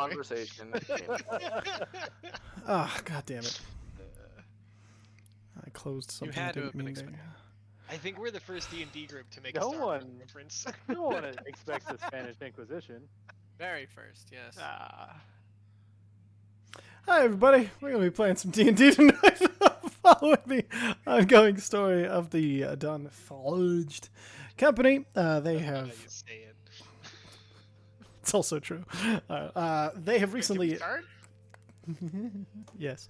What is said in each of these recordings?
conversation. Ah, god damn it. I closed something. You had to I have didn't been mean to. I think we're the first D&D group to make a No Star Wars one- reference. No one expects the Spanish Inquisition. Very first, yes. Hi everybody, we're going to be playing some D&D tonight, following the ongoing story of the Dawnforged company. They have... You say it. It's also true. They have recently... Start? Yes.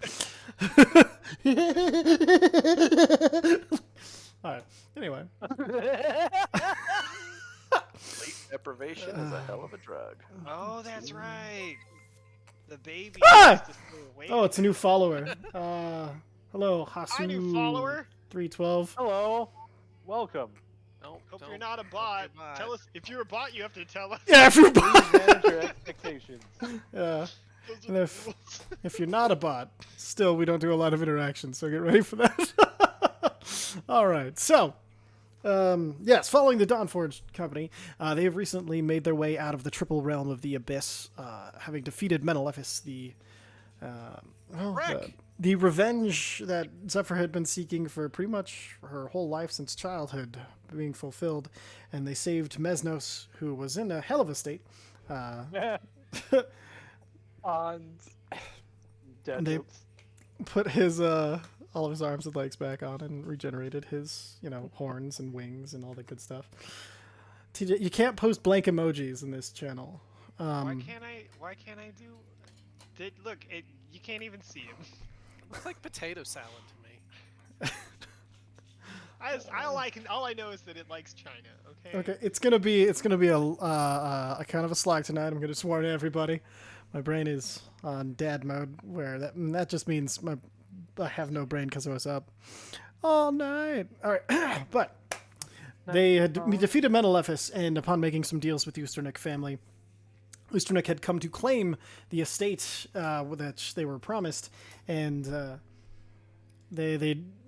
Alright, anyway. Sleep deprivation is a hell of a drug. Oh, that's right. The baby. Ah! has to stay awake. Oh, it's a new follower. Hello, Hi, new follower. Hasu312. Hello. Welcome. No, Hope don't. you're not a bot. Okay, bye. Tell us if you're a bot. You have to tell us. Yeah, if you're a Please bot. manage your expectations. Yeah. Those are And the if, rules. if you're not a bot, still, we don't do a lot of interaction, so get ready for that. All right, so, yes, following the Dawnforged company, they have recently made their way out of the triple realm of the Abyss, having defeated Menelephis, the revenge that Zephyr had been seeking for pretty much her whole life since childhood being fulfilled, and they saved Mesnos, who was in a hell of a state. On dead And they- jokes. Put his all of his arms and legs back on and regenerated his horns and wings and all that good stuff. TJ, you can't post blank emojis in this channel. Why can't I do? Look, you can't even see him. Looks like potato salad to me. All I know is that it likes China. Okay. Okay, it's gonna be a kind of a slog tonight. I'm gonna just warn everybody. My brain is on dad mode, where that just means I have no brain because I was up all night. All right, but they had defeated Menelephis, and upon making some deals with the Usternik family, Usternik had come to claim the estate that they were promised, and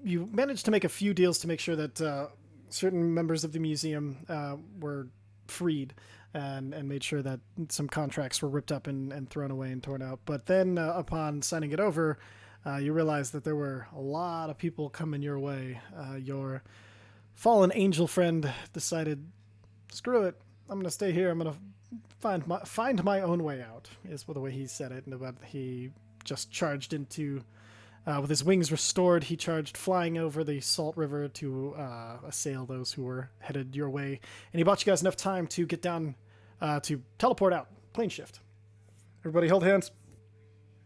you managed to make a few deals to make sure that certain members of the museum were freed, and made sure that some contracts were ripped up and thrown away and torn out. But then upon signing it over, you realized that there were a lot of people coming your way. Your fallen angel friend decided, screw it, I'm going to stay here. I'm going to find my own way out, is the way he said it. And he just charged into... with his wings restored, he charged flying over the Salt River to assail those who were headed your way. And he bought you guys enough time to get down, to teleport out. Plane shift. Everybody hold hands.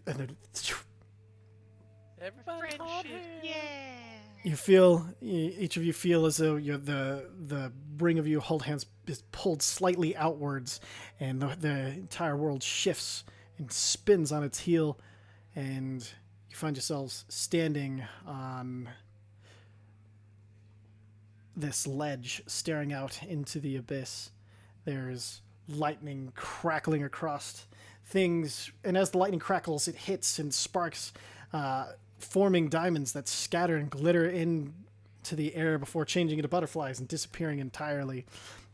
And then... Everybody hold hands. You feel, each of you feel as though the ring of you hold hands is pulled slightly outwards, and the entire world shifts and spins on its heel, and you find yourselves standing on this ledge, staring out into the abyss. There's lightning crackling across things, and as the lightning crackles, it hits and sparks, forming diamonds that scatter and glitter into the air before changing into butterflies and disappearing entirely.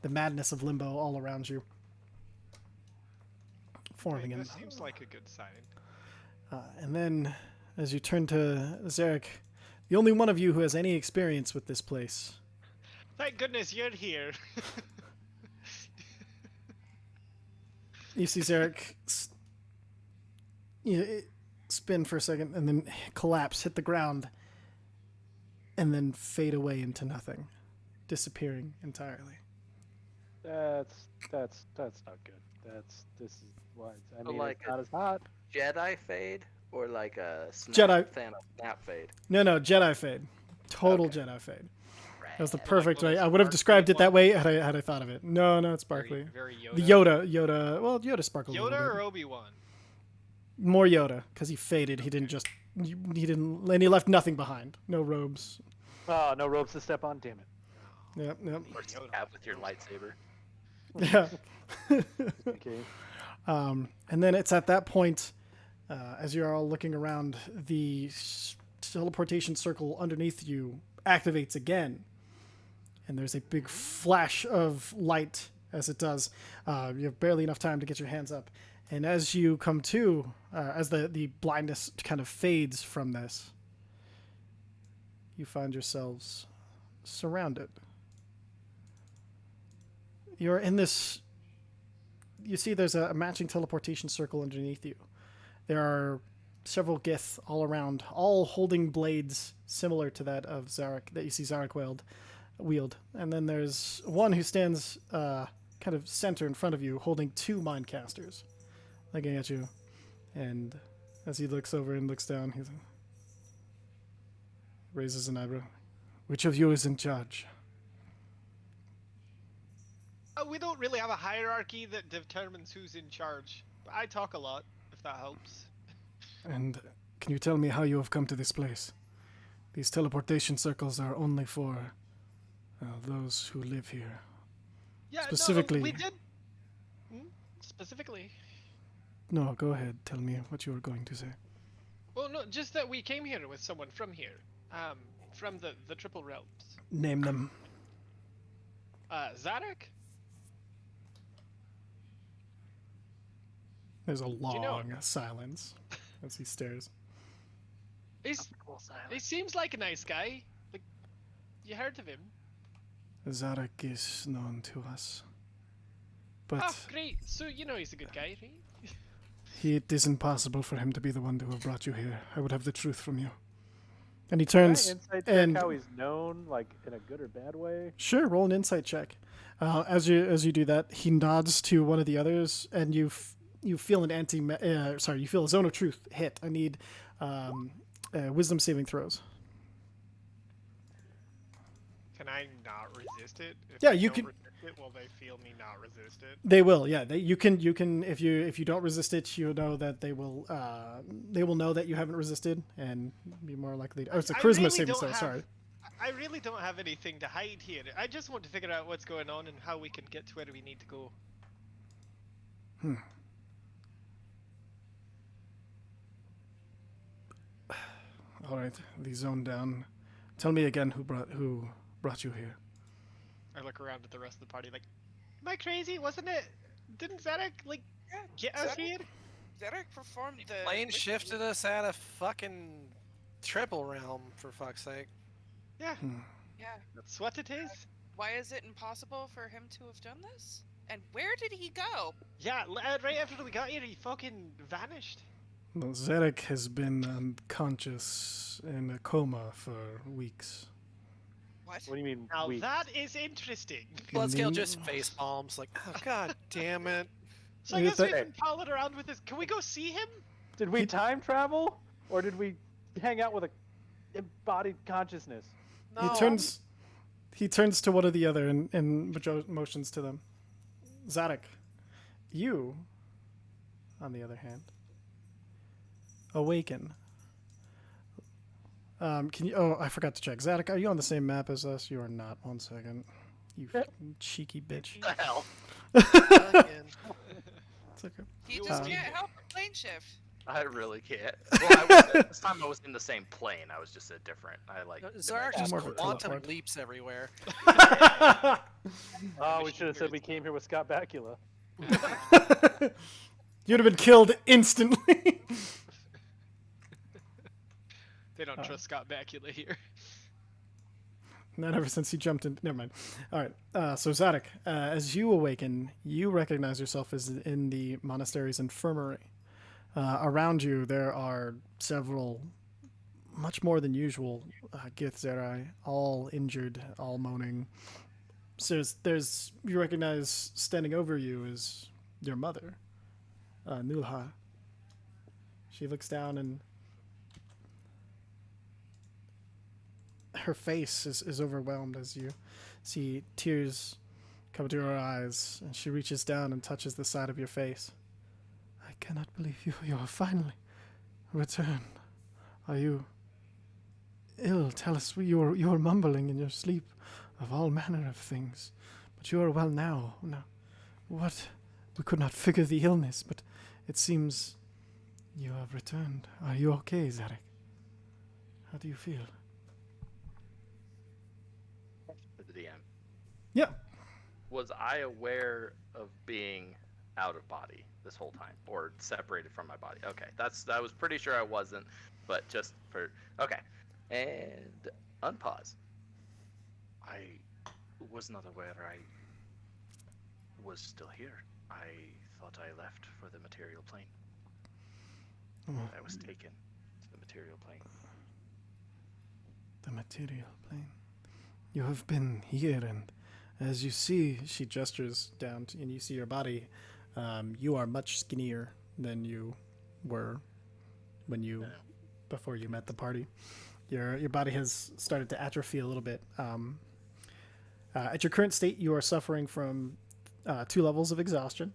The madness of Limbo all around you. Forming That seems like a good sign. and then, as you turn to Zarek, the only one of you who has any experience with this place. Thank goodness you're here. You see Zarek spin for a second and then collapse, hit the ground, and then fade away into nothing, disappearing entirely. That's not good. This is why I mean Like it's not as hot. Jedi fade or like a Jedi- snap fade? No, Jedi fade. Total Okay. Jedi fade. That was the Like perfect little way. I would have sparkly described it that one? way had I thought of it. No, it's sparkly. Very Yoda. The Yoda. Well, Yoda sparkled a Yoda little or bit. Obi-Wan? More Yoda, because he faded. He didn't just... He didn't... And he left nothing behind. No robes. Oh, no ropes to step on. Damn it. Yep. Or stab with your lightsaber? Yeah. Okay. And then it's at that point, as you're all looking around, the teleportation circle underneath you activates again. And there's a big flash of light as it does. You have barely enough time to get your hands up. And as you come to, as the blindness kind of fades from this, you find yourselves surrounded. You're in this. You see there's a matching teleportation circle underneath you. There are several Gith all around, all holding blades similar to that of Zarek, that you see Zarek wield. And then there's one who stands kind of center in front of you, holding two Mindcasters, looking at you. And as he looks over and looks down, he raises an eyebrow. Which of you is in charge? We don't really have a hierarchy that determines who's in charge. But I talk a lot, if that helps. And can you tell me how you have come to this place? These teleportation circles are only for those who live here. Yeah, Specifically. no, we did. Specifically. No, go ahead. Tell me what you were going to say. Well, no, just that we came here with someone from here. From the Triple Realms. Name them. Zarek? There's a long know- silence as he stares. He seems like a nice guy. Like, you heard of him. Zarek is known to us. But Oh, great. So, you know he's a good guy, right? it is impossible for him to be the one to have brought you here. I would have the truth from you. And he Can I turns insight check and how he's known, like in a good or bad way? sure, roll an insight check. As you do that, he nods to one of the others, and you feel an you feel a zone of truth hit. I need wisdom saving throws. Can I not resist it? If Yeah, I you don't can- resist it, will they feel me not resist it? They will, yeah. You can if you don't resist it, you know that they will know that you haven't resisted and be more likely. Oh, it's a I charisma really saving don't throw. have- Sorry. I really don't have anything to hide here. I just want to figure out what's going on and how we can get to where we need to go. All right, the zone down. Tell me again who brought you here. I look around at the rest of the party like, am I crazy? Wasn't it? Didn't Zarek, like, Yeah, get us Zarek- here? Derek performed the Plane ritual. shifted us at a fucking triple realm, for fuck's sake. Yeah, Yeah. that's what it is. Why is it impossible for him to have done this? And where did he go? Yeah, right after we got here, he fucking vanished. Well, Zarek has been unconscious in a coma for weeks. What? What do you mean? Now weak? that is interesting. Bloodscale mean- just face palms, like, oh god damn it. So I Yeah, guess we but- can pal it around with this. Can we go see him? Did we time travel, or did we hang out with a embodied consciousness? No. He turns to one or the other and motions to them. Zarek, you, on the other hand, awaken. Can you? Oh, I forgot to check. Zarek, are you on the same map as us? You are not. 1 second. You fucking cheeky bitch. the hell? Fucking- It's okay. He just Um, can't help but plane shift. I really can't. Well, this time I was in the same plane. I was just a different. I like. Zarek just More of a quantum teleport. leaps everywhere. Oh, we should have said we came here with Scott Bakula. You'd have been killed instantly. They don't trust Scott Bakula here. Not ever since he jumped in. Never mind. All right. So Zadok, as you awaken, you recognize yourself as in the monastery's infirmary. Around you, there are several, much more than usual, Gith Zerai, all injured, all moaning. So there's you recognize standing over you is your mother, Nulha. She looks down and her face is overwhelmed as you see tears come to her eyes, and she reaches down and touches the side of your face. I cannot believe you are finally returned. Are you ill? Tell us, you were mumbling in your sleep of all manner of things, but you are well now. Now, what? We could not figure the illness, but it seems you have returned. Are you okay, Zarek? How do you feel? For the DM. Yeah. Was I aware of being out of body this whole time, or separated from my body. Okay, I was pretty sure I wasn't, but just for okay. And unpause. I was not aware I was still here. I thought I left for the material plane. I was taken to the material plane. The material plane. You have been here, and as you see, she gestures down, and you see your body. You are much skinnier than you were before you met the party. Your body has started to atrophy a little bit. At your current state, you are suffering from 2 levels of exhaustion,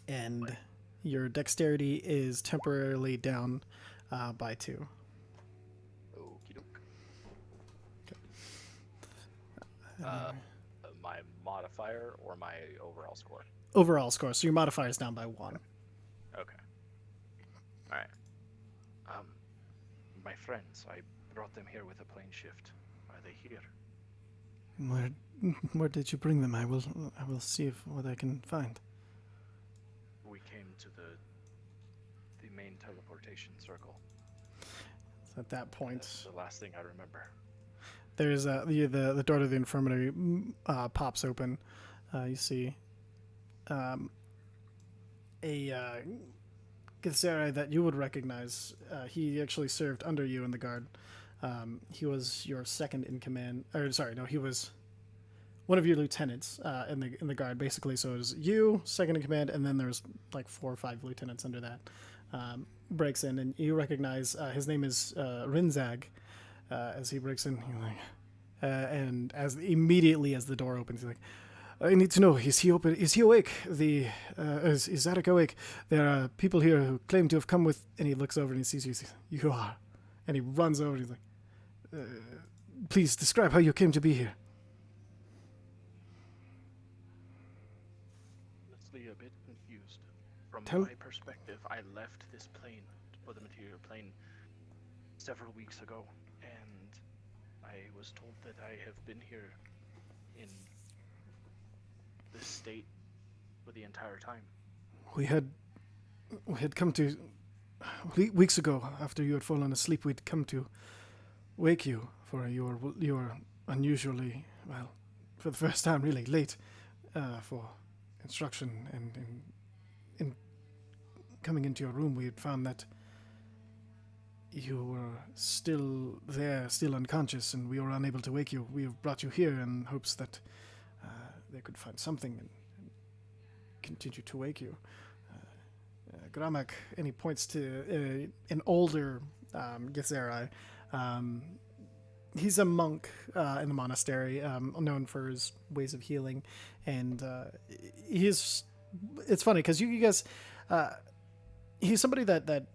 and your dexterity is temporarily down by 2. Okie doke. My modifier or my overall score? Overall score, so your modifier is down by 1. Okay. All right. My friends, I brought them here with a plane shift. Are they here? Where did you bring them? I will see what I can find. We came to the main teleportation circle. So at that point, That's the last thing I remember. there's the door to the infirmary pops open. You see a Githzerai that you would recognize. He actually served under you in the guard. He was your second in command. Or sorry, no, he was one of your lieutenants in the guard, basically. So it was you, second in command, and then there's like 4 or 5 lieutenants under that. Breaks in, and you recognize his name is Rinzag. As he breaks in, he's like, and as immediately as the door opens, he's like, I need to know, is he open? Is he awake? Is Zarek awake? There are people here who claim to have come with, and he looks over and he sees you. He says, you are. And he runs over and he's like, please describe how you came to be here. Honestly, a bit confused. From Tell- my perspective, I left this plane for the material plane several weeks ago, and I was told that I have been here in this state for the entire time. We had come to, weeks ago, after you had fallen asleep, we'd come to wake you, for you were unusually, well, for the first time, really late for instruction, and in coming into your room, we had found that you were still there, still unconscious, and we were unable to wake you. We have brought you here in hopes that they could find something and continue to wake you. Gramak, and he points to an older Githzerai. He's a monk in the monastery, known for his ways of healing, and it's funny because you guys, he's somebody that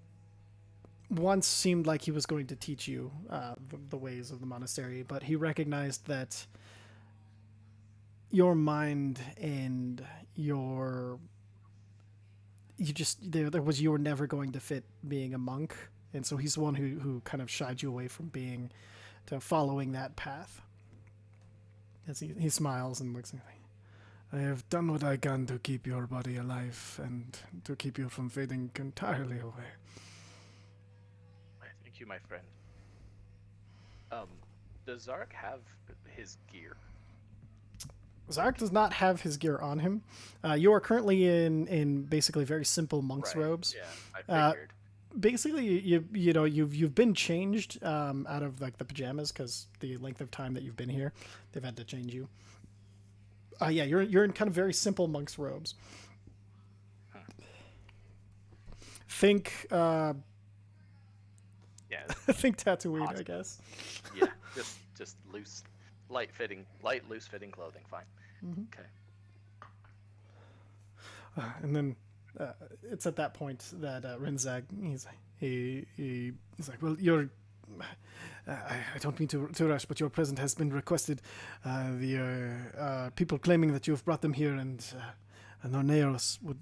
once seemed like he was going to teach you the ways of the monastery, but he recognized that your mind and you were never going to fit being a monk, and so he's the one who kind of shied you away from following that path. As he smiles and looks at me. I have done what I can to keep your body alive and to keep you from fading entirely away. Thank you, my friend. Does Zarek have his gear? Zarek does not have his gear on him. You are currently in basically very simple monk's robes. Yeah, I figured. Basically, you've been changed out of like the pajamas because the length of time that you've been here, they've had to change you. Yeah, you're in kind of very simple monk's robes. Huh. Think Yeah. think Tatooine, Hot. I guess. Yeah, just loose loose fitting clothing. Fine. Mhm. Okay. And then it's at that point that Rinzag, he's like, well, I don't mean to rush, but your presence has been requested. The people claiming that you have brought them here, and Norneos would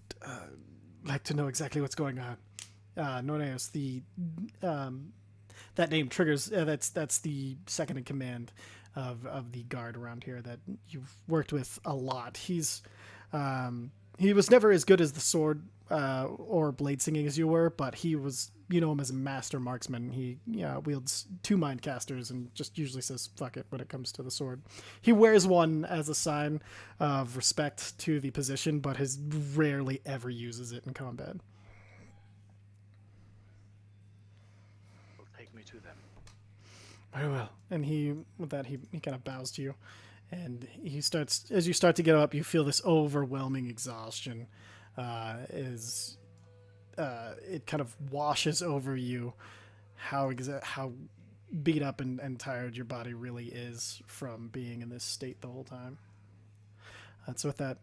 like to know exactly what's going on. Norneos, that name triggers. That's the second in command of the guard around here that you've worked with a lot. He's he was never as good as the sword or blade singing as you were, but he was, you know him as a master marksman. He wields 2 mind casters and just usually says fuck it when it comes to the sword. He wears one as a sign of respect to the position, but has rarely ever uses it in combat. Well, take me to them. Very well. And with that, he kind of bows to you. And he starts, as you start to get up, you feel this overwhelming exhaustion. It kind of washes over you how beat up and tired your body really is from being in this state the whole time. So with that,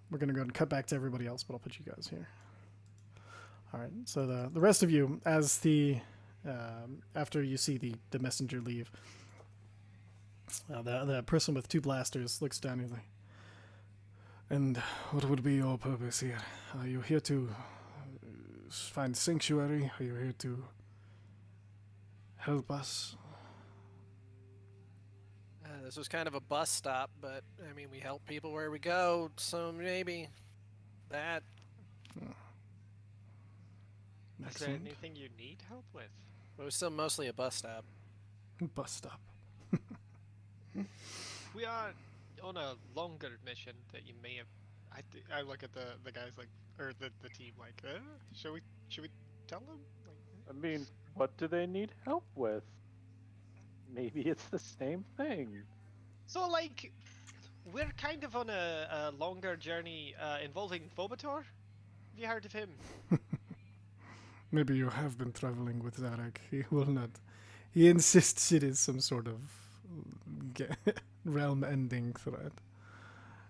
we're going to go ahead and cut back to everybody else, but I'll put you guys here. All right. So the rest of you, as after you see the messenger leave, the person with 2 blasters looks down and he's like, "And what would be your purpose here? Are you here to find sanctuary? Are you here to help us?" This was kind of a bus stop, but I mean, we help people where we go, so maybe that. Is there Excellent. anything you need help with? It was still mostly a bus stop. Bus stop. We are on a longer mission that you may have. I look at the guys like, or the team like, should we tell them? Like, I mean, what do they need help with? Maybe it's the same thing. so like, we're kind of on a longer journey involving Vobator. Have you heard of him? Maybe you have been traveling with Zarek. He will not. He insists it is some sort of realm-ending threat.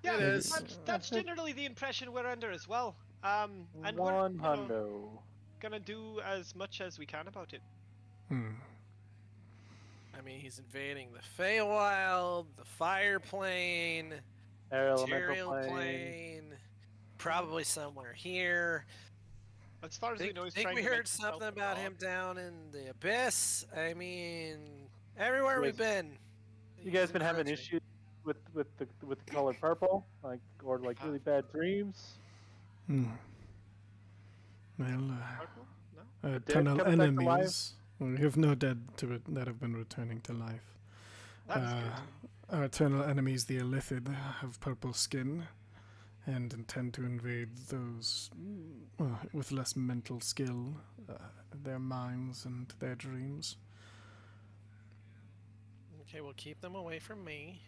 Yeah, It is. that's generally the impression we're under as well. And we're One hundo. gonna do as much as we can about it. Hmm. I mean, he's invading the Feywild, the Fire Plane, Air elemental Material plane. Plane, probably somewhere here. As far as we know, he's Think trying we to make heard himself something a about god. him down in the Abyss. I mean, everywhere we've been. You guys he's been having encroaching. issues with the color purple, or really bad dreams? Hmm. Well, Purple? No? eternal coming back to life? enemies. We have no dead that have been returning to life. That's good. Our eternal enemies, the Illithid, have purple skin and intend to invade those with less mental skill, their minds and their dreams. Okay, we'll keep them away from me.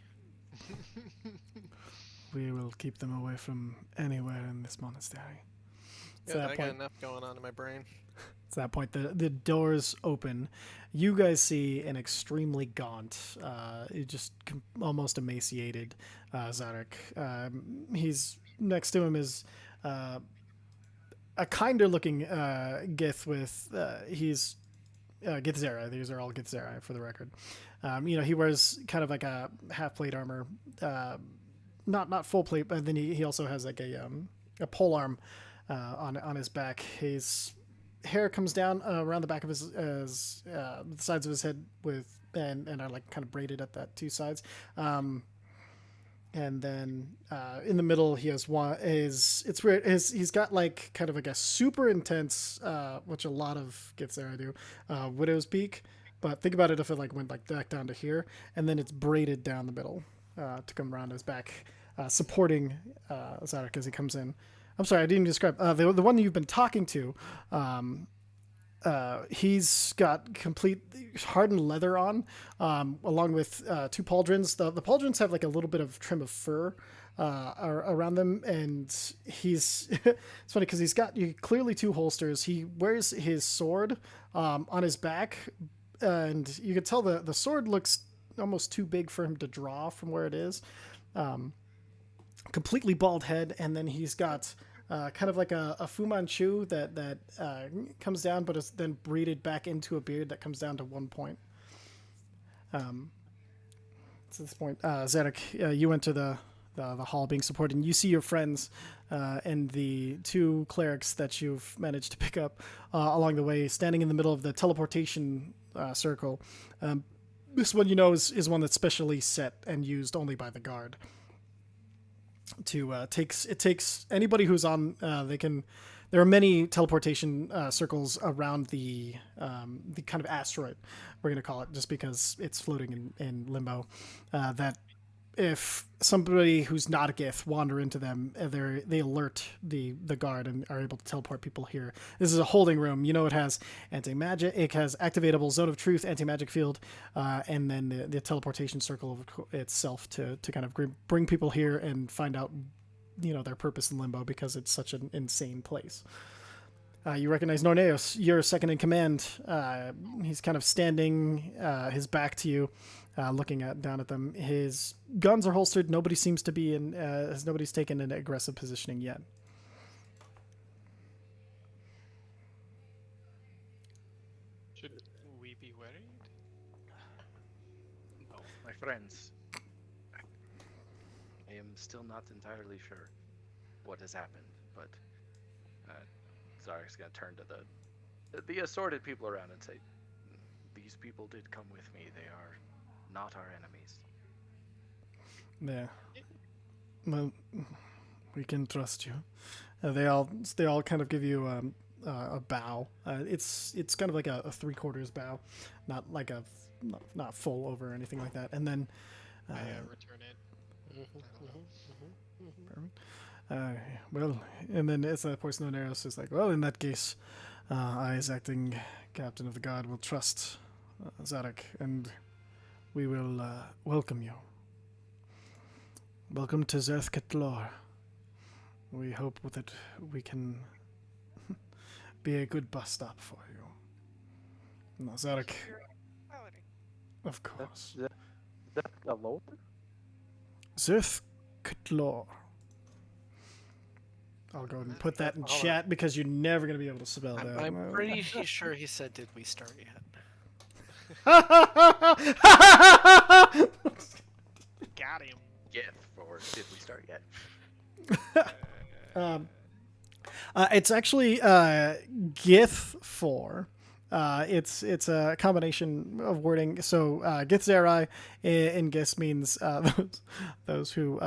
We will keep them away from anywhere in this monastery. At Good, that I got point, enough going on in my brain. At that point, the doors open. You guys see an extremely gaunt, just almost emaciated Zarek. He's next to him is a kinder looking Gith with he's Githzera. These are all Githzera for the record. He wears kind of like a half plate armor, not full plate, but then he also has like a polearm on his back. His hair comes down around the back of the sides of his head and are like kind of braided at that 2 sides. And then in the middle he has it's weird. He's got like kind of like a super intense, which a lot of Githzera do, widow's peak. But think about it if it like went like back down to here, and then it's braided down the middle to come around his back, supporting Zarek as he comes in. I'm sorry, I didn't describe the one you've been talking to. He's got complete hardened leather on, along with 2 pauldrons. The pauldrons have like a little bit of trim of fur around them, and he's it's funny because he's got clearly 2 holsters. He wears his sword on his back, and you can tell the sword looks almost too big for him to draw from where it is. Completely bald head, and then he's got kind of like a Fu Manchu that comes down, but is then braided back into a beard that comes down to 1 point. So at this point, Zarek, you enter the hall being supported, and you see your friends and the 2 clerics that you've managed to pick up along the way, standing in the middle of the teleportation circle. This one, is one that's specially set and used only by the guard. takes anybody who's on. There are many teleportation circles around the kind of asteroid, we're gonna call it, just because it's floating in limbo. That if somebody who's not a Gith wander into them, they alert the guard and are able to teleport people here. This is a holding room. You know, it has anti-magic, it has activatable zone of truth, anti-magic field, and then the teleportation circle itself to kind of bring people here and find out, you know, their purpose in limbo, because it's such an insane place. You recognize Norneos. You're second in command. He's kind of standing, his back to you, looking down at them. His guns are holstered. Nobody seems to be nobody's taken an aggressive positioning yet. Should we be worried? No, my friends. I am still not entirely sure what has happened, but Zarek's gonna turn to the assorted people around and say, "These people did come with me. They are not our enemies." Yeah. Well, we can trust you. They all kind of give you a bow. It's kind of like a 3/4 bow, not like not full over or anything like that. And then I return it. perfect. Well, and then it's Poison Oneros is like, well, in that case, I, as acting captain of the guard, will trust Zarek, and we will welcome you. Welcome to Zerth Katlor. We hope that we can be a good bus stop for you. No, Zarek, Your quality. of course. That's a lower? Zerth Katlor. I'll go ahead and put that in chat because you're never going to be able to spell that. I'm pretty sure he said, "Did we start yet?" Got him. Gith, or did we start yet? It's actually Gith 4. It's a combination of wording. So Gith Zerai in Gith means those who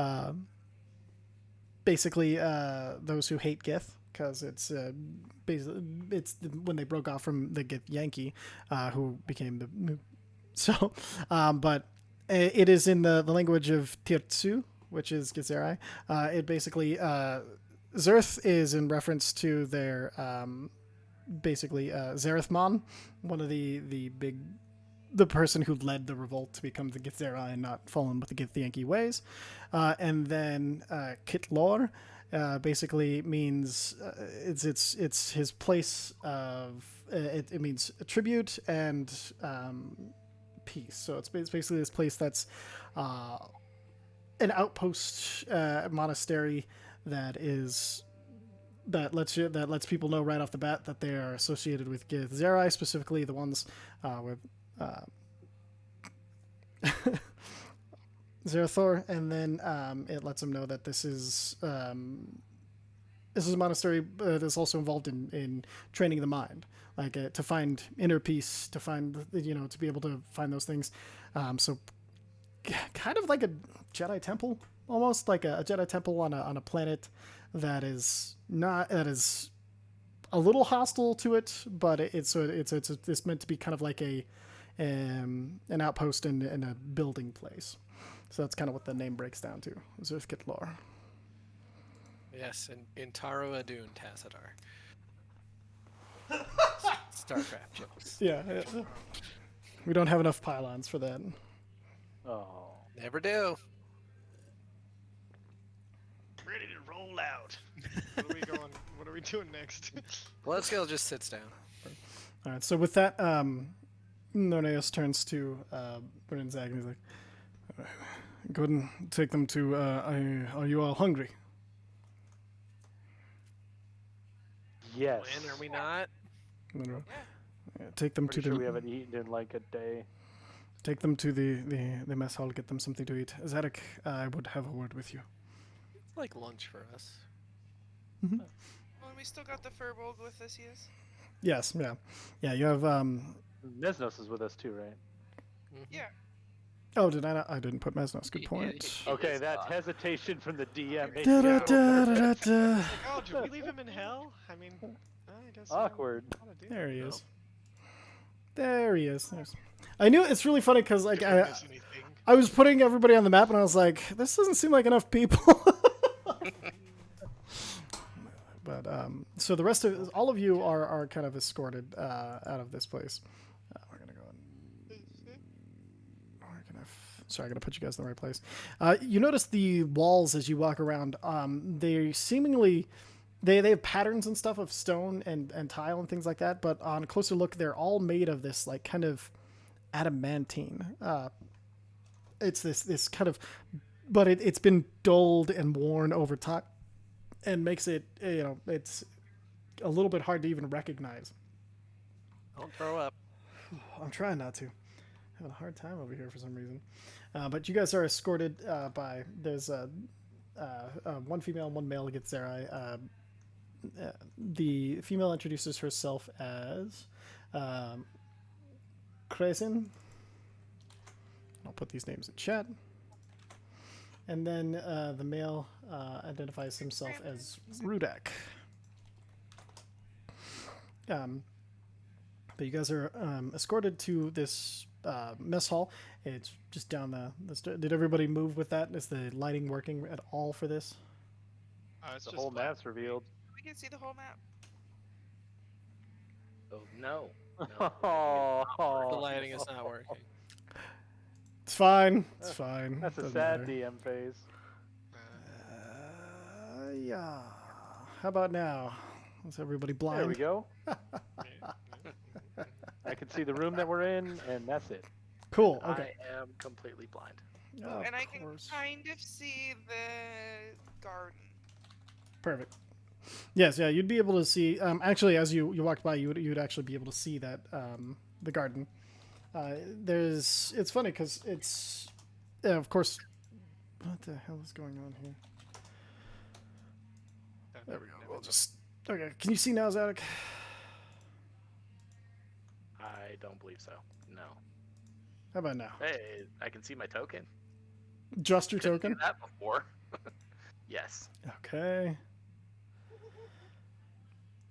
basically those who hate Gith, because it's basically it's when they broke off from the Gith Yankee, who became the but it is in the language of Tirtsu, which is Gith Zerai. It basically Zerth is in reference to their basically Zerethmon, one of the person who led the revolt to become the Gith Zerai and not fall in with the Gith Yankee ways. And then Kitlor basically means it's his place of it means tribute and peace. So it's basically this place that's an outpost monastery that lets people know right off the bat that they are associated with Gith Zerai, specifically the ones with Zerathor, and then it lets them know that this is a monastery that's also involved in training the mind, like to find inner peace, to find to be able to find those things. So kind of like a Jedi temple, almost like a Jedi temple on a planet that is a little hostile to it, but it's meant to be kind of like an outpost in a building place. So that's kind of what the name breaks down to, Zerth Kitlor. Yes, in Taro Adun Tassadar. StarCraft jokes. Yeah. We don't have enough pylons for that. Oh. Never do. Ready to roll out. What are we going? What are we doing next? Bloodskill just sits down. All right, so with that, Norneos turns to Brennanzag and he's like, go ahead and take them to, are you all hungry? Yes. When are we not? Take them Pretty to sure the we haven't eaten in like a day. take them to the mess hall, get them something to eat. Zarek, I would have a word with you. It's like lunch for us. Mm-hmm. Well, we still got the Furbolg with us, yes? Yes, yeah. You have Nesnos is with us too, right? Mhm. Yeah. Oh, did I not? I didn't put Mesnos. Good He- point. he Okay, is that not. hesitation from the DM made Da, me da, feel da, da, nervous. da, da. Like, oh, should we leave him in hell? I mean, I guess. Awkward. Gotta do There he No. is. There he is. I knew it's really funny because like Did we miss anything? I was putting everybody on the map and I was like, this doesn't seem like enough people. But so the rest of all of you are kind of escorted out of this place. We're gonna go. Sorry, I gotta put you guys in the right place. You notice the walls as you walk around. They seemingly they have patterns and stuff of stone and tile and things like that. But on a closer look, they're all made of this like kind of adamantine. It's this kind of, but it's been dulled and worn over time, and makes it it's a little bit hard to even recognize. Don't throw up. I'm trying not to. Having a hard time over here for some reason. But you guys are escorted by there's one female and one male gets there. The female introduces herself as Kresin. I'll put these names in chat. And then the male identifies himself as Rudak. But you guys are escorted to this mess hall. It's just down the did everybody move with that? Is the lighting working at all for this? It's The just whole black. map's revealed. We can see the whole map. Oh, no. The lighting is not working. It's fine. It's fine. That's a Doesn't sad matter. DM phase. Yeah. How about now? Is everybody blind? There we go. I can see the room that we're in, and that's it. Cool. Okay. I am completely blind. Of And I can course. kind of see the garden. Perfect. Yes, yeah, you'd be able to see. Actually, as you walked by, you'd actually be able to see that the garden. It's funny because it's, of course. What the hell is going on here? There we go. We'll just. Okay. Can you see now, Zadok? I don't believe so. No. How about now? Hey, I can see my token. Just your Couldn't do token. that before. Yes. Okay.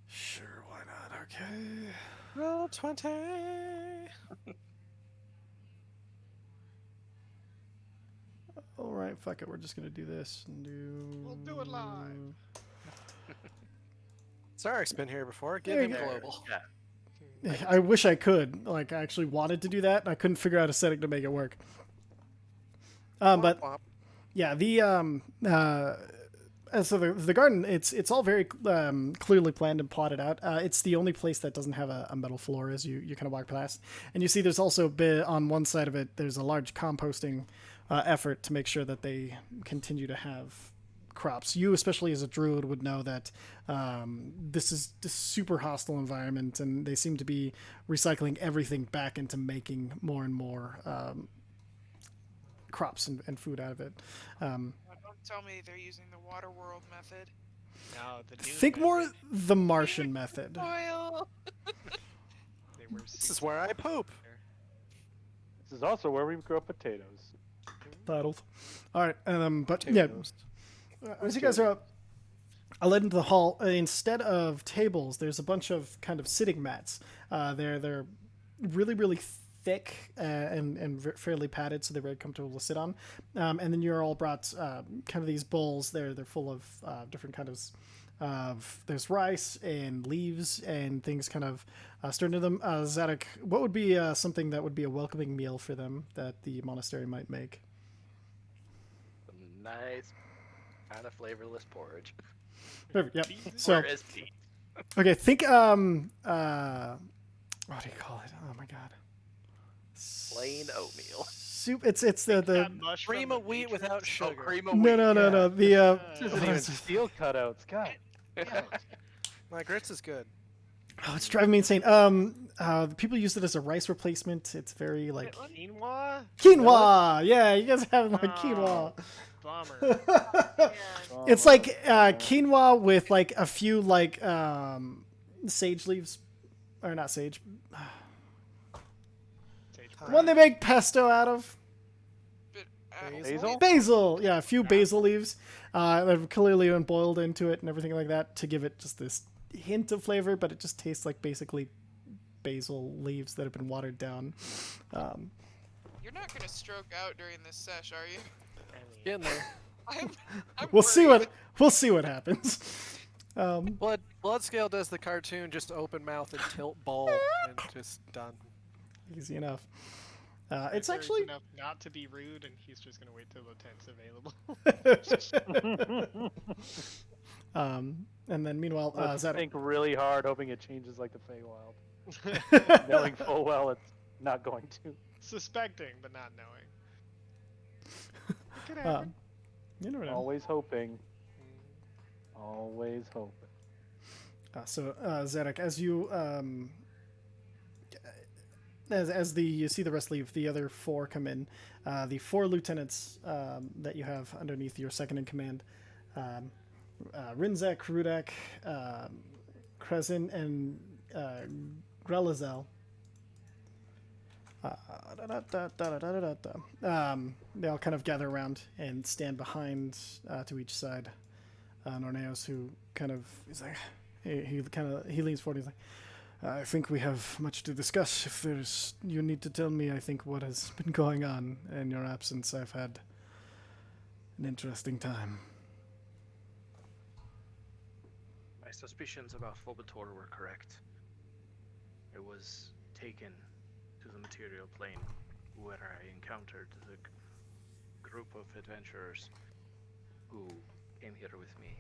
Sure, why not? Okay. Roll 20. All right, fuck it. We're just gonna do this and do. We'll do it live. Zarek's been here before. Give Yeah, him yeah. global. Yeah. I wish I could. Like, I actually wanted to do that, and I couldn't figure out a setting to make it work. But Womp womp. yeah, so the garden, it's all very clearly planned and plotted out. It's the only place that doesn't have a metal floor as you kind of walk past. And you see there's also a bit on one side of it, there's a large composting effort to make sure that they continue to have crops. You, especially as a druid, would know that this is a super hostile environment, and they seem to be recycling everything back into making more and more crops and food out of it. Don't tell me they're using the water world method. No, the new Think more method, the Martian method. Oil. they were This is where I poop. This is also where we grow potatoes. Titled. All right, but yeah, Potatoes. as you guys are up, I led into the hall. Instead of tables, there's a bunch of kind of sitting mats. They're really, really thick and fairly padded, so they're very comfortable to sit on. And then you're all brought kind of these bowls. They're full of different kinds of there's rice and leaves and things kind of stirred into them. Zadok, what would be something that would be a welcoming meal for them that the monastery might make? Some nice, kind of flavorless porridge. Perfect. Yep. So Where is Pete? okay, think what do you call it? Oh my god. Plain oatmeal. Soup. It's the That mush from Cream the of wheat Matrix. without Oh, sugar. cream of no wheat. no no yeah. no the This isn't what even is it? steel cutouts. God. My grits is good. Oh, it's driving me insane. The people use it as a rice replacement. It's very like Quinoa? quinoa. Yeah, you guys have like quinoa. Bummer. It's like quinoa with like a few like sage leaves, or not sage. Sage The one they make pesto out of. Basil? Basil, yeah, a few basil leaves that have clearly been boiled into it and everything like that to give it just this hint of flavor, but it just tastes like basically basil leaves that have been watered down. You're not gonna stroke out during this sesh, are you? Getting there. I'm We'll see worried. what happens. Blood Scale does the cartoon, just open mouth and tilt ball, and just done. Easy enough. Right, It's there's actually enough not to be rude, and he's just gonna wait till the tent's available. and then meanwhile, Let's Zedek. think really hard, hoping it changes like the Feywild, knowing full well it's not going to. Suspecting, but not knowing. It could happen. You never know. Always hoping. Always hoping. So Zedek, as you as you see the rest leave, the other 4 come in. The 4 lieutenants that you have underneath your second in command, Rinzak, Rudak, Kresin, and Grelazel. They all kind of gather around and stand behind to each side. Norneos, who kind of is like, he leans forward. He's like, I think we have much to discuss. If there's, you need to tell me, I think, what has been going on in your absence. I've had an interesting time. My suspicions about Phobator were correct. I was taken to the material plane where I encountered the group of adventurers who came here with me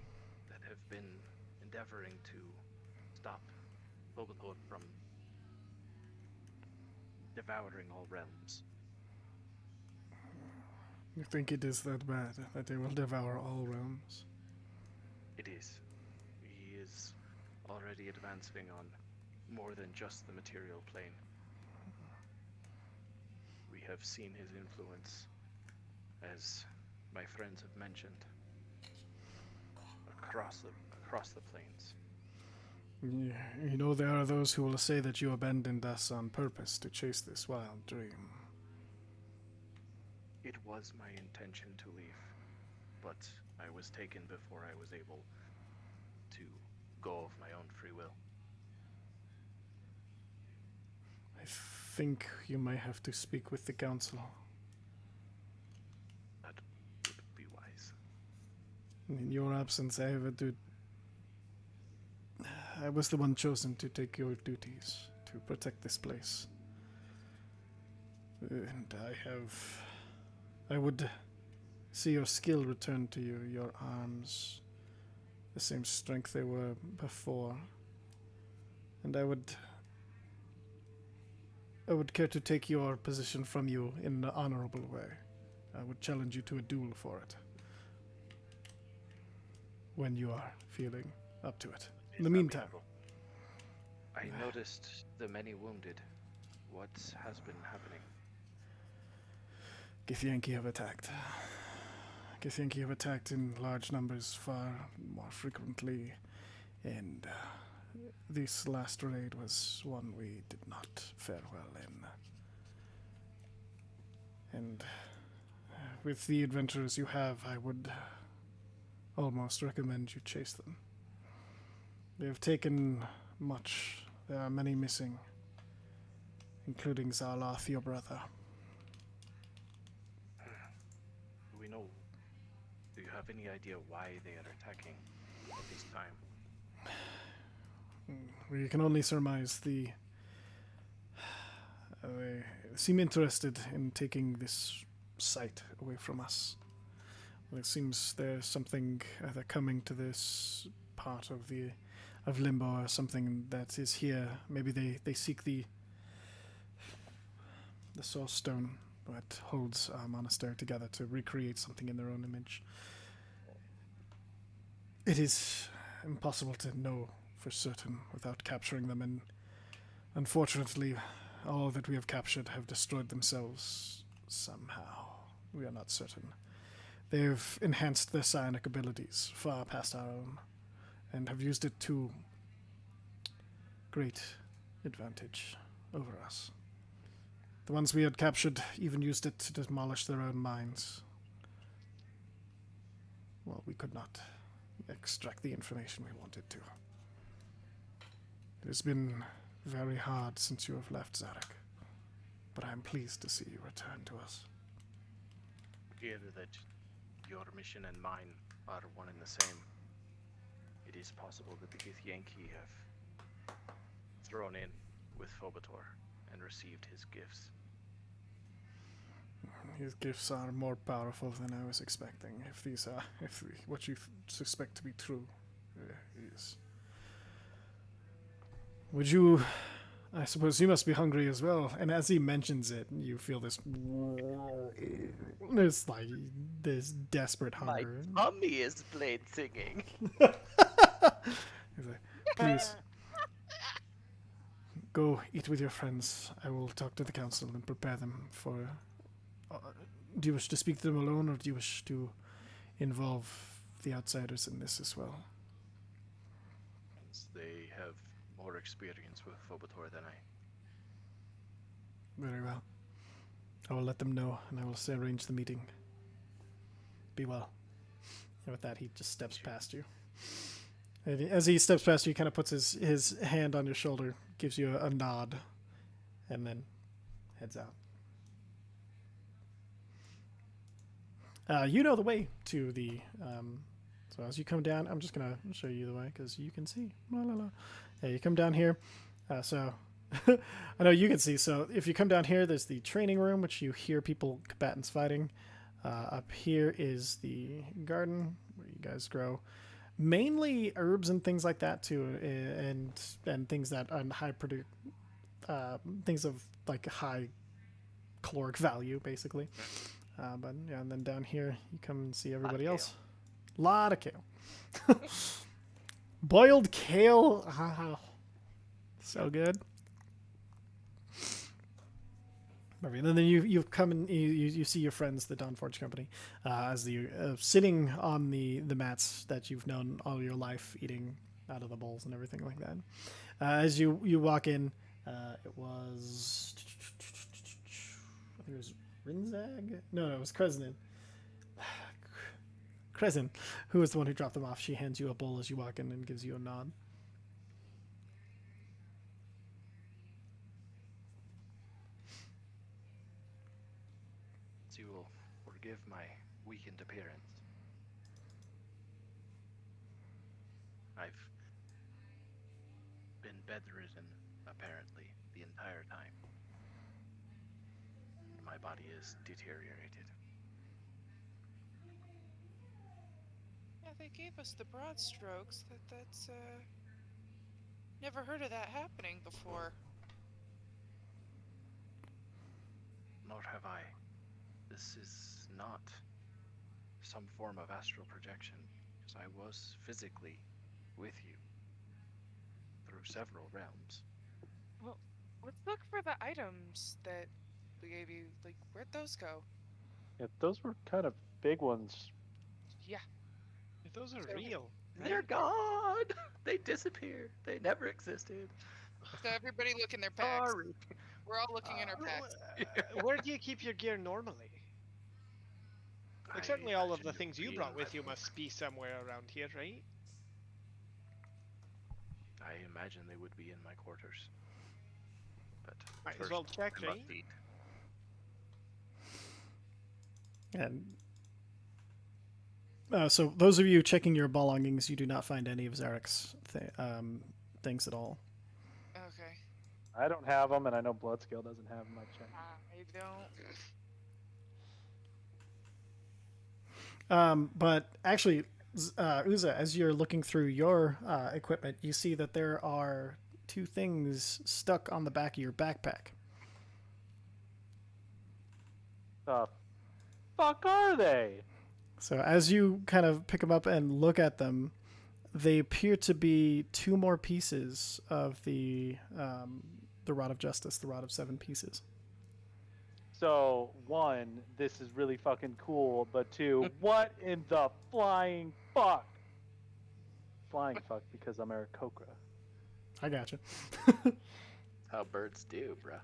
that have been endeavoring to stop Phobator from devouring all realms. You think it is that bad that they will devour all realms? It is. He is already advancing on more than just the material plane. We have seen his influence, as my friends have mentioned, across the plains. You know, there are those who will say that you abandoned us on purpose to chase this wild dream. It was my intention to leave, but I was taken before I was able to go of my own free will. I think you may have to speak with the council. That would be wise. In your absence, I was the one chosen to take your duties, to protect this place. And I would see your skill return to you, your arms, the same strength they were before. And I would care to take your position from you in an honorable way. I would challenge you to a duel for it. When you are feeling up to it. In the meantime, I noticed the many wounded. What has been happening? Githyanki have attacked. Githyanki have attacked in large numbers far more frequently, and this last raid was one we did not fare well in. And with the adventurers you have, I would almost recommend you chase them. They have taken much. There are many missing, including Zaloth, your brother. Do you have any idea why they are attacking at this time? We can only surmise they seem interested in taking this site away from us. Well, it seems there's something either coming to this part of Limbo or something that is here. Maybe they seek the source stone that holds our monastery together to recreate something in their own image. It is impossible to know for certain without capturing them, and unfortunately all that we have captured have destroyed themselves somehow. We are not certain. They have enhanced their psionic abilities far past our own, and have used it to great advantage over us. The ones we had captured even used it to demolish their own minds. well, we could not extract the information we wanted to. It has been very hard since you have left, Zarek, but I am pleased to see you return to us. Hear that your mission and mine are one and the same. It is possible that the Githyanki have thrown in with Phobator and received his gifts. His gifts are more powerful than I was expecting. If what you suspect to be true is. Would you? I suppose you must be hungry as well. And as he mentions it, you feel this. It's like this desperate hunger. My tummy is played singing. He's like, please. Go eat with your friends. I will talk to the council and prepare them for. Do you wish to speak to them alone, or do you wish to involve the outsiders in this as well? They have more experience with Phobator than I. Very well. I will let them know, and I will arrange the meeting. Be well. And with that, he just steps past you. And as he steps past you, he kind of puts his hand on your shoulder, gives you a nod, and then heads out. You know the way to the... so as you come down, I'm just going to show you the way because you can see. La, la, la. Yeah, you come down here. So I know you can see. So if you come down here, there's the training room, which you hear people, combatants fighting. Up here is the garden where you guys grow. Mainly herbs and things like that too, and things that are things of like high caloric value, basically. But yeah, and then down here you come and see everybody else. Lot of kale. Boiled kale. Ah, so good. And then you come and you see your friends, the Dawnforged company, as the sitting on the mats that you've known all your life, eating out of the bowls and everything like that. As you walk in, it was I think it was Rinzag? No, it was Kresin. Kresin, who was the one who dropped them off. She hands you a bowl as you walk in and gives you a nod. So you will forgive my weakened appearance. I've been bedridden, apparently, the entire time. My body is deteriorated. Yeah, they gave us the broad strokes. That's never heard of that happening before. Nor have I. This is not some form of astral projection, because I was physically with you through several realms. Well, let's look for the items that we gave you. Like, where'd those go? Yeah, those were kind of big ones. Yeah. Those are So- real. They're gone! They disappeared. They never existed. So everybody look in their packs. Sorry. We're all looking in our packs. Where do you keep your gear normally? Like, certainly all of the things you brought with you must be somewhere around here, right? I imagine they would be in my quarters. But Might as first, well check, I must right? eat. And so those of you checking your belongings, you do not find any of Zarek's things at all. Okay. I don't have them, and I know Bloodscale doesn't have them. I checked. I don't. But actually, Uza, as you're looking through your equipment, you see that there are two things stuck on the back of your backpack. The fuck are they? So as you kind of pick them up and look at them, they appear to be two more pieces of the Rod of Justice, the Rod of 7 pieces. So, one, this is really fucking cool, but two, what in the flying fuck? Flying fuck because I'm Aarakocra. I gotcha. That's how birds do, bruh.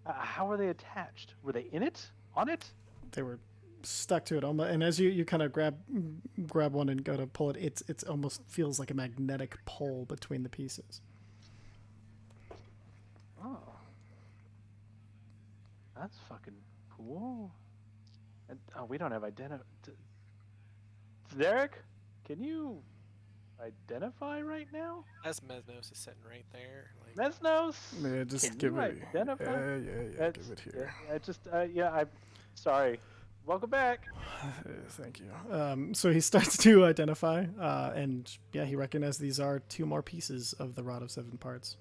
How are they attached? Were they in it? On it? They were stuck to it almost, and as you kind of grab one and go to pull it, it's almost feels like a magnetic pull between the pieces. Oh, that's fucking cool. And, we don't have Derek, can you identify right now? As Mesnos is sitting right there. Like, Mesnos? Yeah, just Can give you it. identify? Yeah, give it here. I'm sorry. Welcome back. Thank you. So he starts to identify, and yeah, he recognizes these are 2 more pieces of the Rod of 7 Parts.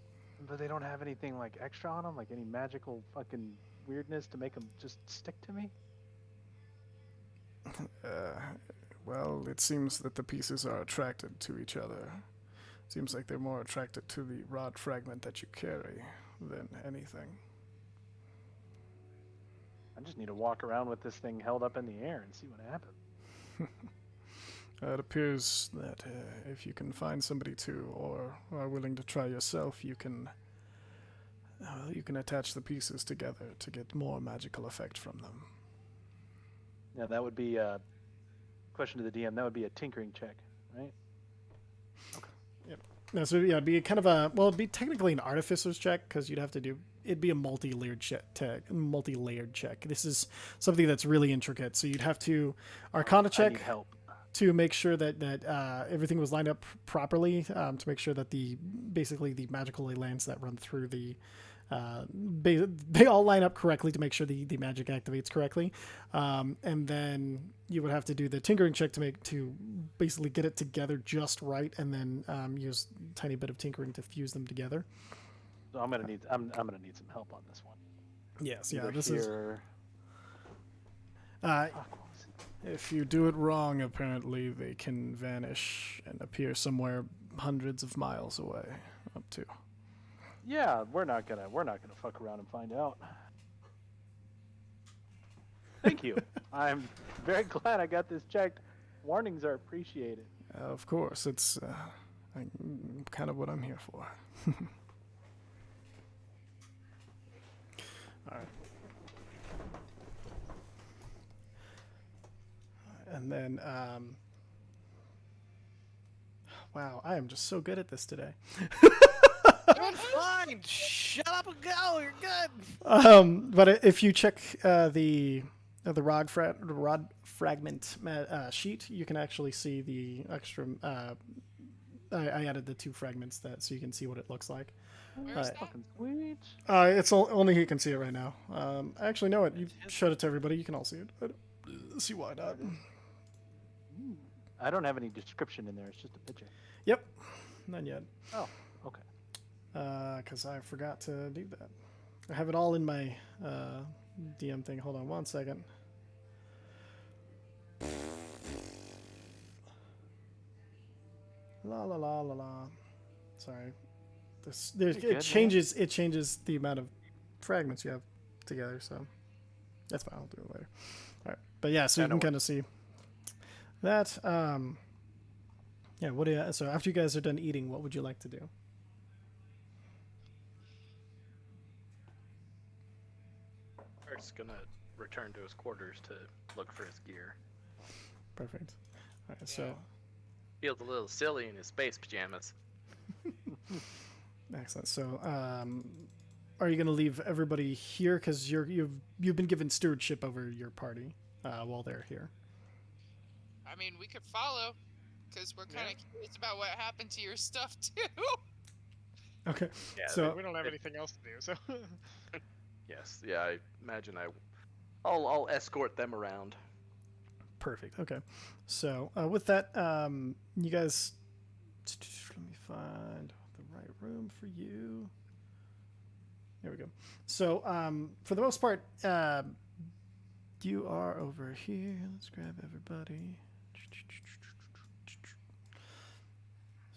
But they don't have anything like extra on them, like any magical fucking weirdness to make them just stick to me? Well, it seems that the pieces are attracted to each other. Seems like they're more attracted to the rod fragment that you carry than anything. I just need to walk around with this thing held up in the air and see what happens. It appears that if you can find somebody to, or are willing to try yourself, you can attach the pieces together to get more magical effect from them. Yeah, that would be a question to the DM. That would be a tinkering check, right? No, so yeah, it'd be kind of it'd be technically an artificer's check because you'd have to do. It'd be a multi-layered check. This is something that's really intricate, so you'd have to Arcana I check need help. to make sure that everything was lined up properly, to make sure that basically the magical ley lines that run through the they all line up correctly to make sure the magic activates correctly, and then you would have to do the tinkering check to basically get it together just right, and then use a tiny bit of tinkering to fuse them together. So I'm gonna need some help on this one. Yes, yeah, Either this here... is. If you do it wrong, apparently they can vanish and appear somewhere hundreds of miles away, up to. Yeah, we're not gonna fuck around and find out. Thank you. I'm very glad I got this checked. Warnings are appreciated. Of course, it's kind of what I'm here for. All right. And then, wow, I am just so good at this today. You're fine. Shut up and go. You're good. But if you check the rod fragment sheet, you can actually see the extra. I added the 2 fragments so you can see what it looks like. Where's that? Fucking sweet. It's only he can see it right now. Actually, no, you showed it to everybody. You can all see it. I don't see why not. I don't have any description in there. It's just a picture. Yep, none yet. Oh, okay. Because I forgot to do that. I have it all in my DM thing. Hold on 1 second. La la la la la. Sorry. It changes the amount of fragments you have together, so that's fine. I'll do it later. All right, but yeah, so you can kind of see that. Yeah. What do you? So after you guys are done eating, what would you like to do? Art's gonna return to his quarters to look for his gear. Perfect. All right, so Feels a little silly in his space pajamas. excellent. So, are you going to leave everybody here because you've been given stewardship over your party while they're here? I mean, we could follow, because we're kind of curious about what happened to your stuff too. Okay. Yeah. So we don't have anything else to do, so. Yes. Yeah. I imagine I'll escort them around. perfect. Okay. So with that, you guys, let me find the right room for you. There we go. So for the most part, you are over here. Let's grab everybody.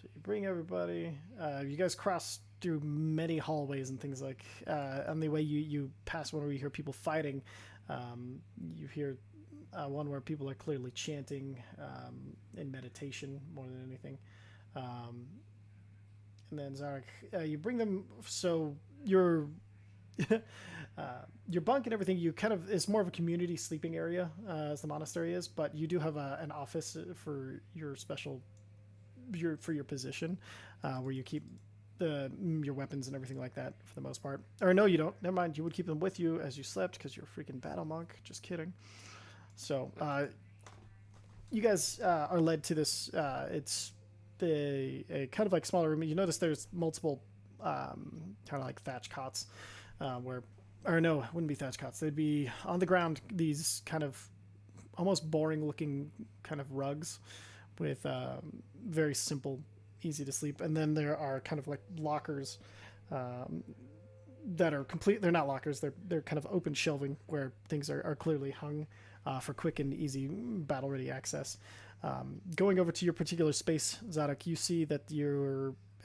So you bring everybody. You guys cross through many hallways and things like. On the way you pass one where you hear people fighting. You hear one where people are clearly chanting in meditation more than anything. And then Zarek, you bring them. So you're your bunk and everything, you kind of it's more of a community sleeping area as the monastery is, but you do have an office for your your position, where you keep your weapons and everything like that for the most part. Or no, you don't. Never mind. You would keep them with you as you slept because you're a freaking battle monk. Just kidding. So you guys are led to this. It's a kind of like smaller room. You notice there's multiple kind of like thatch cots where, or no, it wouldn't be thatch cots. They'd be on the ground. These kind of almost boring looking kind of rugs with very simple, easy to sleep. And then there are kind of like lockers that are complete. They're not lockers. They're kind of open shelving where things are clearly hung for quick and easy battle ready access. Going over to your particular space, Zadok, you see that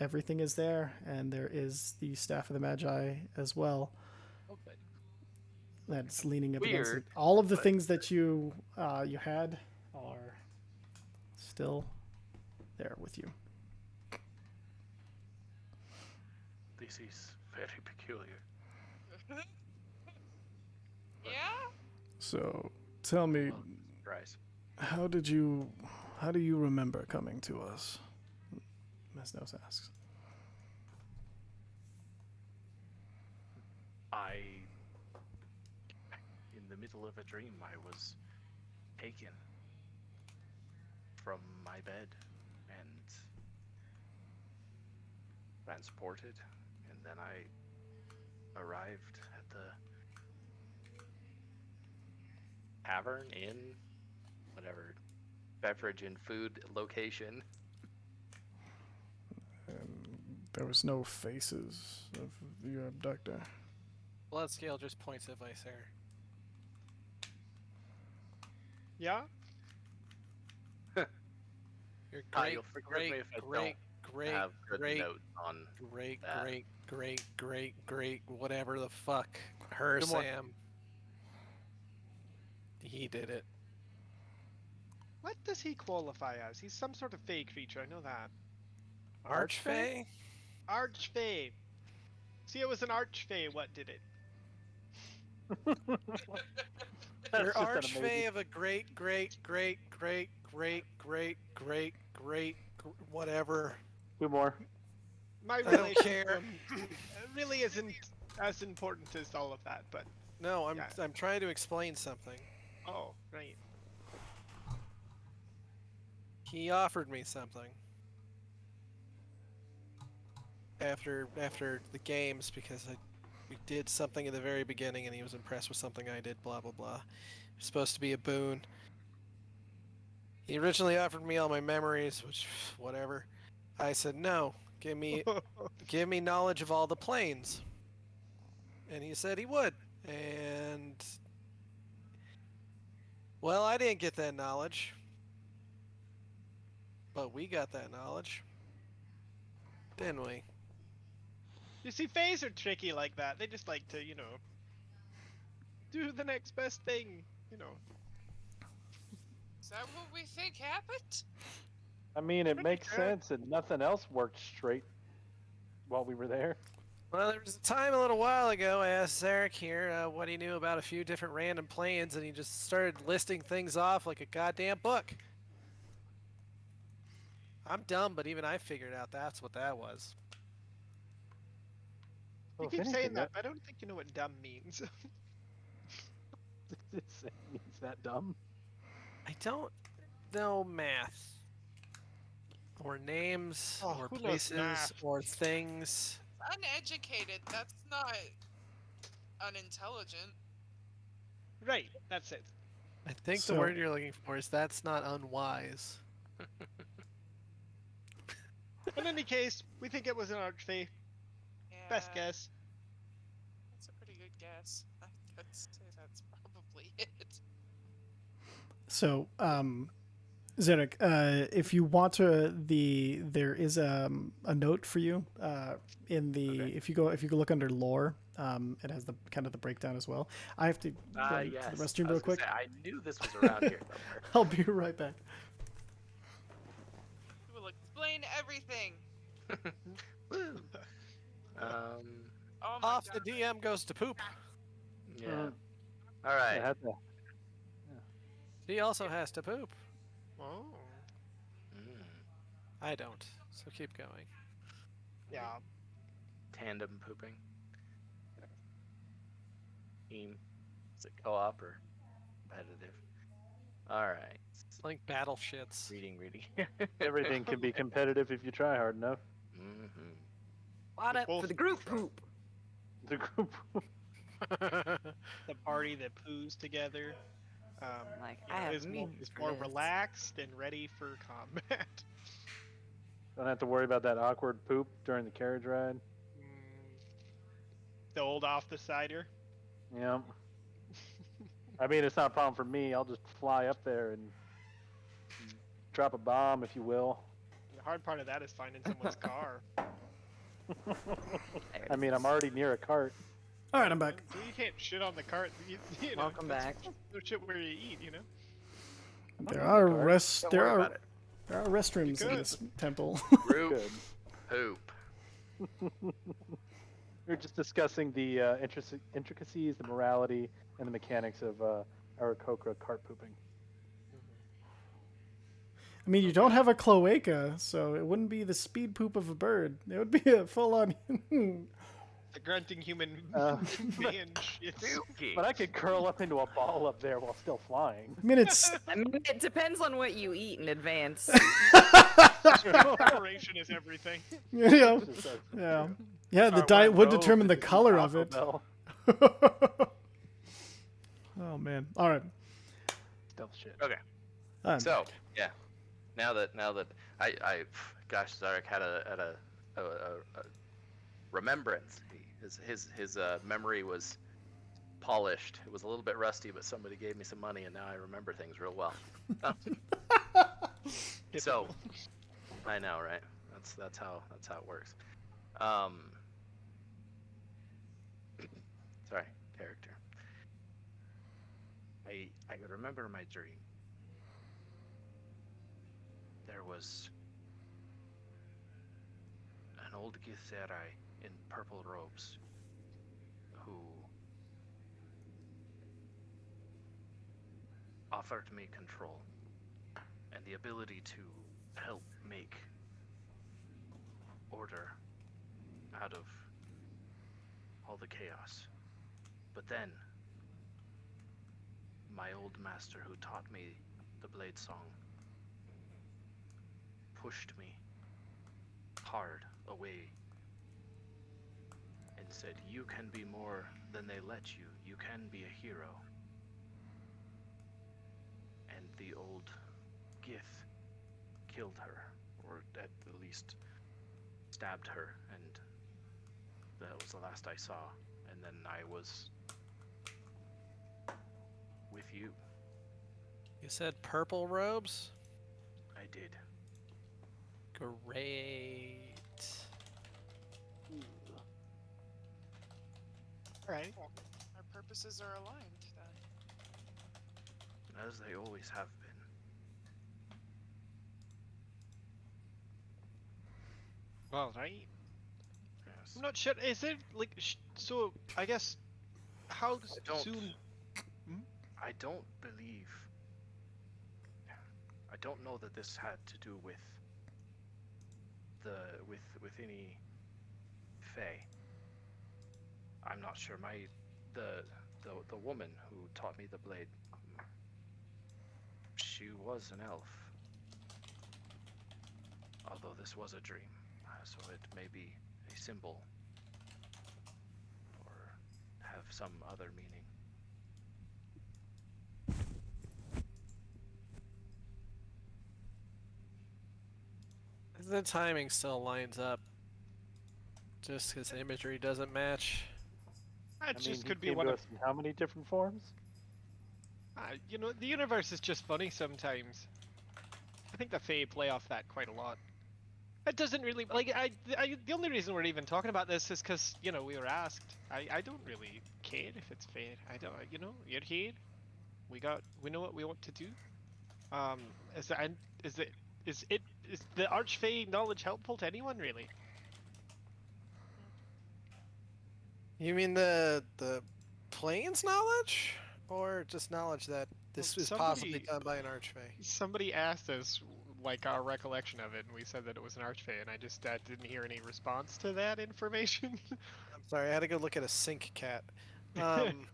everything is there, and there is the Staff of the Magi as well. Okay. That's leaning up against it. Weird, All of the but- things that you had are still there with you. This is very peculiar. Yeah? So, tell me, Well, surprise. how do you remember coming to us? Mesnos asks. In the middle of a dream, I was taken from my bed and transported, and then I arrived at the tavern, inn, whatever, beverage and food location. And there was no faces of your abductor. Bloodscale just points at Vicer. Yeah? You're Ah, great, you'll forgive great, me if I great, great, have good great, notes on great, that. great, whatever the fuck. Her Good one. Sam. He did it. What does he qualify as? He's some sort of fey creature, I know that. Archfey? Archfey. See, it was an archfey. What did it? That's You're just an Archfey amazing- of a great, whatever. Two more. My I don't relation care. to him really isn't as important as all of that, but No, I'm Yeah. I'm trying to explain something. oh, right. He offered me something after the games because we did something at the very beginning and he was impressed with something I did. Blah blah blah. It was supposed to be a boon. He originally offered me all my memories, which whatever. I said no. Give me knowledge of all the planes. And he said he would. And well, I didn't get that knowledge. But we got that knowledge. Didn't we? You see, fays are tricky like that. They just like to, do the next best thing, Is that what we think happened? I mean, it Pretty makes good. sense, and nothing else worked straight while we were there. Well, there was a time a little while ago I asked Zarek here what he knew about a few different random planes, and he just started listing things off like a goddamn book. I'm dumb, but even I figured out that's what that was. You Well, if keep saying anything, that, but I don't think you know what dumb means. It's that dumb. I don't know math. Or names, Oh, or who knows places, math? or things. Uneducated, that's not unintelligent. Right, that's it. I think So- the word you're looking for is that's not unwise. In any case, we think it was an archfey. Yeah, Best guess. That's a pretty good guess. I'd say that's probably it. So, Zarek, if you want to, there is a note for you in the Okay. if you go look under lore, it has the kind of the breakdown as well. I have to go Yes. to the restroom I real was gonna quick. say, I knew this was around here somewhere. I'll be right back. We will explain everything. Woo. Oh my Off god. the DM goes to poop. Yeah. All right. I had to. He also has to poop. Oh. Mm. I don't. So keep going. Yeah. Tandem pooping. Team. Is it co-op or competitive? All right. Like battle shits. Reading. Everything can be competitive if you try hard enough. Mm-hmm. Wad up for the group poop. The group. The party that poos together. Like, You I know, have is more, means is for more this. relaxed and ready for combat. Don't have to worry about that awkward poop during the carriage ride. The old off the sider. Yeah. I mean, it's not a problem for me. I'll just fly up there and drop a bomb, if you will. The hard part of that is finding someone's car. There I it mean, is. I'm already near a cart. All right, I'm back. So you can't shit on the cart. You know, Welcome that's back. No shit where you eat, you know. There are Card. rest. Don't There worry are about it. there are restrooms in could. this temple. Group Good. poop. We're just discussing the intricacies, the morality, and the mechanics of Aarakocra cart pooping. I mean, you don't have a cloaca, so it wouldn't be the speed poop of a bird. It would be a full-on. The grunting human Uh, man shit. Dookie. But I could curl up into a ball up there while still flying. I mean, it's I mean, it depends on what you eat in advance. Preparation is everything. yeah, Just as- yeah, yeah. The Alright, diet would No, determine the this is color Taco of it. Bell. Oh man! All right. Stealth shit. Okay. I'm So yeah, now that I gosh, Zarek had a remembrance. His memory was polished. It was a little bit rusty, but somebody gave me some money, and now I remember things real well. So I know, right? That's how it works. Sorry, character. I could remember my dream. There was an old Githzerai in purple robes who offered me control and the ability to help make order out of all the chaos. But then my old master who taught me the blade song pushed me hard away and said, "You can be more than they let you. You can be a hero." And the old Gith killed her, or at the least stabbed her, and that was the last I saw. And then I was with you. You said purple robes? I did. Great. Right. Our purposes are aligned then. As they always have been. Well, right. Yes. I'm not sure. Is it like so? I guess how don't- soon? I don't believe. I don't know that this had to do with with any Fae. I'm not sure. The woman who taught me the blade, she was an elf. Although this was a dream, so it may be a symbol or have some other meaning. The timing still lines up. Just because the imagery doesn't match. That I just mean, he could be came one to of. us in how many different forms? You know, the universe is just funny sometimes. I think the Fae play off that quite a lot. It doesn't really like the only reason we're even talking about this is because we were asked. I don't really care if it's fair. I don't. You're here. We know what we want to do. Is the Archfey knowledge helpful to anyone really? You mean the Plains knowledge, or just knowledge that this Well, is possibly somebody- done by an archfey? Somebody asked us like our recollection of it, and we said that it was an archfey, and I just didn't hear any response to that information. I'm sorry, I had to go look at a sink cat. Um,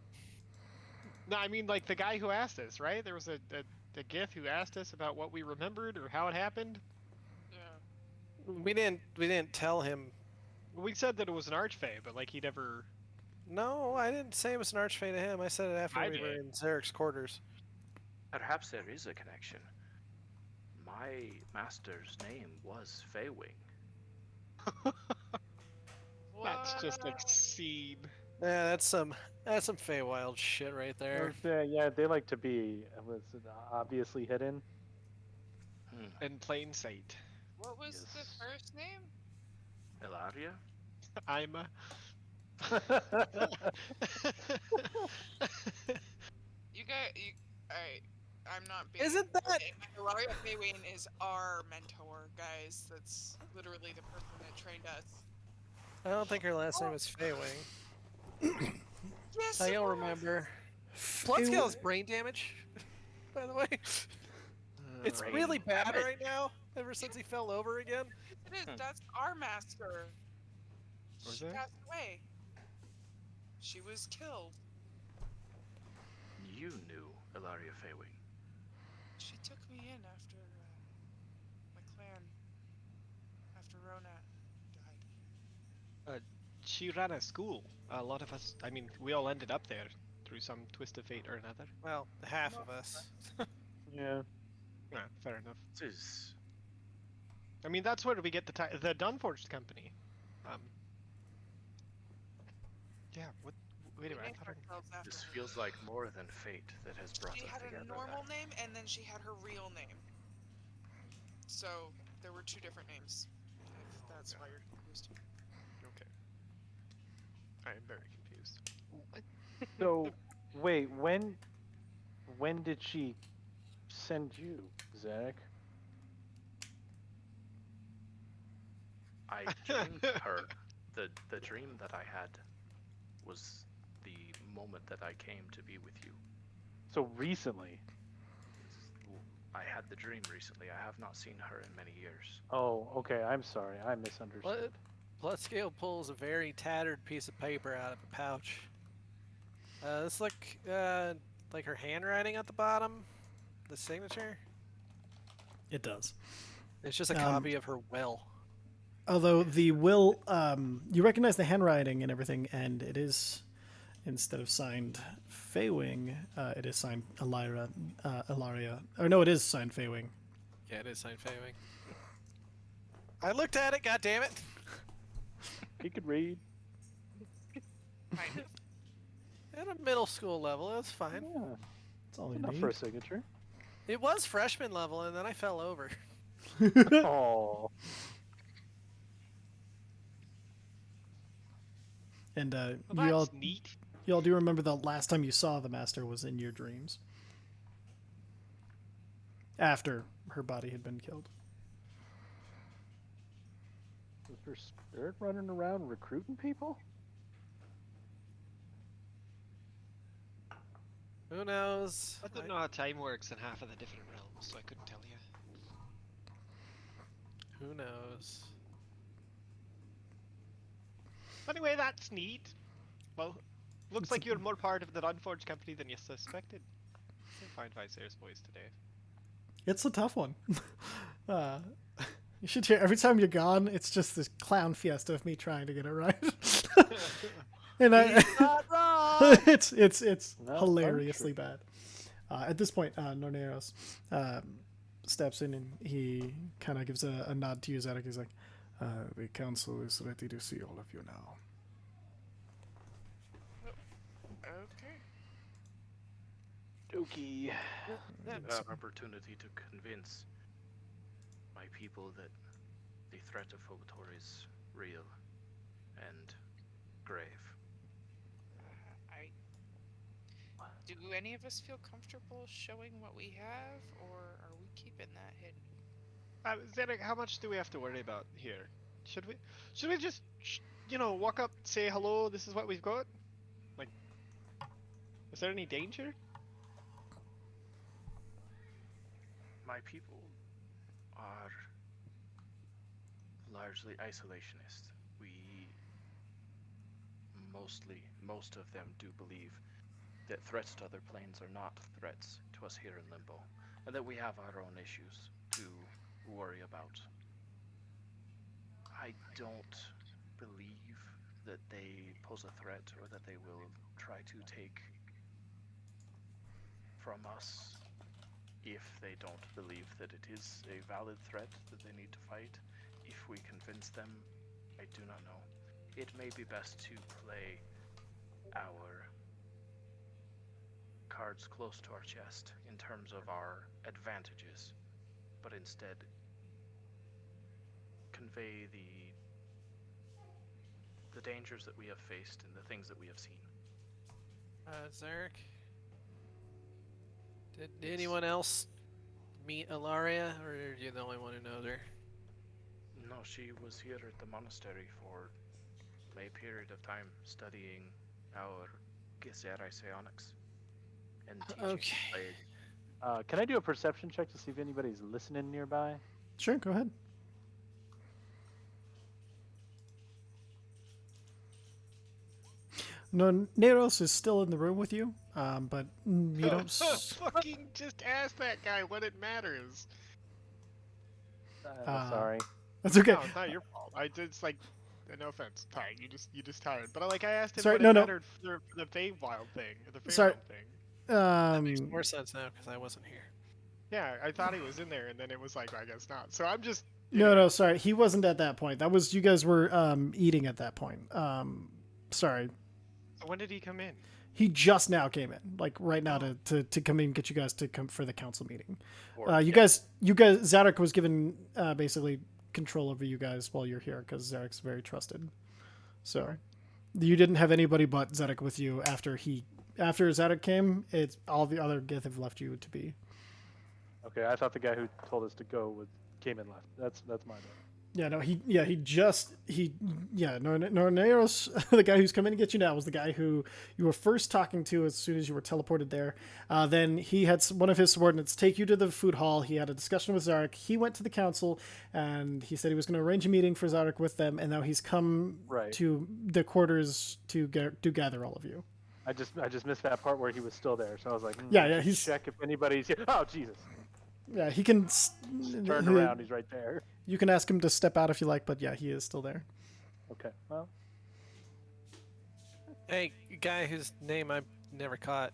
No, I mean like the guy who asked us, right? There was a gif who asked us about what we remembered or how it happened. Yeah. we didn't tell him. We said that it was an archfey, but like he never. No, I didn't say it was an archfey to him. I said it after I we were did. in Zarek's quarters. Perhaps there is a connection. My master's name was Feywing. That's just What? obscene. Yeah, that's some Feywild shit right there. Yeah, they like to be obviously hidden. In plain sight. What was the Yes. first name? Ilaria? I'm. Alright. I'm not being. Isn't that? Ilaria Faywayne is our mentor, guys. That's literally the person that trained us. I don't think her last name was Feywing. Yes. I it don't was. remember. Bloodscale has brain damage, by the way. It's Brain really bad damage. right now. Ever since he fell over again. It is. That's our master. Was She it? passed away. She was killed. You knew Ilaria Feywing. She took me in after my clan. After Rona died. She ran a school. A lot of us. I mean, we all ended up there through some twist of fate or another. Well, half of us. Yeah. Yeah, fair enough. This is I mean, that's where we get the Dawnforged company. Yeah. What? Wait a We minute. I named thought I- ourselves after this her. feels like more than fate that has brought She us had together. a normal name and then she had her real name. So there were two different names. If that's why you're confused. Okay. I am very confused. So, wait, when did she send you, Zach? I dreamed her. The dream that I had was the moment that I came to be with you. So recently. I had the dream recently. I have not seen her in many years. Oh, okay. I'm sorry. I misunderstood. Bloodscale pulls a very tattered piece of paper out of a pouch. This look like her handwriting at the bottom, the signature. It does. It's just a copy of her will. Although the will, you recognize the handwriting and everything, and it is, instead of signed Feywing, it is signed Ilaria. Or no, it is signed Feywing. Yeah, it is signed Feywing. I looked at it. God damn it! He could read. Kind of. At a middle school level, that's fine. Yeah, That's all you enough need. for a signature. It was freshman level, and then I fell over. Oh. And Well, you all, that's neat. you all do remember the last time you saw the master was in your dreams. After her body had been killed. Was her spirit running around recruiting people? Who knows? I don't know how time works in half of the different realms, so I couldn't tell you. Who knows? Anyway, that's neat. Well, looks like you're more part of the Unforged company than you suspected. You'll find Viser's voice today. It's a tough one. You should hear every time you're gone. It's just this clown fiesta of me trying to get it right, and Not wrong. it's Not hilariously bad. At this point, Norneros steps in and he kind of gives a nod to you, Zedek. He's like, "The council is ready to see all of you now." Okay. Dookie. You have opportunity to convince my people that the threat of Phobator is real and grave. Do any of us feel comfortable showing what we have, or are we keeping that hidden? Zedek, how much do we have to worry about here? Should we just, walk up, say hello, this is what we've got? Like, Is there any danger? My people are largely isolationist. Most of them do believe that threats to other planes are not threats to us here in Limbo, and that we have our own issues to worry about. I don't believe that they pose a threat or that they will try to take from us if they don't believe that it is a valid threat that they need to fight. If we convince them, I do not know. It may be best to play our cards close to our chest in terms of our advantages, but instead convey the dangers that we have faced and the things that we have seen. Zarek, did anyone else meet Ilaria, or are you the only one who knows her? No, she was here at the monastery for a period of time studying our Githzerai psionics and teaching Okay. Blade. Can I do a perception check to see if anybody's listening nearby? Sure, go ahead. No, Neros is still in the room with you, but you don't. Fucking just ask that guy what it matters. Sorry. That's okay. No, it's not your fault. It's like, no offense, tired. You just tired. But I asked him Sorry, what no, it no. mattered for the Feywild thing, the Feywild Sorry. thing. That makes more sense now because I wasn't here. Yeah, I thought he was in there, and then it was like, I guess not. So I'm just. No, sorry, he wasn't at that point. That was you guys were eating at that point. Sorry, When did he come in? he just now came in, like right now to come in and get you guys to come for the council meeting. You guys, Zadok was given basically control over you guys while you're here because Zadok's very trusted. So you didn't have anybody but Zadok with you after Zadok came. It's all the other Gith have left you to be. Okay, I thought the guy who told us to go came and left. That's my bad. Yeah, no, Norneros, the guy who's coming to get you now, was the guy who you were first talking to as soon as you were teleported there. Then he had one of his subordinates take you to the food hall. He had a discussion with Zarek. He went to the council, and he said he was going to arrange a meeting for Zarek with them, and now he's come to the quarters to gather all of you. I just missed that part where he was still there, so I was like, he's check if anybody's here. Oh Jesus! Yeah, he can. Turned around, he's right there. You can ask him to step out if you like, but yeah, he is still there. Okay, well. Hey, guy whose name I never caught.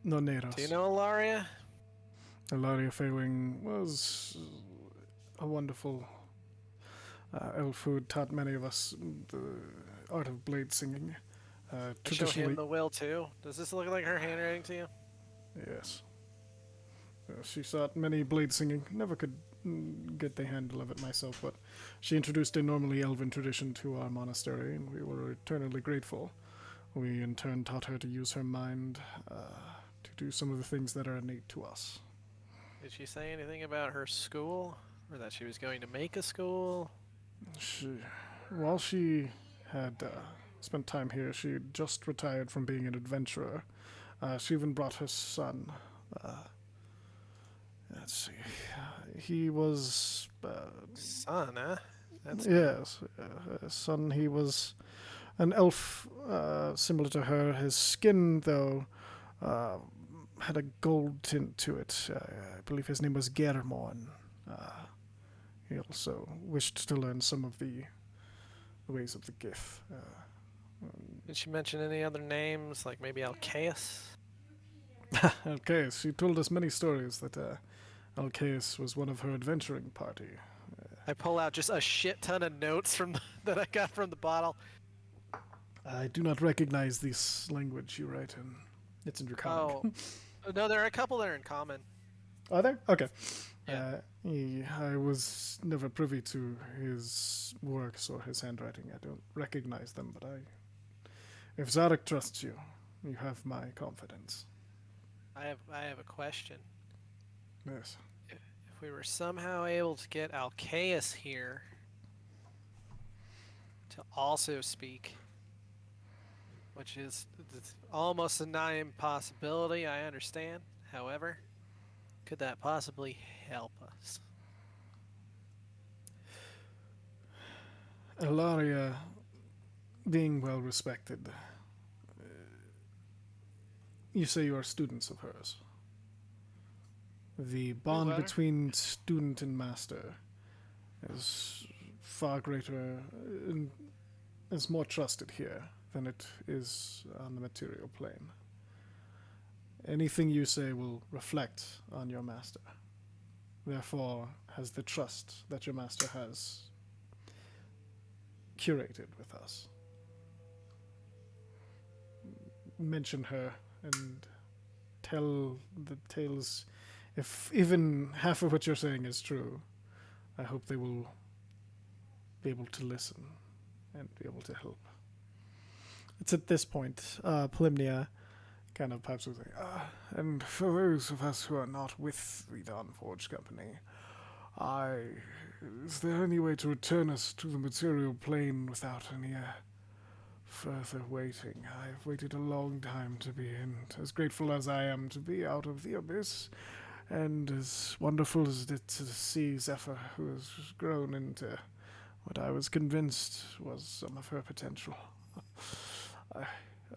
Norneros. Do you know Ilaria? Ilaria Faywing was a wonderful elf who taught many of us the art of blade singing. I show him the will too. Does this look like her handwriting to you? Yes. She taught many blade singing. Never could get the handle of it myself, but she introduced a normally elven tradition to our monastery, and we were eternally grateful. We in turn taught her to use her mind to do some of the things that are innate to us. Did she say anything about her school? Or that she was going to make a school? While she had spent time here, she had just retired from being an adventurer. She even brought her son. Let's see. He was... son, huh? Yes, son. He was an elf similar to her. His skin, though, had a gold tint to it. I believe his name was Germorn. He also wished to learn some of the ways of the Gith. Did she mention any other names, like maybe Alcaeus? Alcaeus. She told us many stories that Alcaeus was one of her adventuring party. I pull out just a shit ton of notes that I got from the bottle. I do not recognize this language you write in. It's in your comic. Oh, no, there are a couple that are in common. Are there? Okay. Yeah. I was never privy to his works or his handwriting. I don't recognize them, but if Zarek trusts you, you have my confidence. I have a question. Yes. If we were somehow able to get Alcaeus here to also speak, which is it's almost a nigh impossibility, I understand. However, could that possibly help us? Ilaria, being well respected, you say you are students of hers. The bond are. between student and master is far greater, is more trusted here than it is on the material plane. Anything you say will reflect on your master. Therefore, has the trust that your master has curated with us. Mention her and tell the tales. If even half of what you're saying is true, I hope they will be able to listen and be able to help. It's at this point, Polymnia kind of pipes up, and for those of us who are not with the Dawnforged company, is there any way to return us to the material plane without any further waiting? I've waited a long time to be in, as grateful as I am to be out of the abyss, and as wonderful as it is to see Zephyr, who has grown into what I was convinced was some of her potential. I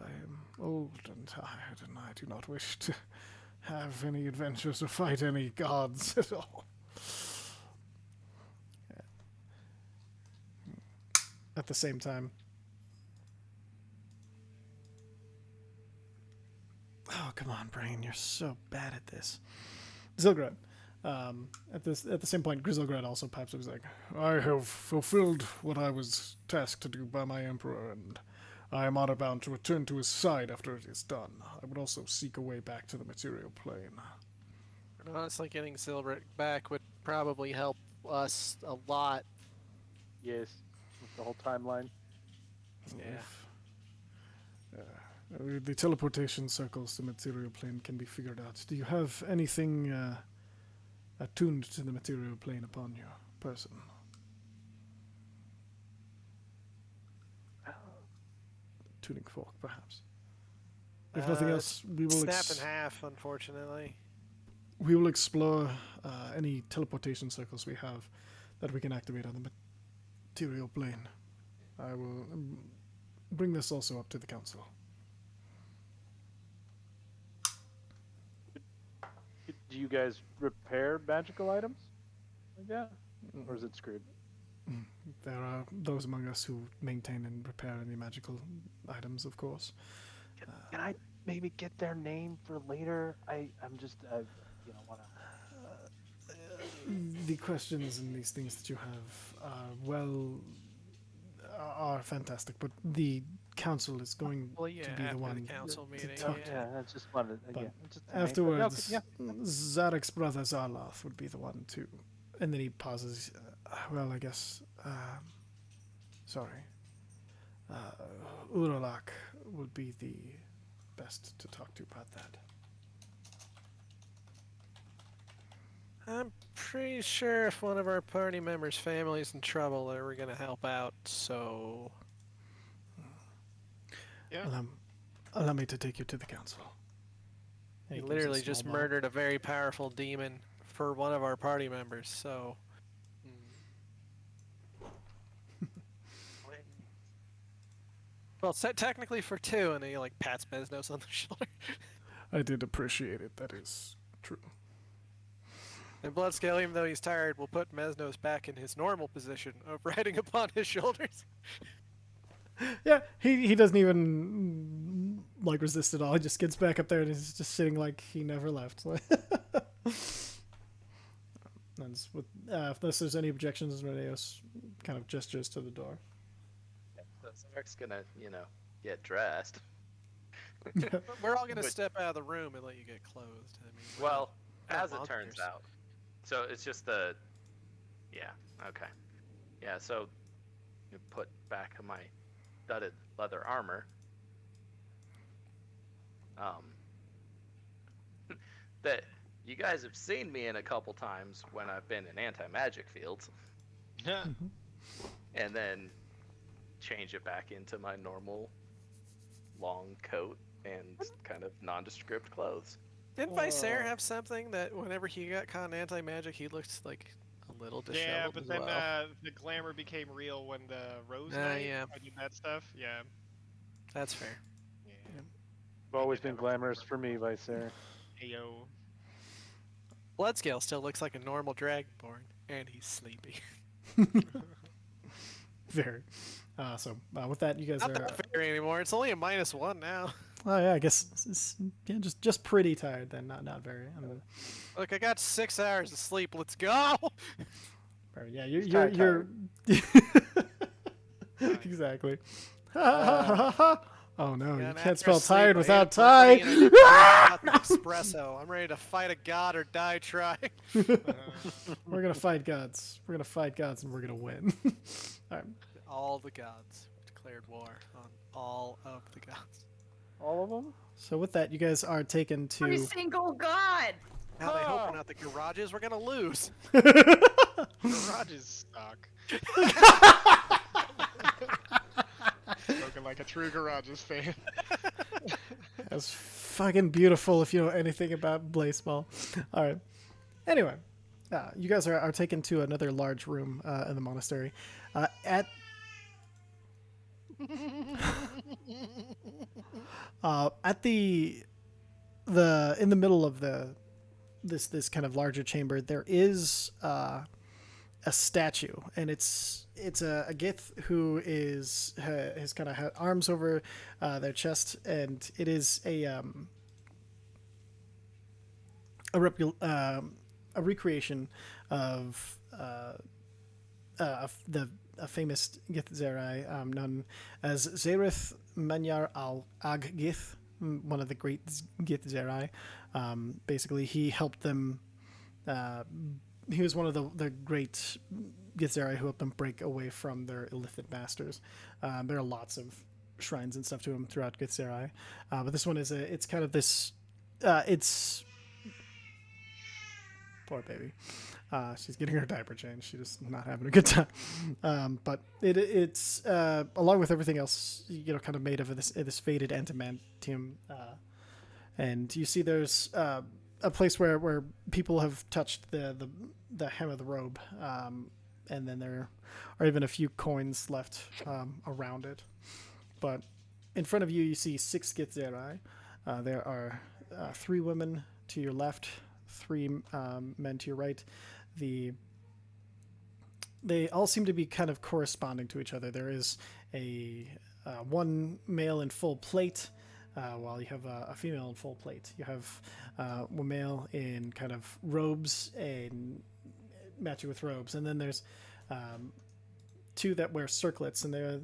am old and tired, and I do not wish to have any adventures or fight any gods at all. At the same time, oh, come on, brain, you're so bad at this. Zilgrad. At the same point, Griselgrad also pipes up. He's like, I have fulfilled what I was tasked to do by my emperor, and I am honor bound to return to his side after it is done. I would also seek a way back to the material plane. And honestly, getting Silver back would probably help us a lot. Yes, with the whole timeline. Yeah. The teleportation circles to the material plane can be figured out. Do you have anything attuned to the material plane upon your person? Tuning fork, perhaps. If nothing else, we will snap in half, unfortunately. we will explore any teleportation circles we have that we can activate on the material plane. I will bring this also up to the council. Do you guys repair magical items like that? Or is it screwed? There are those among us who maintain and repair any magical items, of course. Can I maybe get their name for later? I'm just, want to... The questions and these things that you have are fantastic, but the council is going Well, yeah, to be after the one the council meeting. talk Yeah. Yeah, I just wanted, But just afterwards, yeah. Zarek's brother Zarloth would be the one to. And then he pauses. Well, I guess. Uralak would be the best to talk to about that. I'm pretty sure if one of our party members' family's in trouble, that we're gonna help out. So, Yeah. Allow me to take you to the council. he He gives literally a just small bow. murdered a very powerful demon for one of our party members. So, well, technically for two, and he like pats Mesnos on the shoulder. I did appreciate it. That is true. And Bloodscale, even though he's tired, will put Mesnos back in his normal position of riding upon his shoulders. Yeah, he doesn't even like resist at all. He just gets back up there and he's just sitting like he never left. And unless there's any objections, Reneos kind of gestures to the door. So Zarek's gonna, get dressed. We're all gonna But- step out of the room and let you get clothed. I mean, we're Well, not as it turns monsters. out. So it's just yeah, okay. Yeah, so you put back my studded leather armor. That you guys have seen me in a couple times when I've been in anti-magic fields, and then change it back into my normal long coat and kind of nondescript clothes. Didn't Visair have something that whenever he got caught in anti-magic, he looked like a little disheveled Yeah, but as then well? the glamour became real when the Rose Ah, Knight yeah. I did that stuff. Yeah. That's fair. Yeah. It's always been glamorous for me, Visair. Ayo. Bloodscale still looks like a normal Dragonborn, and he's sleepy. Very. So with that, you guys Not are. that very anymore. It's only a -1 now. Oh yeah, I guess yeah, just pretty tired then. Not very. Look, I got 6 hours of sleep. Let's go. Yeah, He's you're kinda exactly. Oh no, you And can't after spell sleep, tired I without ate a protein tide. and I got an espresso. I'm ready to fight a god or die trying. We're gonna fight gods. We're gonna fight gods, and we're gonna win. All right. All the gods declared war on all of the gods. All of them? So with that, you guys are taken Every to. single god. Now they hope we're not the garages. We're gonna lose. Garages suck. Spoken like a true Garages fan. That's fucking beautiful if you know anything about Blaseball. All right. Anyway, you guys are taken to another large room in the monastery. At the in the middle of this kind of larger chamber, there is a statue, and it's a Gith who has kind of had arms over their chest, and it is a recreation of a famous Gith Zerai known as Zereth Manyar al-Ag Gith, one of the great Gith Zerai. Basically, he helped them. He was one of the great Gith Zerai who helped them break away from their illithid masters. There are lots of shrines and stuff to him throughout Gith Zerai, but this one it's kind of this. It's poor baby. She's getting her diaper changed. She's just not having a good time. But it's along with everything else, kind of made of this faded antimantium. And you see there's a place where people have touched the hem of the robe, and then there are even a few coins left around it. But in front of you, you see 6 Gith Zerai. There are 3 women to your left, 3 men to your right. They all seem to be kind of corresponding to each other. There is a one male in full plate, while you have a female in full plate. You have one male in kind of robes and matching with robes, and then there's 2 that wear circlets, and they're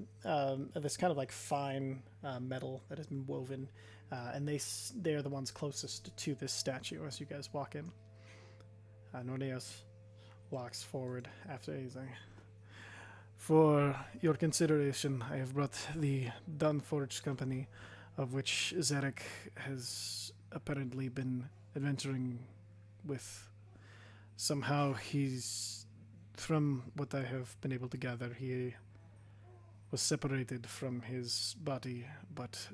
this kind of like fine metal that has been woven, and they're the ones closest to this statue as you guys walk in. Norneos walks forward after he's like, "For your consideration, I have brought the Dawnforged company, of which Zarek has apparently been adventuring with. Somehow from what I have been able to gather, he was separated from his body, but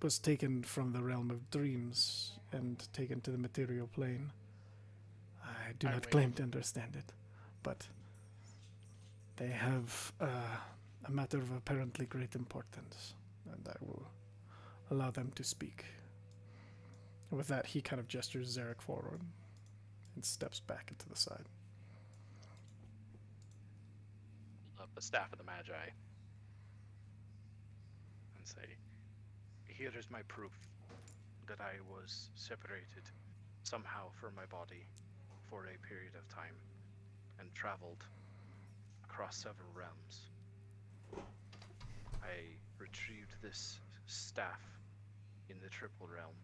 was taken from the realm of dreams and taken to the material plane. I do not claim to understand it, but they have a matter of apparently great importance, and I will allow them to speak." And with that, he kind of gestures Zarek forward and steps back into the side. Of the staff of the Magi, and say, "Here is my proof that I was separated somehow from my body for a period of time and traveled across several realms. I retrieved this staff in the Triple Realm,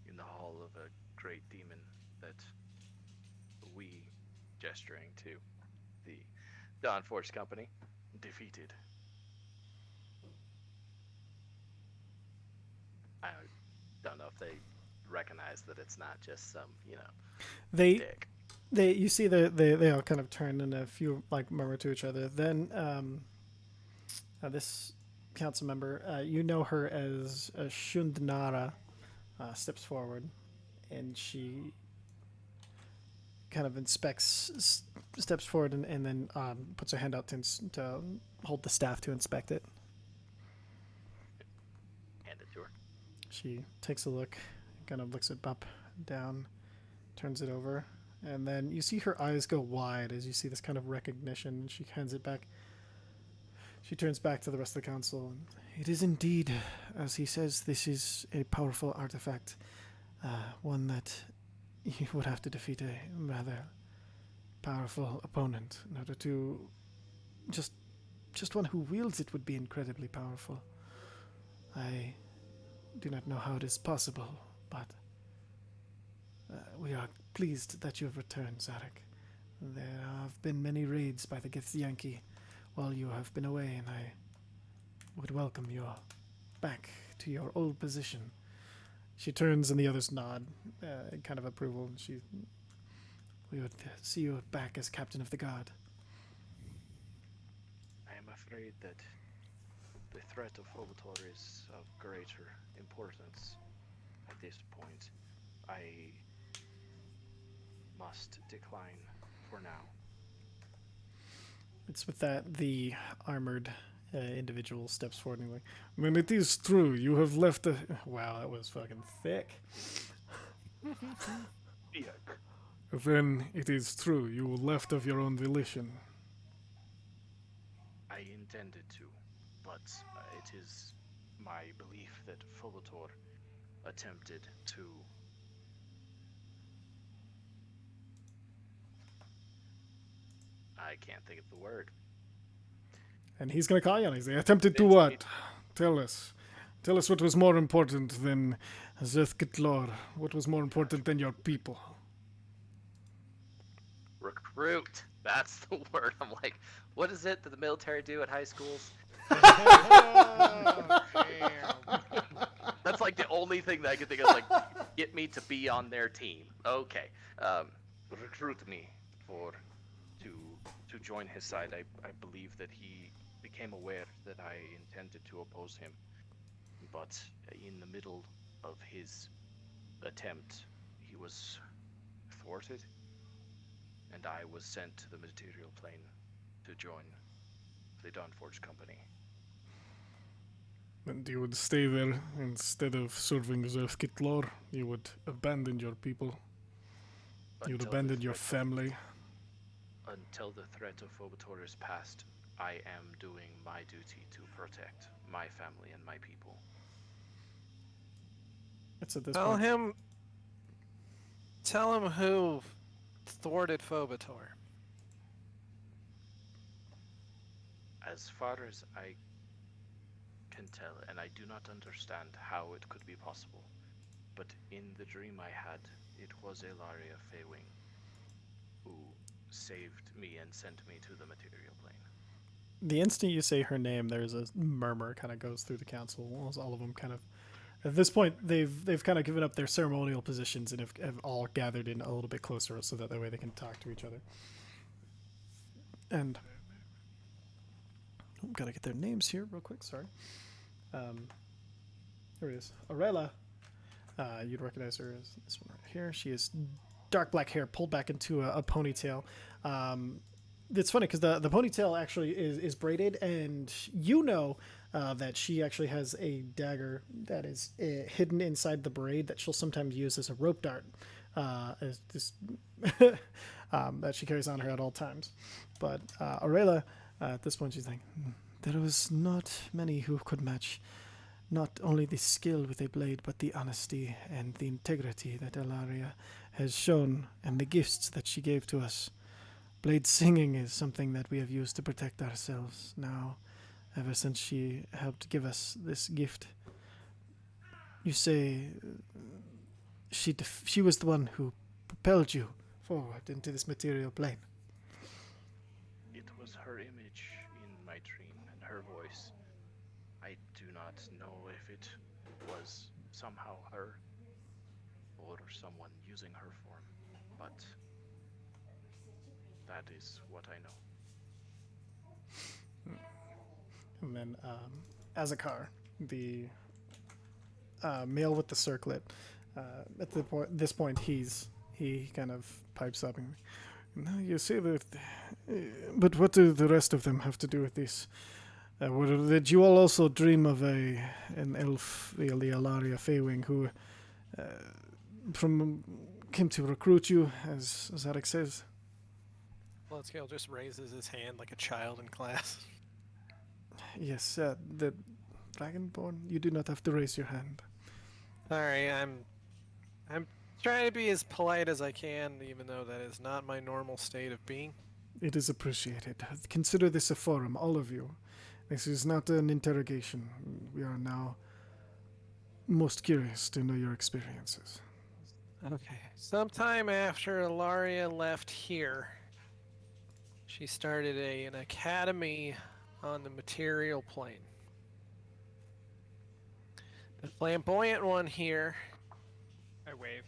in the hall of a great demon that we," gesturing to the Dawnforged company, "defeated." I don't know if they recognize that it's not just some, dick. You see they all kind of turn and a few like murmur to each other. Then this council member, you know her as Shundnara, steps forward, and she kind of steps forward, and then puts her hand out to hold the staff to inspect it. Hand it to her. She takes a look, kind of looks it up, down, turns it over, and then you see her eyes go wide as you see this kind of recognition, and she hands it back. She turns back to the rest of the council. And, it is indeed, as he says, this is a powerful artifact, one that you would have to defeat a rather powerful opponent in order to just one who wields it would be incredibly powerful. I do not know how it is possible, but we are pleased that you have returned, Zarek. There have been many raids by the Githyanki while you have been away, and I would welcome you back to your old position. She turns and the others nod in kind of approval. We would see you back as captain of the guard. I am afraid that the threat of Phobator is of greater importance at this point. I must decline for now. It's with that the armored individual steps forward and like, when it is true, you have left a... Wow, that was fucking thick. Then it is true, you left of your own volition. I intended to, but it is my belief that Phobator attempted to... I can't think of the word. And he's going to call you on it. They attempted to what? Tell us. Tell us what was more important than Zethkitlor. What was more important than your people? Recruit. That's the word. I'm like, what is it that the military do at high schools? That's like the only thing that I could think of, like, get me to be on their team. Okay. Recruit me to join his side. I believe that he became aware that I intended to oppose him, but in the middle of his attempt, he was thwarted, and I was sent to the material plane to join the Dawnforged company. And you would stay there instead of serving Zethkitlor. You would abandon your people. You would abandon your family. Until the threat of Phobator is past, I am doing my duty to protect my family and my people. It's at this Tell point. Tell him who thwarted Phobator. As far as I can tell, and I do not understand how it could be possible, but in the dream I had, it was Ilaria Feywing who saved me and sent me to the material plane. The instant you say her name, there's a murmur kind of goes through the council. All of them kind of, at this point, they've kind of given up their ceremonial positions and have all gathered in a little bit closer so that way they can talk to each other. And I'm gotta get their names here real quick. Sorry. Here it is. Aurella. You'd recognize her as this one right here. She is dark black hair pulled back into a ponytail. It's funny because the ponytail actually is braided, and you know that she actually has a dagger that is hidden inside the braid that she'll sometimes use as a rope dart, as this that she carries on her at all times. But Aurella, at this point, she's like, there was not many who could match not only the skill with a blade, but the honesty and the integrity that Ilaria has shown, and the gifts that she gave to us. Blade singing is something that we have used to protect ourselves now, ever since she helped give us this gift. You say she was the one who propelled you forward into this material plane. It was her image in my dream and her voice. I do not know if it was somehow her or someone using her form, but that is what I know. And then Azakar, the male with the circlet. At this point, he kind of pipes up. And, now you say that, but what do the rest of them have to do with this? Did you all also dream of an elf, the Alaria Feywing, who came to recruit you, as Zarek says? Bloodscale just raises his hand like a child in class. Yes, the Dragonborn. You do not have to raise your hand. Sorry, I'm trying to be as polite as I can, even though that is not my normal state of being. It is appreciated. Consider this a forum, all of you. This is not an interrogation. We are now most curious to know your experiences. Okay. Sometime after Ilaria left here, she started an academy on the material plane. The flamboyant one here, I wave.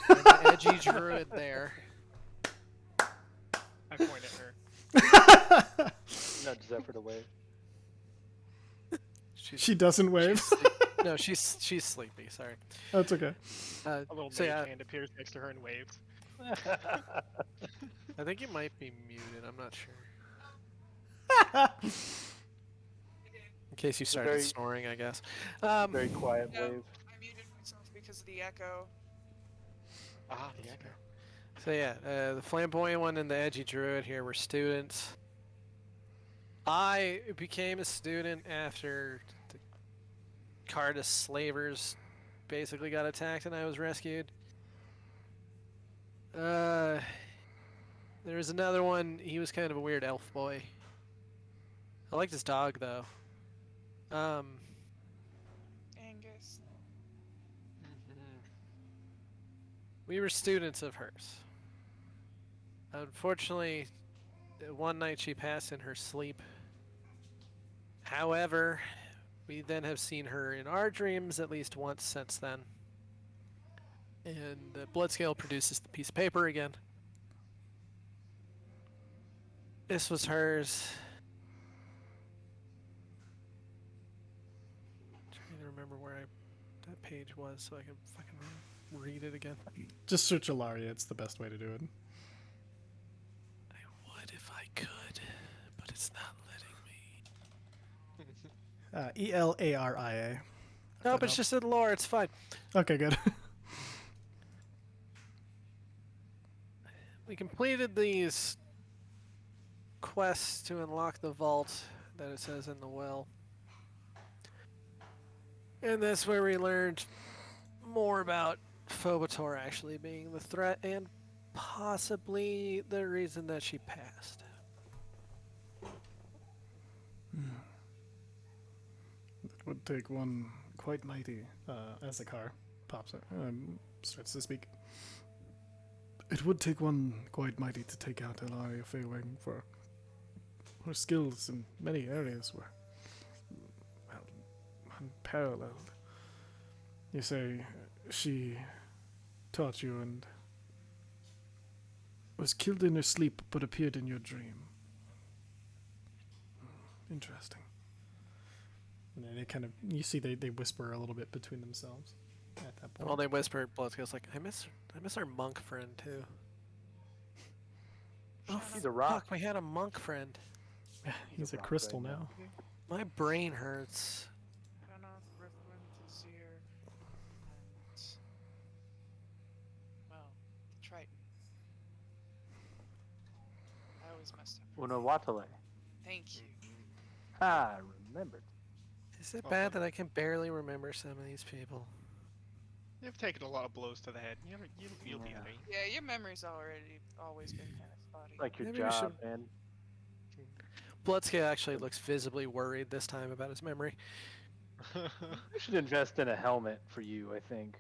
and the edgy druid there. I point at her. Nudge Zephyr to wave. She doesn't wave. No, she's sleepy. Sorry. That's okay. A little So mage yeah, hand appears next to her and waves. I think you might be muted. I'm not sure. In case you started very- snoring, I guess. Very quiet No. wave. I muted myself because of the echo. Ah, the echo. So yeah, the flamboyant one and the edgy druid here were students. I became a student after the Cardus slavers basically got attacked and I was rescued. There was another one. He was kind of a weird elf boy. I liked his dog though. Angus. We were students of hers. Unfortunately, one night she passed in her sleep. However, we then have seen her in our dreams at least once since then. And the Bloodscale produces the piece of paper again. This was hers. Trying to remember where that page was so I can fucking read it again. Just search Alaria. It's the best way to do it. I would if I could, but it's not letting me. Elaria. Nope, it's just in lore. It's fine. Okay, good. We completed these quests to unlock the vault that it says in the well. And that's where we learned more about Phobator actually being the threat and possibly the reason that she passed. It would take one quite mighty, as the car pops up, starts to speak. It would take one quite mighty to take out Ilaria Feywing, for her skills in many areas were, well, unparalleled. You say she taught you and was killed in her sleep but appeared in your dream. Interesting. And then they kind of, you see they whisper a little bit between themselves at that point. Well, they whispered. Bloodscale's like, I miss our monk friend too. Oh, He's a rock. fuck, we had a monk friend. Yeah, he's a rock crystal right now. My brain hurts. Kenneth, Rifflin, Tazir, and... well, the Triton. I always messed up. Unawatale. Thank you. Ah, I remembered. Is it bad that I can barely remember some of these people? You've taken a lot of blows to the head. You'll be Yeah. alright. Yeah, your memory's always been kind of spotty. Like your Maybe we job, should- man. Bloodscale actually looks visibly worried this time about his memory. We should invest in a helmet for you, I think.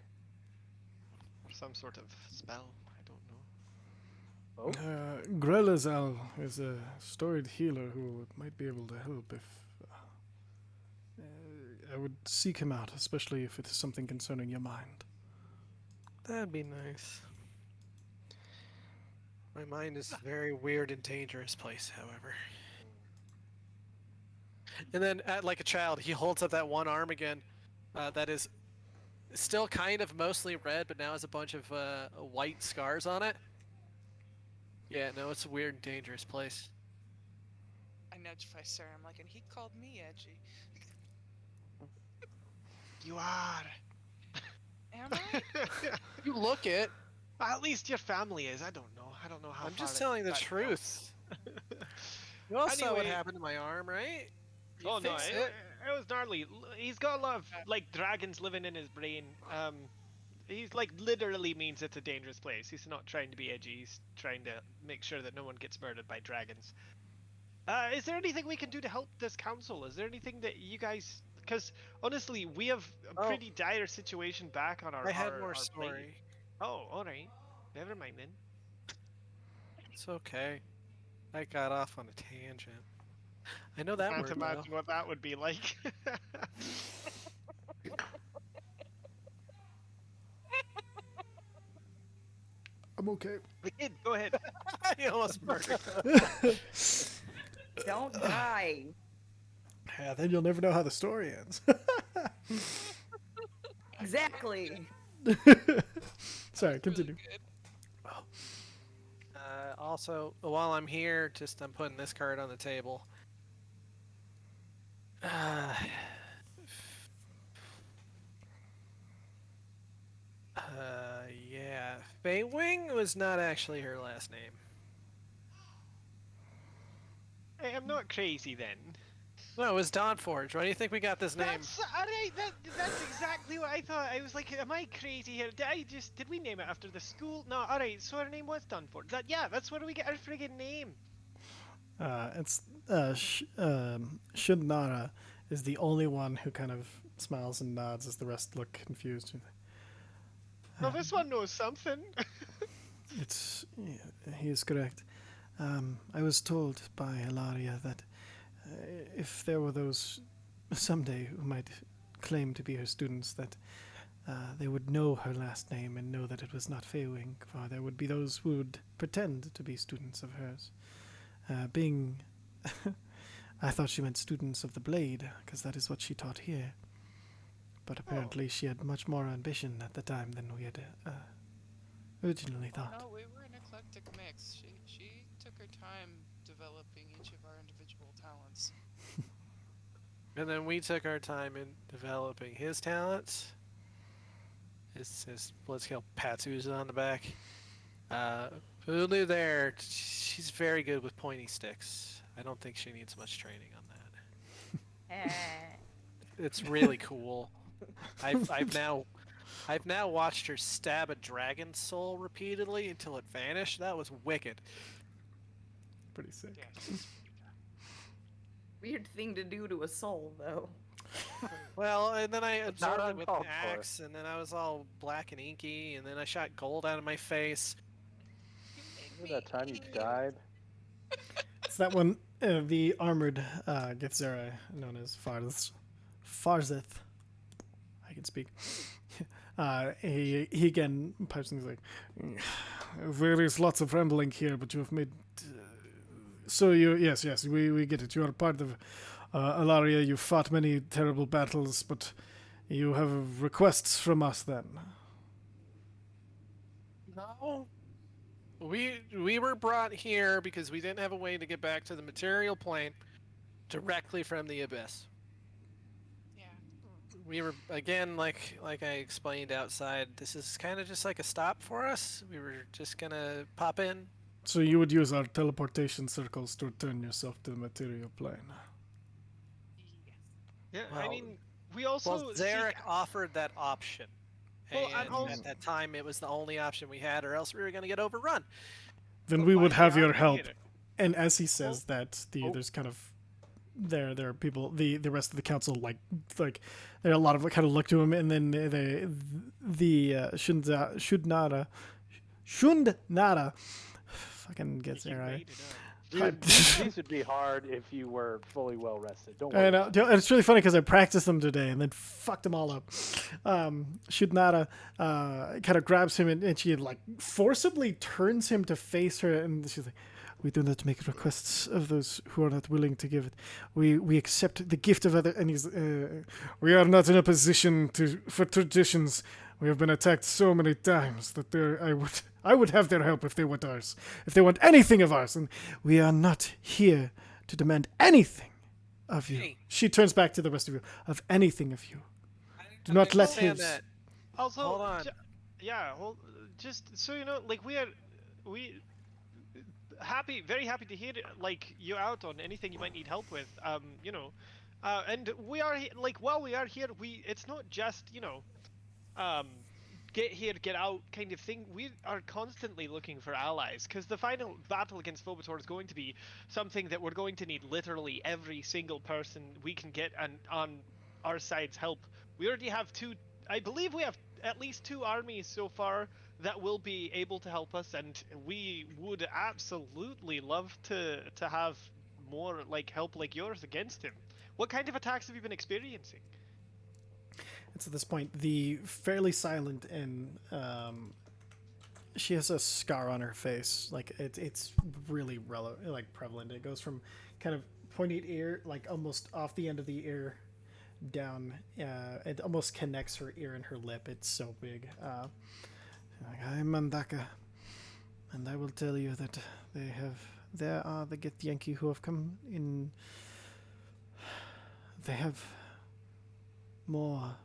Some sort of spell. I don't know. Oh, Grelazal is a storied healer who might be able to help if... I would seek him out, especially if it is something concerning your mind. That'd be nice. My mind is a very weird and dangerous place, however. And then, like a child, he holds up that one arm again, that is still kind of mostly red, but now has a bunch of white scars on it. Yeah, no, it's a weird and dangerous place. I nudge Faisar. I'm like, and he called me edgy. You are. Am I? You look it. At least your family is. I don't know. I don't know how. I'm far just telling the that truth. You all saw what Anyway. happened to my arm, right? You Oh no, fixed it was gnarly. He's got a lot of like dragons living in his brain. He's like literally means it's a dangerous place. He's not trying to be edgy. He's trying to make sure that no one gets murdered by dragons. Is there anything we can do to help this council? Is there anything that you guys? Because honestly, we have a pretty dire situation back on our. I had our- more our story. plate. Oh, all right. Never mind then. It's okay. I got off on a tangent. I know that Can't word well. imagine what that would be like. I'm okay. The kid, go ahead. I almost murdered. Don't die. Yeah, then you'll never know how the story ends. Exactly. Sorry, continue. Really good. Also, while I'm here, I'm putting this card on the table. Yeah. Fei Wing was not actually her last name. Hey, I'm not crazy then. No, it was Dawnforged. Why do you think we got this name? That's alright. That's exactly what I thought. I was like, am I crazy here? Did we name it after the school? No, alright. So her name was Dawnforged. That's where do we get our friggin' name? It's Shudnara is the only one who kind of smiles and nods as the rest look confused. Well, this one knows something. He is correct. I was told by Hilaria that if there were those someday who might claim to be her students, that they would know her last name and know that it was not Feywing, for there would be those who would pretend to be students of hers. I thought she meant students of the Blade, because that is what she taught here. But apparently she had much more ambition at the time than we had originally thought. No, we were an eclectic mix. She took her time developing each of our individual talents. And then we took our time in developing his talents. His Blitzkill Patsu's on the back. Who knew there? She's very good with pointy sticks. I don't think she needs much training on that. It's really cool. I've now watched her stab a dragon soul repeatedly until it vanished. That was wicked. Pretty sick. Weird thing to do to a soul, though. Well, and then I absorbed it with uncalled an for. axe, and then I was all black and inky, and then I shot gold out of my face. Remember that time you died? It's that one, the armored Githzera, known as Farzeth. I can speak. He again pipes in. He's like, there is lots of rambling here, but you have made. So yes, we get it. You are part of Alaria. You fought many terrible battles, but you have requests from us then. No. We were brought here because we didn't have a way to get back to the material plane directly from the abyss. Yeah. We were, again, like I explained outside, this is kind of just like a stop for us. We were just gonna pop in. So you would use our teleportation circles to return yourself to the material plane. Yeah, I Well- mean, we also. Well, Zarek offered that option. Well, and and also- at that time, it was the only option we had, or else we were going to get overrun. Then But we why would have the your help. Armageddon? And as he says that, there's kind of there are people, the rest of the council like there are a lot of kind of look to him, and then the Shundnada fucking gets You there right. made it up. Dude, these would be hard if you were fully well rested. Don't worry. I know. It's really funny because I practiced them today and then fucked them all up. Shudnada kind of grabs him and she like forcibly turns him to face her, and she's like, We do not make requests of those who are not willing to give it. We accept the gift of other. And we are not in a position for traditions. We have been attacked so many times that I would have their help if they want ours. If they want anything of ours, and we are not here to demand anything of you. Hey. She turns back to the rest of you. Of anything of you. Do not let Understand his. that. Also, Hold on. yeah, well, just so you know, like we very happy to hear like you out on anything you might need help with. You know, and we are like while we are here, it's not just get here, get out kind of thing. We are constantly looking for allies because the final battle against Phobator is going to be something that we're going to need literally every single person we can get and on our side's help. We already have I believe we have at least 2 armies so far that will be able to help us, and we would absolutely love to have more like help like yours against him. What kind of attacks have you been experiencing? It's at this point the fairly silent and she has a scar on her face. Like it's really prevalent. It goes from kind of pointed ear, like almost off the end of the ear down. It almost connects her ear and her lip. It's so big. I'm Mandaka, and I will tell you that there are the Githyanki who have come in. They have more.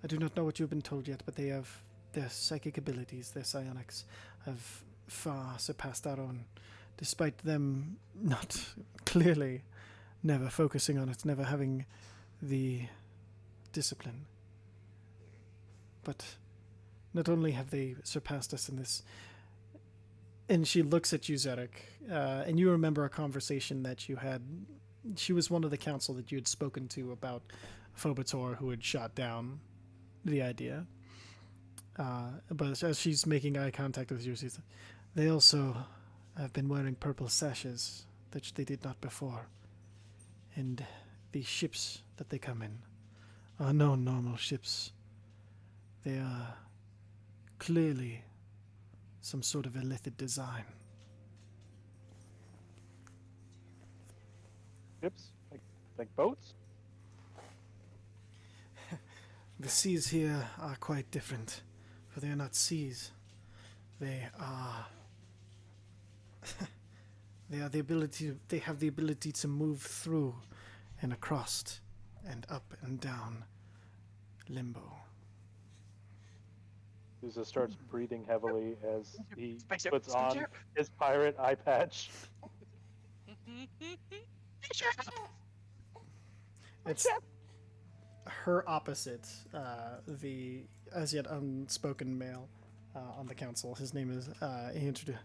I do not know what you've been told yet, but they have their psychic abilities, their psionics, have far surpassed our own, despite them not clearly never focusing on it, never having the discipline. But not only have they surpassed us in this, and she looks at you, Zedek, and you remember a conversation that you had. She was one of the council that you had spoken to about Phobator, who had shot down the idea. But as she's making eye contact with you, she's, they also have been wearing purple sashes that they did not before. And the ships that they come in are no normal ships. They are clearly some sort of illicit design. Ships? Like boats? The seas here are quite different, for they are not seas. They are. They have the ability to move through and across and up and down Limbo. Sousa starts breathing heavily as he puts on his pirate eye patch. It's her opposite, the as yet unspoken male on the council. His name is, he introduced,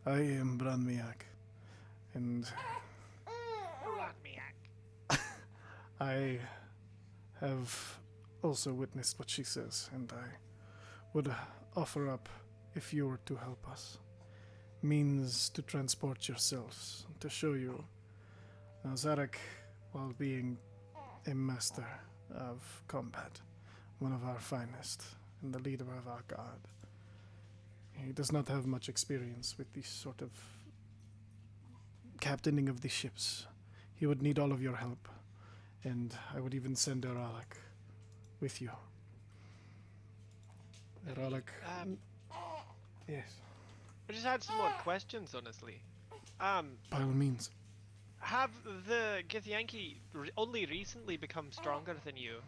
I am Branmiak, and I have also witnessed what she says, and I would offer up, if you were to help us, means to transport yourselves, to show you. Now, Zarek, while being a master of combat, one of our finest, and the leader of our guard, he does not have much experience with this sort of captaining of the ships. He would need all of your help, and I would even send Aurella with you. Aurella. Yes. I just had some more questions, honestly. By all means. Have the Githyanki only recently become stronger than you?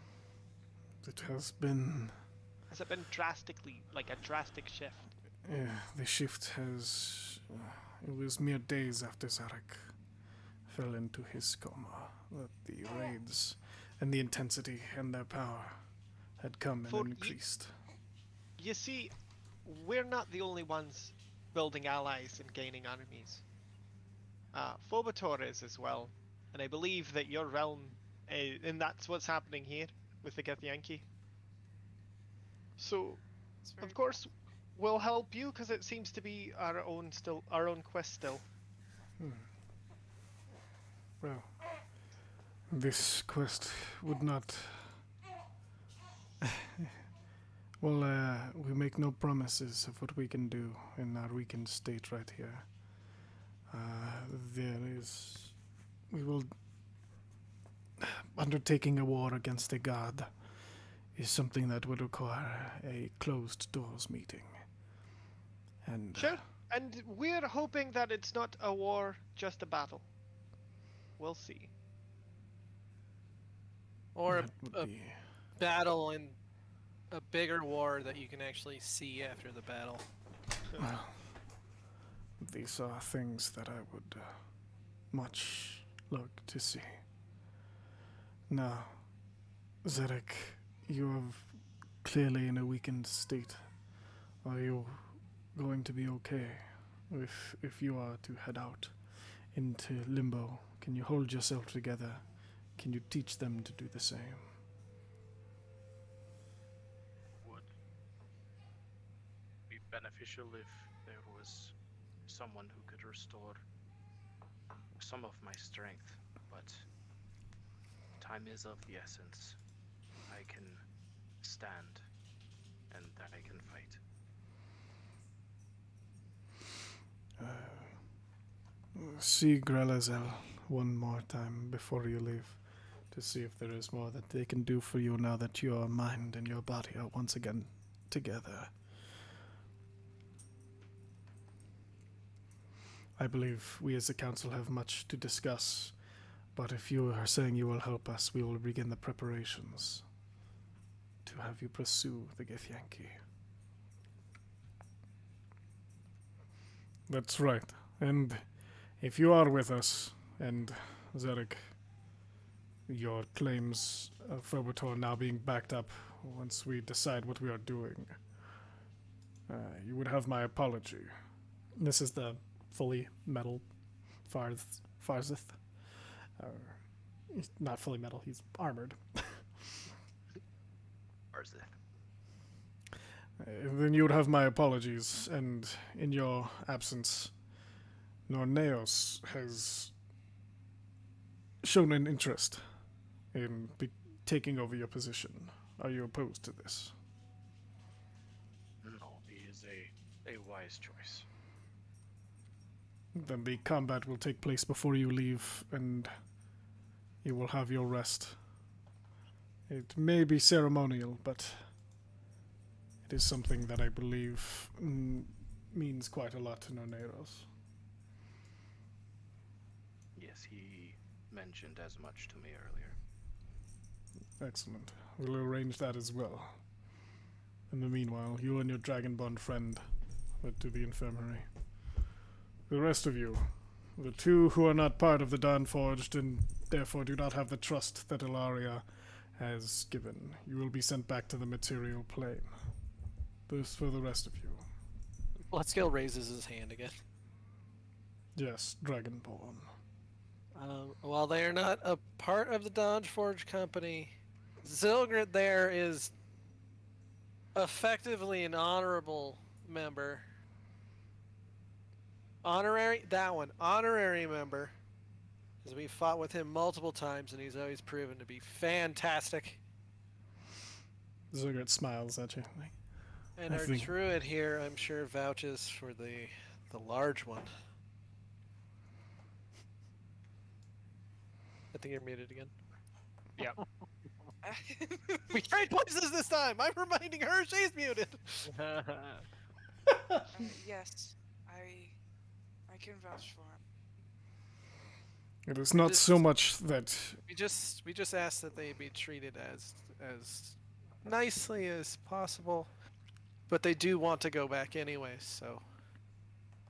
It has been. Has it been drastically, like a drastic shift? Yeah, the shift has. It was mere days after Zarek fell into his coma that the raids and the intensity and their power had come and increased. You see, we're not the only ones building allies and gaining armies. Phobator is as well, and I believe that your realm, and that's what's happening here with the Githyanki. So, of course, we'll help you because it seems to be our own quest still. Well, this quest would not Well, we make no promises of what we can do in our weakened state right here. We will. Undertaking a war against a god is something that would require a closed doors meeting. And Sure. And we're hoping that it's not a war, just a battle. We'll see. Or that would a be battle and a bigger war that you can actually see after the battle. well. These are things that I would much like to see. Now, Zedek, you are clearly in a weakened state. Are you going to be okay if you are to head out into Limbo? Can you hold yourself together? Can you teach them to do the same? Would be beneficial if there was someone who could restore some of my strength, but time is of the essence. I can stand and I can fight. See Grelazel one more time before you leave to see if there is more that they can do for you now that your mind and your body are once again together. I believe we as a council have much to discuss, but if you are saying you will help us, we will begin the preparations to have you pursue the Githyanki. That's right. And if you are with us, and Zedek, your claims of Phobator now being backed up once we decide what we are doing, you would have my apology. This is the fully metal Farzith. He's not fully metal, he's armored. Farzith. Then you would have my apologies, and in your absence, Norneos has shown an interest in taking over your position. Are you opposed to this? No, he is a wise choice. Then the combat will take place before you leave, and you will have your rest. It may be ceremonial, but it is something that I believe means quite a lot to Norneros. Yes, he mentioned as much to me earlier. Excellent. We'll arrange that as well. In the meanwhile, you and your Dragonborn friend head to the infirmary. The rest of you, the two who are not part of the Dawnforged and therefore do not have the trust that Ilaria has given, you will be sent back to the material plane. This for the rest of you. Bloodskill raises his hand again. Yes, Dragonborn. While they are not a part of the Dawnforged company, Zilgrit there is effectively an honorable member. Honorary member. Because we fought with him multiple times and he's always proven to be fantastic. Zilgrit smiles at you. And I our think- druid here, I'm sure, vouches for the large one. I think you're muted again. We trade places this time! I'm reminding her she's muted! Yes, I can vouch for him. It is not Just- so much that We just ask that they be treated as nicely as possible, but they do want to go back anyway, so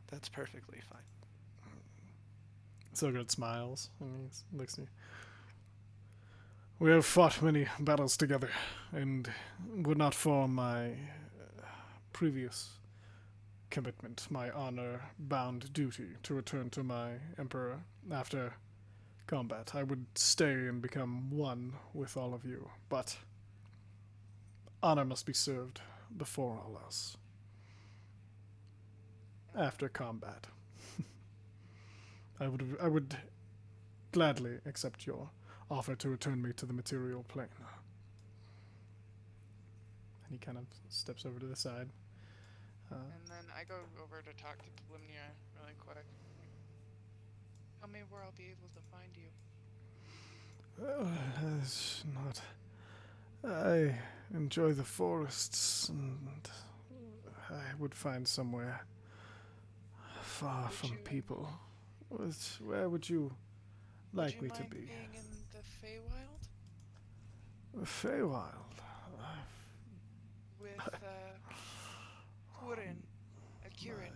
that's perfectly fine. Zilgrit smiles and he looks at you. We have fought many battles together, and would not for my previous commitment, my honor-bound duty to return to my emperor after combat. I would stay and become one with all of you, but honor must be served before all else. After combat. I would gladly accept your offer to return me to the material plane. He kind of steps over to the side. And then I go over to talk to Limnia really quick. Tell me where I'll be able to find you. It's not. I enjoy the forests, and I would find somewhere far Would from you- people. Where would you like Would me you to mind be? being in the Feywild The Feywild. with Hurin, Akirin?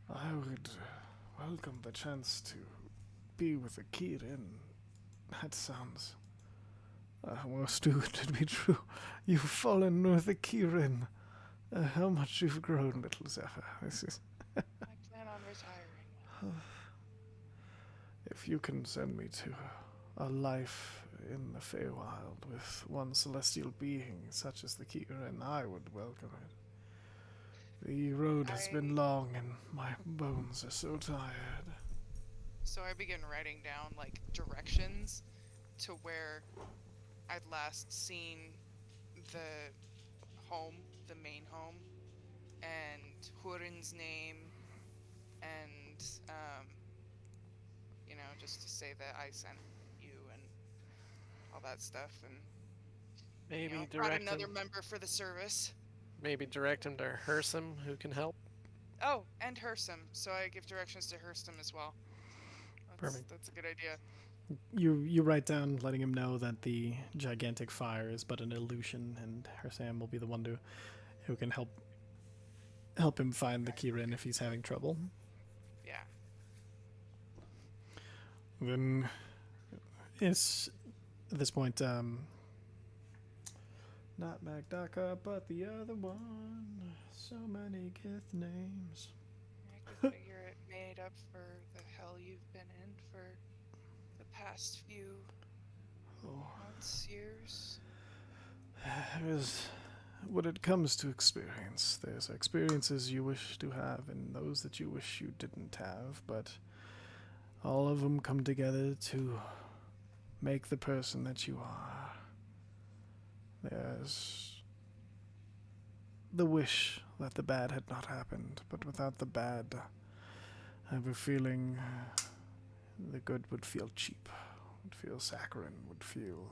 I would welcome the chance to be with a Kirin. That sounds almost too good to be true. You've fallen with a Kirin. How much you've grown, little Zephyr. This is. I plan on retiring. If you can send me to a life in the Feywild with one celestial being such as the Kirin, I would welcome it. The road has been long and my bones are so tired. So I begin writing down like directions to where I'd last seen the home, the main home, and Hurin's name, and you know, just to say that I sent you and all that stuff, and Maybe you know, brought direct another him. member for the service. Maybe direct him to Hersum, who can help. Oh, and Hursum. So I give directions to Hursum as well. Perfect. That's a good idea. You write down, letting him know that the gigantic fire is but an illusion, and Hersam will be the one who can help him find the Kirin if he's having trouble. Yeah. Then it's at this point not Magdaka, but the other one. So many Gith names. I can figure it made up for the hell you've been in for the past few months, years. When it comes to experience, there's experiences you wish to have and those that you wish you didn't have, but all of them come together to make the person that you are. There's the wish that the bad had not happened, but without the bad, I have a feeling the good would feel cheap, would feel saccharine, would feel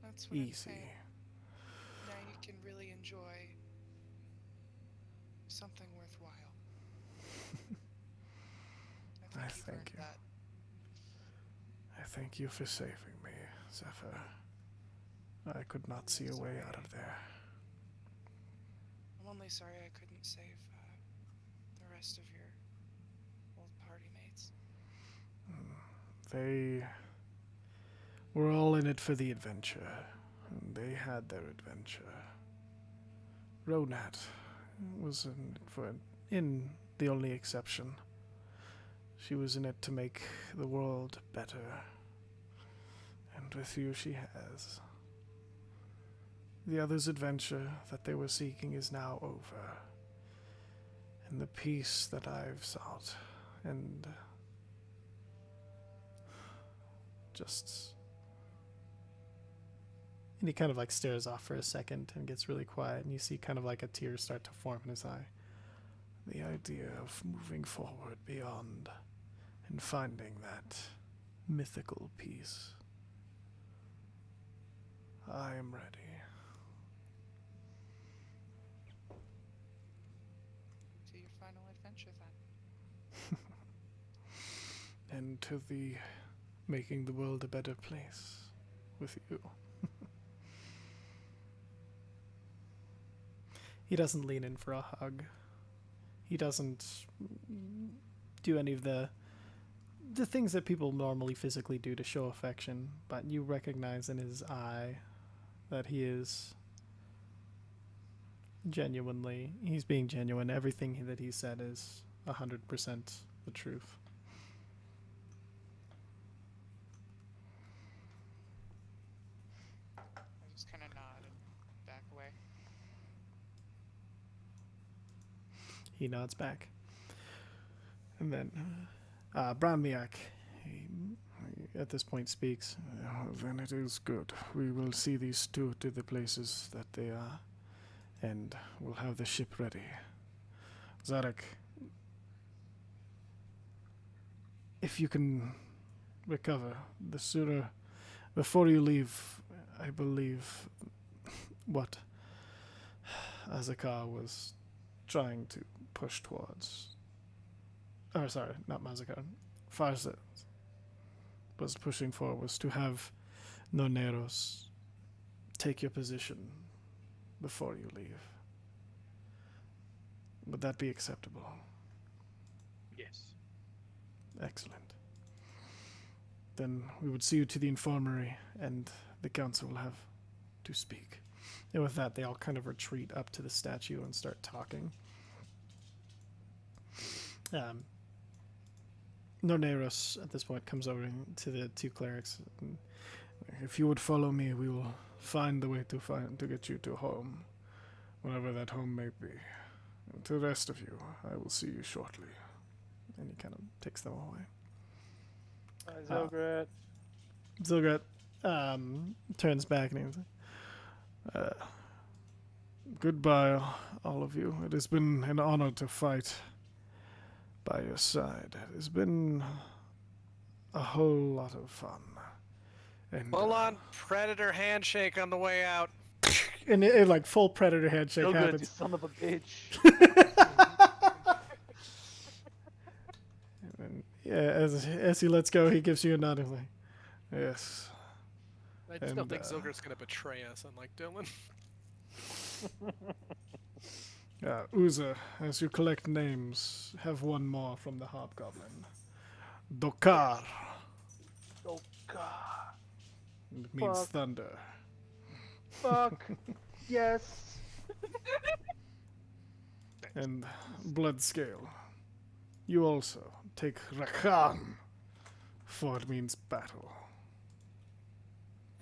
That's what I'm easy. saying. Now you can really enjoy something worthwhile. I think you've thank earned you. that. I thank you for saving me, Zephyr. I could not see a way out of there. I'm only sorry I couldn't save the rest of your old party mates. They were all in it for the adventure, and they had their adventure. Ronat was in the only exception. She was in it to make the world better, and with you she has. The others' adventure that they were seeking is now over, and the peace that I've sought, and just... And he kind of like stares off for a second and gets really quiet, and you see kind of like a tear start to form in his eye. The idea of moving forward beyond and finding that mythical peace. I am ready. To your final adventure then. And to the making the world a better place with you. He doesn't lean in for a hug. He doesn't do any of the things that people normally physically do to show affection, but you recognize in his eye that he is he's being genuine. Everything that he said is 100% the truth. I just kind of nod and back away. He nods back. And then Brahmiak, he at this point speaks. Then it is good. We will see these two to the places that they are, and we'll have the ship ready. Zarek, if you can recover the sooner, before you leave, I believe what Azakar was trying to push towards. Oh, sorry, not Mazakar. Farzad was pushing for was to have Noneros take your position before you leave. Would that be acceptable? Yes. Excellent. Then we would see you to the infirmary, and the council will have to speak. And with that, they all kind of retreat up to the statue and start talking. Noneros, at this point, comes over to the two clerics. If you would follow me, we will find the way to get you to home, wherever that home may be. And to the rest of you, I will see you shortly. And he kind of takes them away. Zilgret. Zilgret turns back and he's like, Goodbye, all of you. It has been an honor to fight by your side. It has been a whole lot of fun. And Full on predator handshake on the way out. and it like full predator handshake Zilgret, you happens. son of a bitch. And yeah, as he lets go, he gives you a nod. He's like, yes, I still And, think Zilgert's gonna betray us, unlike Dylan. Uza, as you collect names, have one more from the Hobgoblin. Dokar. Oh god. It means Fuck. thunder. Fuck. Yes. And Bloodscale. You also take Rakan, for it means battle.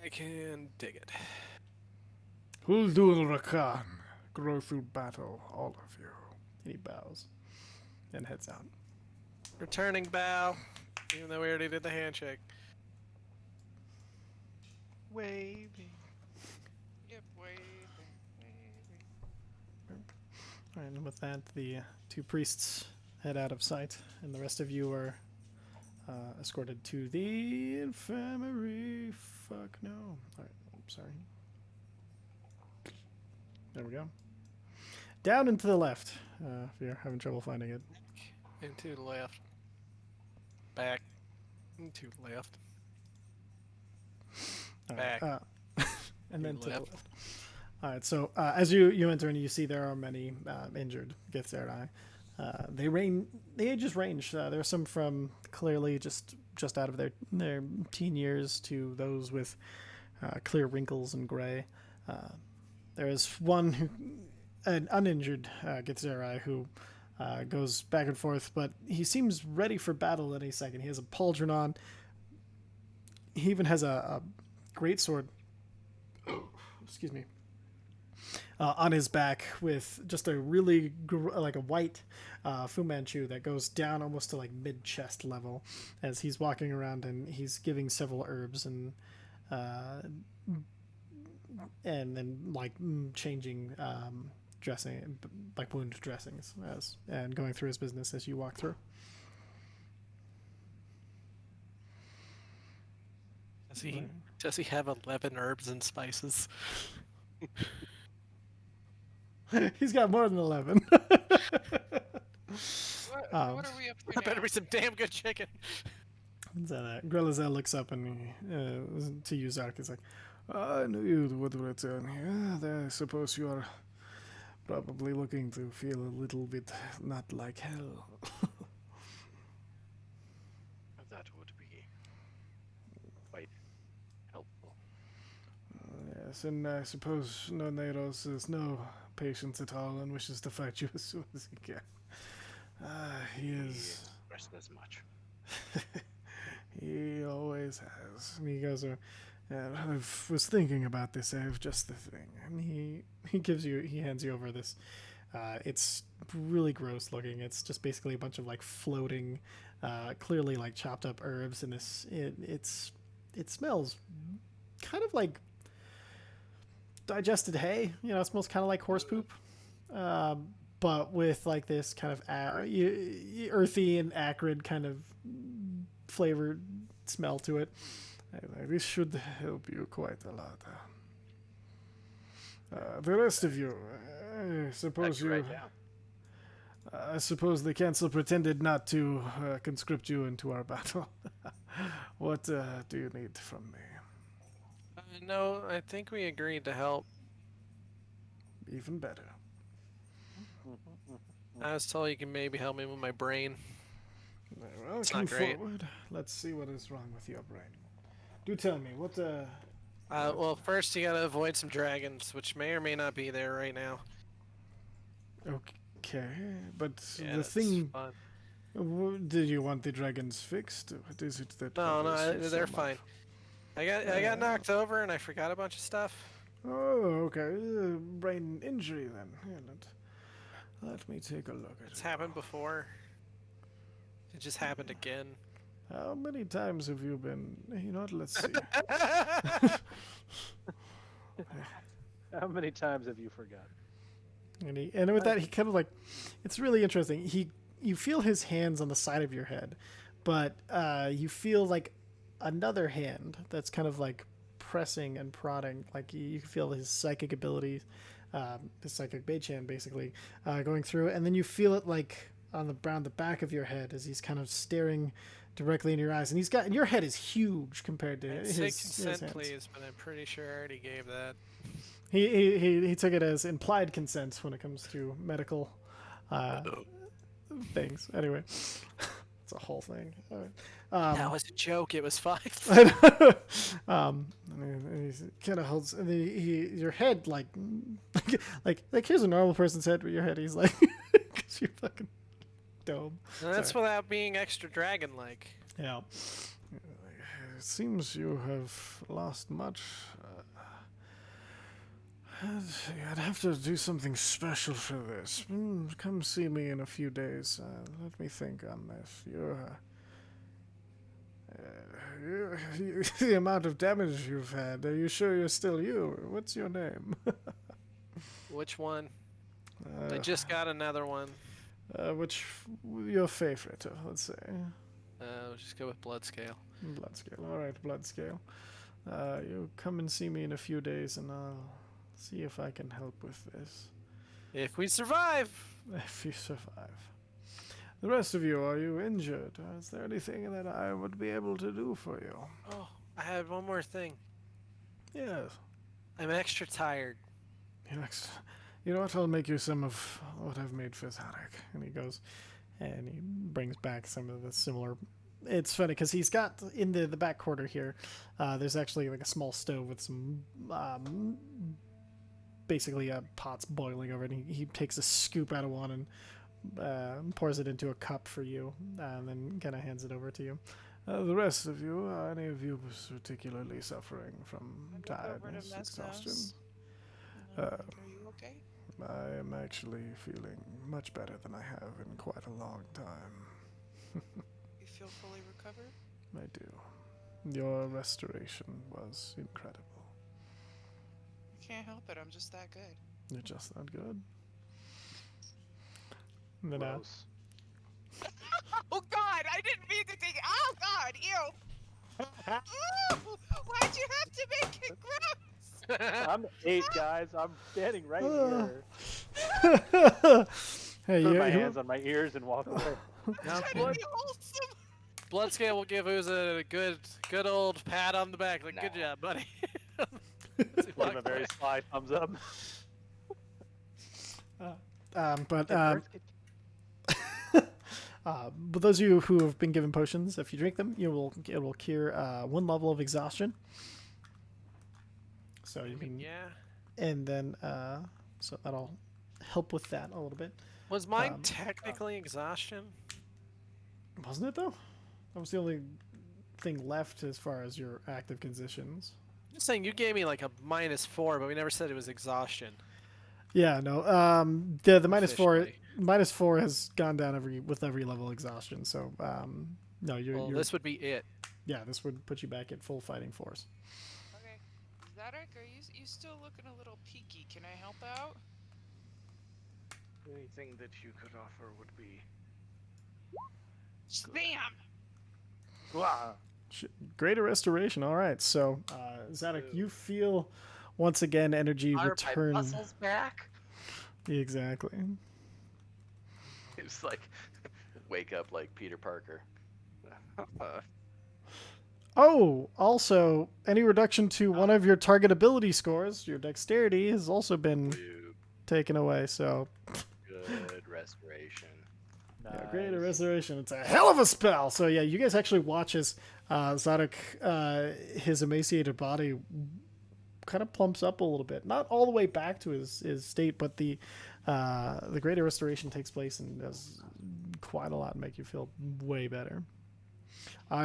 I can dig it. Huldul Rakan, grow through battle, all of you. and he bows and heads out. Returning bow, even though we already did the handshake. Waving. Yep, waving. All right, and with that, the two priests head out of sight, and the rest of you are escorted to the infirmary. Fuck no. All right, sorry. There we go. Down and to the left, if you're having trouble finding it. And to the left. Back. And to the left. All right, Back. and then To to the left. left. All right, so as you enter and you see there are many injured Githzerai. The ages range. There are some from clearly just out of their teen years to those with clear wrinkles and gray. There is one an uninjured Githzerai who goes back and forth, but he seems ready for battle at any second. He has a pauldron on. He even has a greatsword. Excuse me. On his back with just a really like a white Fu Manchu that goes down almost to like mid-chest level as he's walking around, and he's giving several herbs and then like changing dressing, like wound dressings and going through his business as you walk through. Does he have 11 herbs and spices? He's got more than 11. What are we up to That better now? be some damn good chicken. So Grelizel looks up and to you, Zark, is like, I knew you would return here. I suppose you are probably looking to feel a little bit not like hell. That would be quite helpful. Yes, and I suppose Noneros has no patience at all and wishes to fight you as soon as he can. He is... Expressed as much. He always has. and he goes, I was thinking about this. I have just the thing. and he hands you over this. It's really gross looking. It's just basically a bunch of like floating clearly like chopped up herbs, and it smells kind of like digested hay. You know, it smells kind of like horse poop, but with like this kind of earthy and acrid kind of flavored smell to it. This should help you quite a lot. The rest of you, I suppose you. I suppose the council pretended not to conscript you into our battle. What do you need from me? No, I think we agreed to help. Even better. I was told you can maybe help me with my brain. Well, It's come not great. forward. Let's see what is wrong with your brain. Do tell me, what Well, first you gotta avoid some dragons, which may or may not be there right now. Okay, but Yeah, the it's thing... fun. Did you want the dragons fixed? What is it that... No, bothers you so they're much? fine. I got knocked over and I forgot a bunch of stuff. Oh, okay. Brain injury then. Here, let me take a look at It's it. happened before. It just happened again. How many times have you been... You know what, let's see. How many times have you forgotten? And with that, he kind of like... It's really interesting. You feel his hands on the side of your head, but you feel like another hand that's kind of like pressing and prodding. Like you feel his psychic abilities, his psychic mage hand basically, going through, and then you feel it like around the back of your head as he's kind of staring directly in your eyes. And your head is huge compared to I'd his say hands. consent, please, but I'm pretty sure I already gave that. He took it as implied consent when it comes to medical things. Anyway, it's a whole thing. All right. That was a joke. It was fine. And he kind of holds, and your head like here's a normal person's head, but your head he's like, because you're fucking dome. And that's Sorry. without being extra dragon-like. Yeah. It seems you have lost much. I'd have to do something special for this. Come see me in a few days. Let me think on this. The amount of damage you've had. Are you sure you're still you? What's your name? Which one? I just got another one. Which your favorite? Let's say. We'll just go with blood scale. Blood scale. All right, blood scale. You come and see me in a few days, and I'll see if I can help with this. If we survive. If you survive. The rest of you, are you injured? Is there anything that I would be able to do for you? Oh, I had one more thing. Yes. I'm extra tired. You know what? I'll make you some of what I've made for Zarek. And he goes, and he brings back some of the similar. It's funny because he's got in the back corner here. There's actually like a small stove with some basically pots boiling over it. And he takes a scoop out of one and pours it into a cup for you, and then kind of hands it over to you. The rest of you, are any of you particularly suffering from tiredness, exhaustion? Are you okay? I am actually feeling much better than I have in quite a long time. You feel fully recovered? I do. Your restoration was incredible. I can't help it. I'm just that good. You're just that good. And then, Gross. Oh God! I didn't mean to think. Oh God! Ew! Ooh, why'd you have to make it gross? I'm 8, guys. I'm standing right here. Hey, Put my hands on my ears and walk away. Now, Trying to be wholesome. blood scale will give Uza a good old pat on the back. Like, good job, buddy. Give him a very sly thumbs up. But those of you who have been given potions, if you drink them, it will cure 1 level of exhaustion. So you can, Yeah. and then so that'll help with that a little bit. Was mine technically exhaustion? Wasn't it though? That was the only thing left as far as your active conditions. Just saying, you gave me like a -4, but we never said it was exhaustion. Yeah, no. The -4. Officially. -4 has gone down with every level exhaustion. So no, Well, this would be it. yeah, this would put you back at full fighting force. Okay. Zadok, are you still looking a little peaky? Can I help out? Anything that you could offer would be. Spam! Wah. Greater restoration. All right, so Zadok, you feel once again energy Are my return. muscles back? Exactly. It's like wake up like Peter Parker. Oh, also, any reduction to one of your target ability scores, your dexterity, has also been Ooh, taken away. So, good restoration. yeah, greater Nice. restoration. It's a hell of a spell. So, yeah, you guys actually watch as Zadok, his emaciated body kind of plumps up a little bit. Not all the way back to his state, but the greater restoration takes place and does quite a lot and make you feel way better.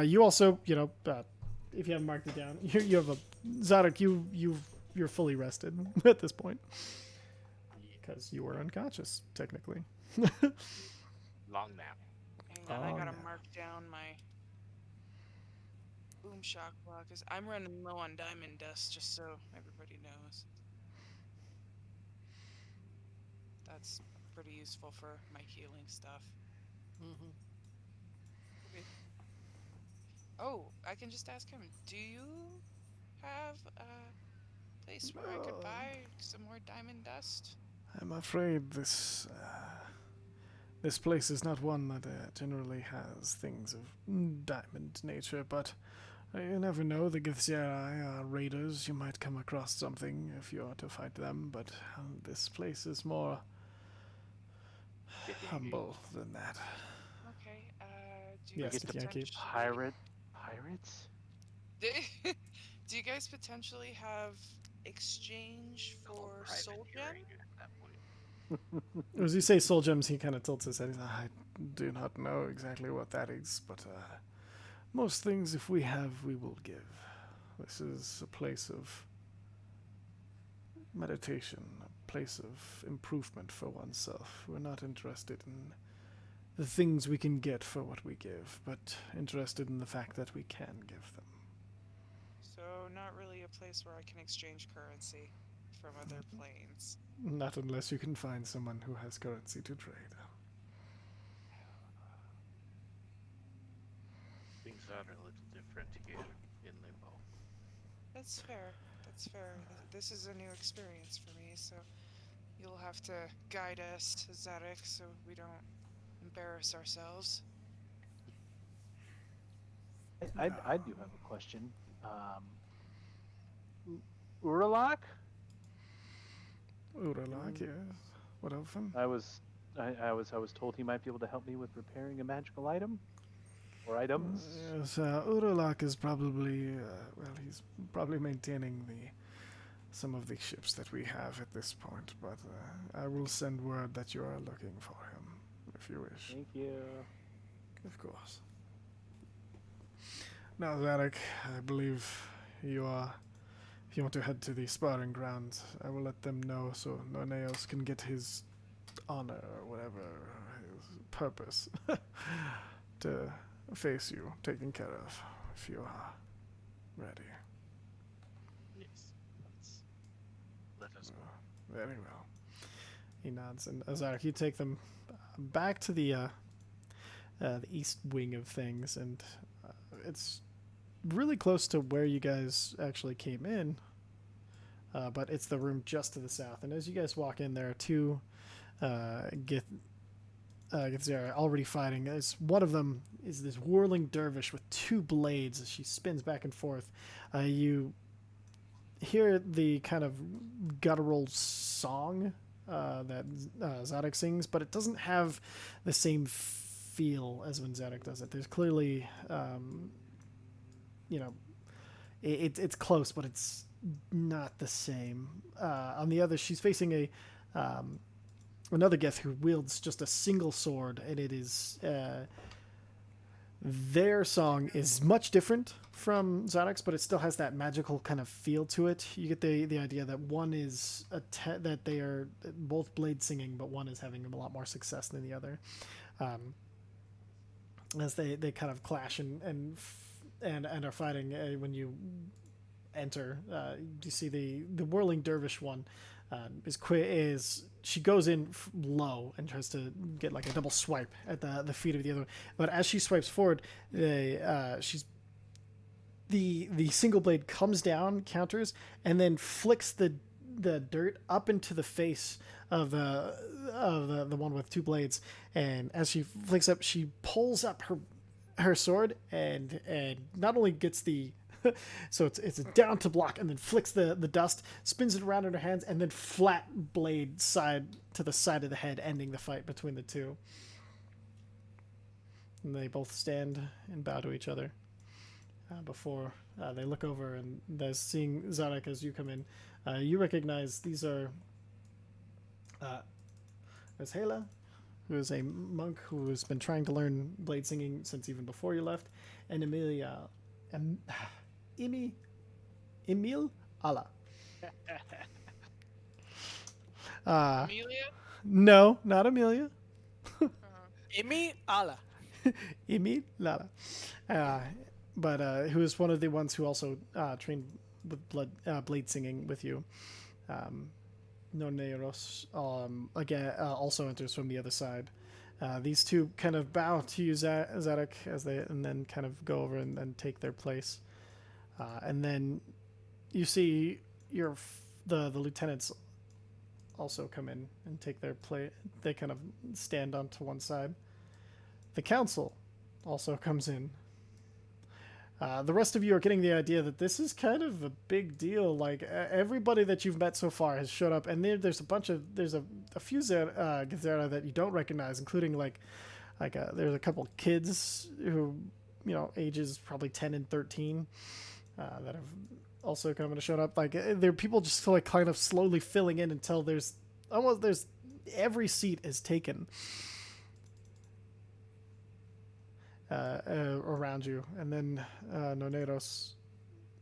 You also, if you haven't marked it down, you have a Zadok. You're fully rested at this point because you were unconscious technically. Long nap. Hang on, I Oh, gotta no. mark down my boom shock block because I'm running low on diamond dust, just so everybody knows. That's pretty useful for my healing stuff. Mm-hmm. Oh, I can just ask him. Do you have a place where I could buy some more diamond dust? I'm afraid this place is not one that generally has things of diamond nature, but you never know. The Githzerai are raiders. You might come across something if you are to fight them, but this place is more humble than that. Okay. Do you Yes, guys if Yankee. potentially Pirates? do you guys potentially have exchange for soul gem? At that point. As you say soul gems, he kind of tilts his head. He's like, I do not know exactly what that is, but most things, if we have, we will give. This is a place of meditation, a place of improvement for oneself. We're not interested in the things we can get for what we give, but interested in the fact that we can give them. So not really a place where I can exchange currency from other planes. Not unless you can find someone who has currency to trade. Things are a little different here in Limbo. That's fair. That's fair. This is a new experience for me, so you'll have to guide us, Zadok, so we don't embarrass ourselves. I do have a question. Uralak? Uralak, yes. What of him? I was told he might be able to help me with repairing a magical item or items. Yes, Uralak is probably, he's probably maintaining some of the ships that we have at this point, but I will send word that you are looking for him, if you wish. Thank you. Of course. Now, Zadok, I believe you are. If you want to head to the sparring grounds, I will let them know so Norneos can get his honor or whatever his purpose to face you, taken care of, if you are ready. Yes. Let us go. Very well. He nods, and Zadok, you take them back to the east wing of things, and it's really close to where you guys actually came in, but it's the room just to the south. And as you guys walk in, there are two Githzerai already fighting. One of them is this whirling dervish with two blades as she spins back and forth. You hear the kind of guttural song that Zadok sings, but it doesn't have the same feel as when Zadok does it. There's clearly it's close, but it's not the same. On the other, she's facing another Geth who wields just a single sword, and it is Their song is much different from Zadok's, but it still has that magical kind of feel to it. You get the idea that one is that they are both blade singing, but one is having a lot more success than the other. As they kind of clash and are fighting. When you enter, you see the whirling dervish one is she goes in low and tries to get like a double swipe at the feet of the other, but as she swipes forward, the single blade comes down, counters, and then flicks the dirt up into the face of the one with two blades. And as she flicks up, she pulls up her sword and not only gets the so it's down to block, and then flicks the dust, spins it around in her hands, and then flat blade side to the side of the head, ending the fight between the two. And they both stand and bow to each other before they look over, and they're seeing Zadok as you come in. You recognize these are there's Hela, who is a monk who has been trying to learn blade singing since even before you left, and Emil Allah. Amelia? No, not Amelia. Imi Allah. Emil Lala. But who is one of the ones who also trained with blade singing with you. Noneros again also enters from the other side. These two kind of bow to you, Zadok, and then kind of go over and take their place. And then you see the lieutenants also come in and take their place. They kind of stand onto one side. The council also comes in. The rest of you are getting the idea that this is kind of a big deal. Like everybody that you've met so far has showed up, and there's a few Gezera that you don't recognize, including there's a couple kids who, ages probably 10 and 13 that have also come and showed up. Like there are people just like kind of slowly filling in until there's every seat is taken. Around you, and then Noneros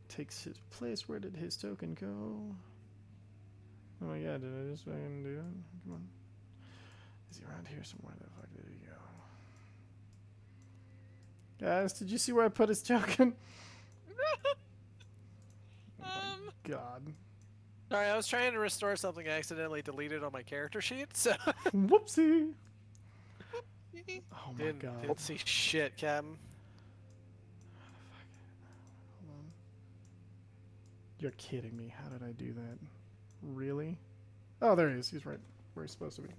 takes his place. Where did his token go? Oh my god, did I just fucking do it? Come on. Is he around here somewhere? The fuck did he go? Guys, did you see where I put his token? Oh my god. Sorry, I was trying to restore something I accidentally deleted on my character sheet, so Whoopsie. Oh my god. didn't see shit, Captain. Hold on. You're kidding me. How did I do that? Really? Oh, there he is. He's right where he's supposed to be.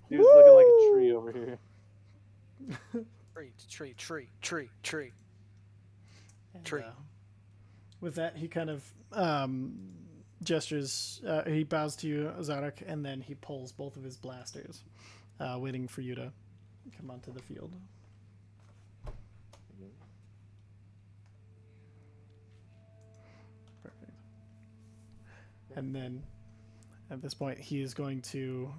He was looking like a tree over here. Tree. And, Tree. With that, he kind of gestures. He bows to you, Zadok, and then he pulls both of his blasters, waiting for you to come onto the field. Perfect. And then, at this point, he is going to.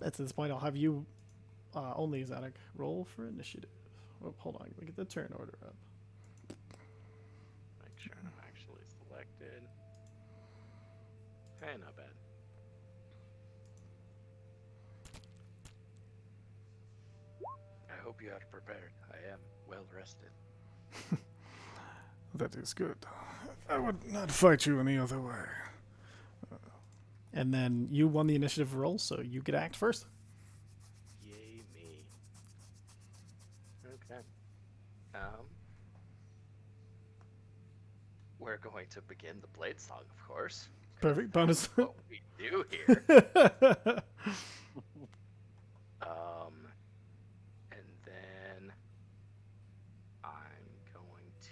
At this point, I'll have you only, Zadok, roll for initiative. Oh, hold on, let me get the turn order up. Make sure I'm actually selected. Hey, not bad. I hope you are prepared. I am well rested. That is good. I would not fight you any other way. And then you won the initiative roll, so you get to act first. Yay me. Okay. We're going to begin the Blade Song, of course. Perfect. Bonus. What we do here. And then I'm going to.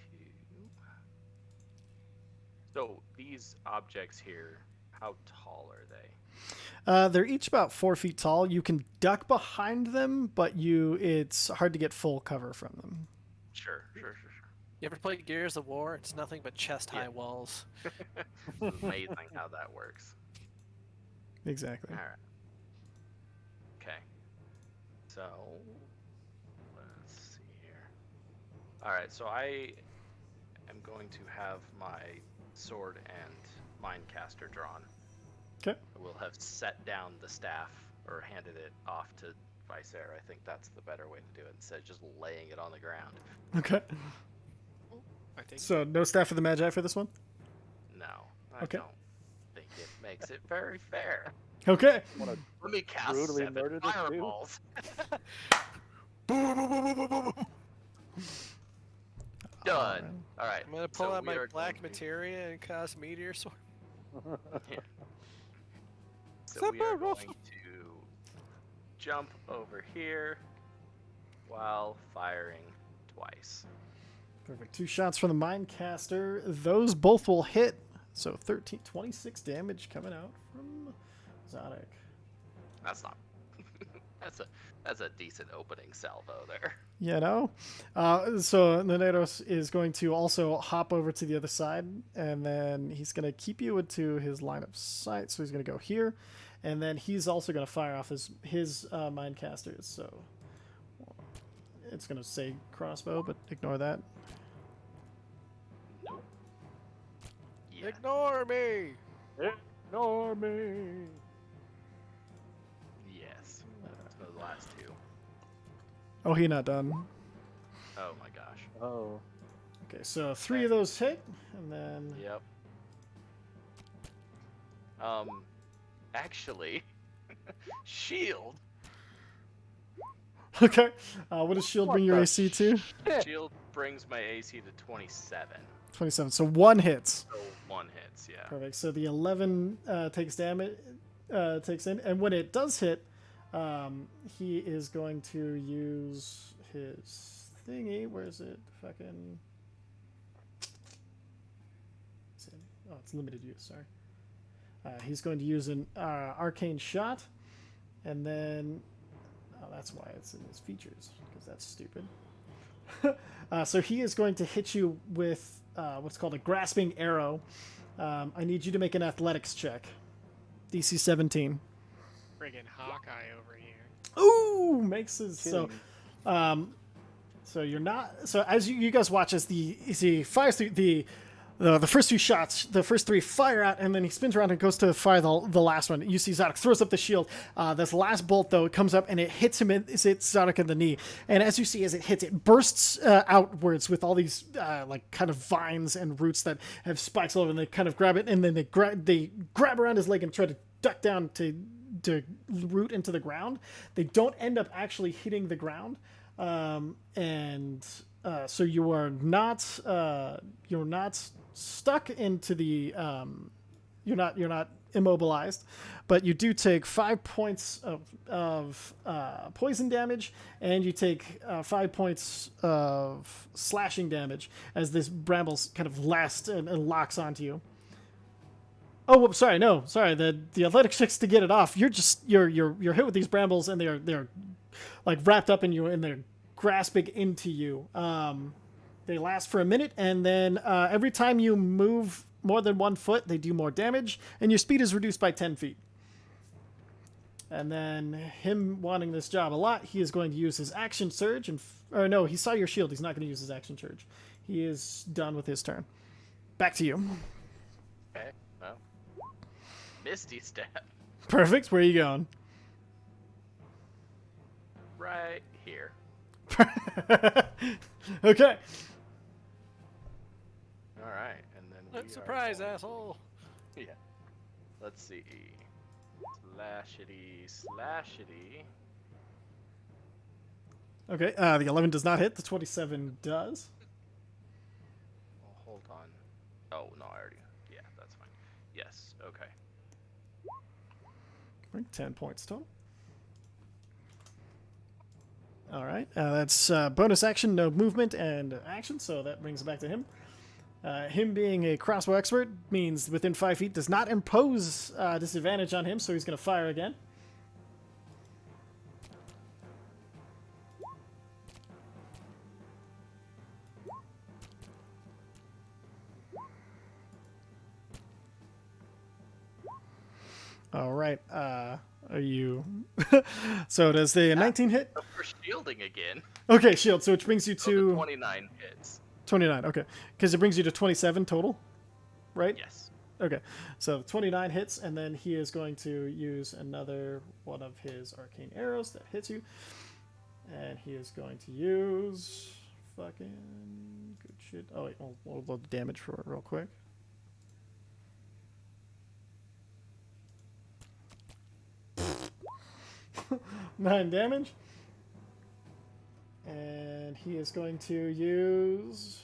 So these objects here, how tall are they? They're each about 4 feet tall. You can duck behind them, but it's hard to get full cover from them. Sure. You ever played Gears of War? It's nothing but chest-high Yeah. walls. It's amazing how that works. Exactly. All right. So, let's see here. Alright, so I am going to have my sword and Mindcaster drawn. Okay. We'll have set down the staff, or handed it off to Vicer. I think that's the better way to do it, instead of just laying it on the ground. Okay. I think. So no staff of the Magi for this one? No, I Okay. don't think it makes it very fair. Okay. Want to Let me cast brutally 7 murder this dude? fireballs. Done. All right. I'm gonna pull so out we my are black going to- materia and cast meteor sword. So we are going to jump over here while firing twice. Perfect. 2 shots from the Mindcaster. Those both will hit. So 26 damage coming out from Zadok. That's not. that's a decent opening salvo there. You know? So Neneros is going to also hop over to the other side, and then he's going to keep you into his line of sight. So he's going to go here, and then he's also going to fire off his Mindcasters. So it's going to say crossbow, but ignore that. Yeah. Ignore me! Ignore me. Yes. So the last 2. Oh, he not done. Oh my gosh. Oh. Okay, so 3 of those hit, and then... Yep. Actually, shield. Okay. What does shield bring your the AC to? Shield brings my AC to 27. 27. So 1 hits. So 1 hits, yeah. Perfect. So the 11 takes damage, takes in, and when it does hit, he is going to use his thingy. Where is it? Fucking. Oh, it's limited use. Sorry. He's going to use an arcane shot, and then. Oh, that's why it's in his features, because that's stupid. So he is going to hit you with what's called a grasping arrow. I need you to make an athletics check. DC 17. Friggin' Hawkeye over here. Ooh, makes his so. Kidding. So you're not. So as you guys watch as he fires through the first 2 shots, the first 3 fire out, and then he spins around and goes to fire the last one. You see Zadok throws up the shield. This last bolt, though, it comes up and it hits him. It hits Zadok in the knee. And as you see, as it hits, it bursts outwards with all these like kind of vines and roots that have spikes all over, and they kind of grab it, and then they grab around his leg and try to duck down to root into the ground. They don't end up actually hitting the ground, so you are not you're not stuck into the you're not immobilized, but you do take 5 points of poison damage, and you take 5 points of slashing damage as this bramble kind of lasts and locks onto you. Oh, whoops, sorry, no, sorry. The athletics checks to get it off. You're hit with these brambles, and they're like wrapped up in you, and they're grasping into you. They last for a minute, and then every time you move more than 1 foot, they do more damage, and your speed is reduced by 10 feet. And then him wanting this job a lot, he is going to use his action surge, or no, he saw your shield. He's not going to use his action surge. He is done with his turn. Back to you. Okay. Well. Misty step. Perfect. Where are you going? Right here. Okay. All right, and then we Surprise, are going- asshole! Yeah. Let's see. Slashity. Okay. The 11 does not hit. The 27 does. Oh, hold on. Oh no, I already. Yeah, that's fine. Yes. Okay. 10 points total. All right. That's bonus action, no movement, and action, so that brings it back to him. Him being a crossbow expert means within 5 feet does not impose disadvantage on him, so he's going to fire again. All right. Are you So does the 19 hit? But we're shielding again. Okay, shield. So which brings you So the to 29 hits. 29. Okay, because it brings you to 27 total, right? Yes. Okay, so 29 hits, and then he is going to use another one of his arcane arrows that hits you, and he is going to use fucking good shit. Oh wait, we'll load the damage for it real quick. Nine damage, and he is going to use.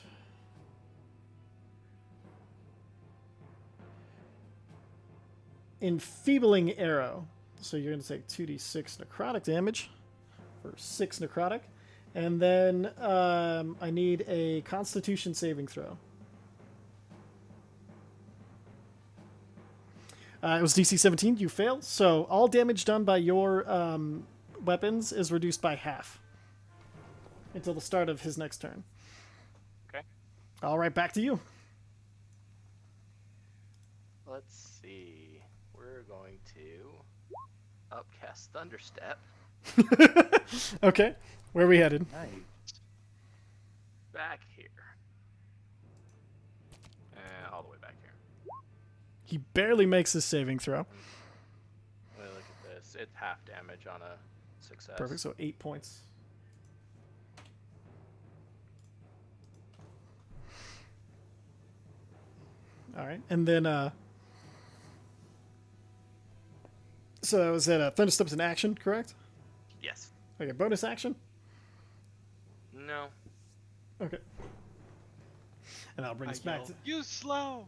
Enfeebling arrow. So you're going to take 2d6 necrotic damage for 6 necrotic. And then I need a constitution saving throw. It was DC 17. You failed. So all damage done by your weapons is reduced by half until the start of his next turn. Okay. All right, back to you. Let's see. We're going to upcast Thunderstep. Okay, where are we headed? Nice. Back here. All the way back here. He barely makes his saving throw. Look at this. It's half damage on a success. Perfect, so 8 points. All right, and then so was that Thunderstep's an action, correct? Yes. Okay, bonus action. No. Okay, and I'll bring us back to. You slow.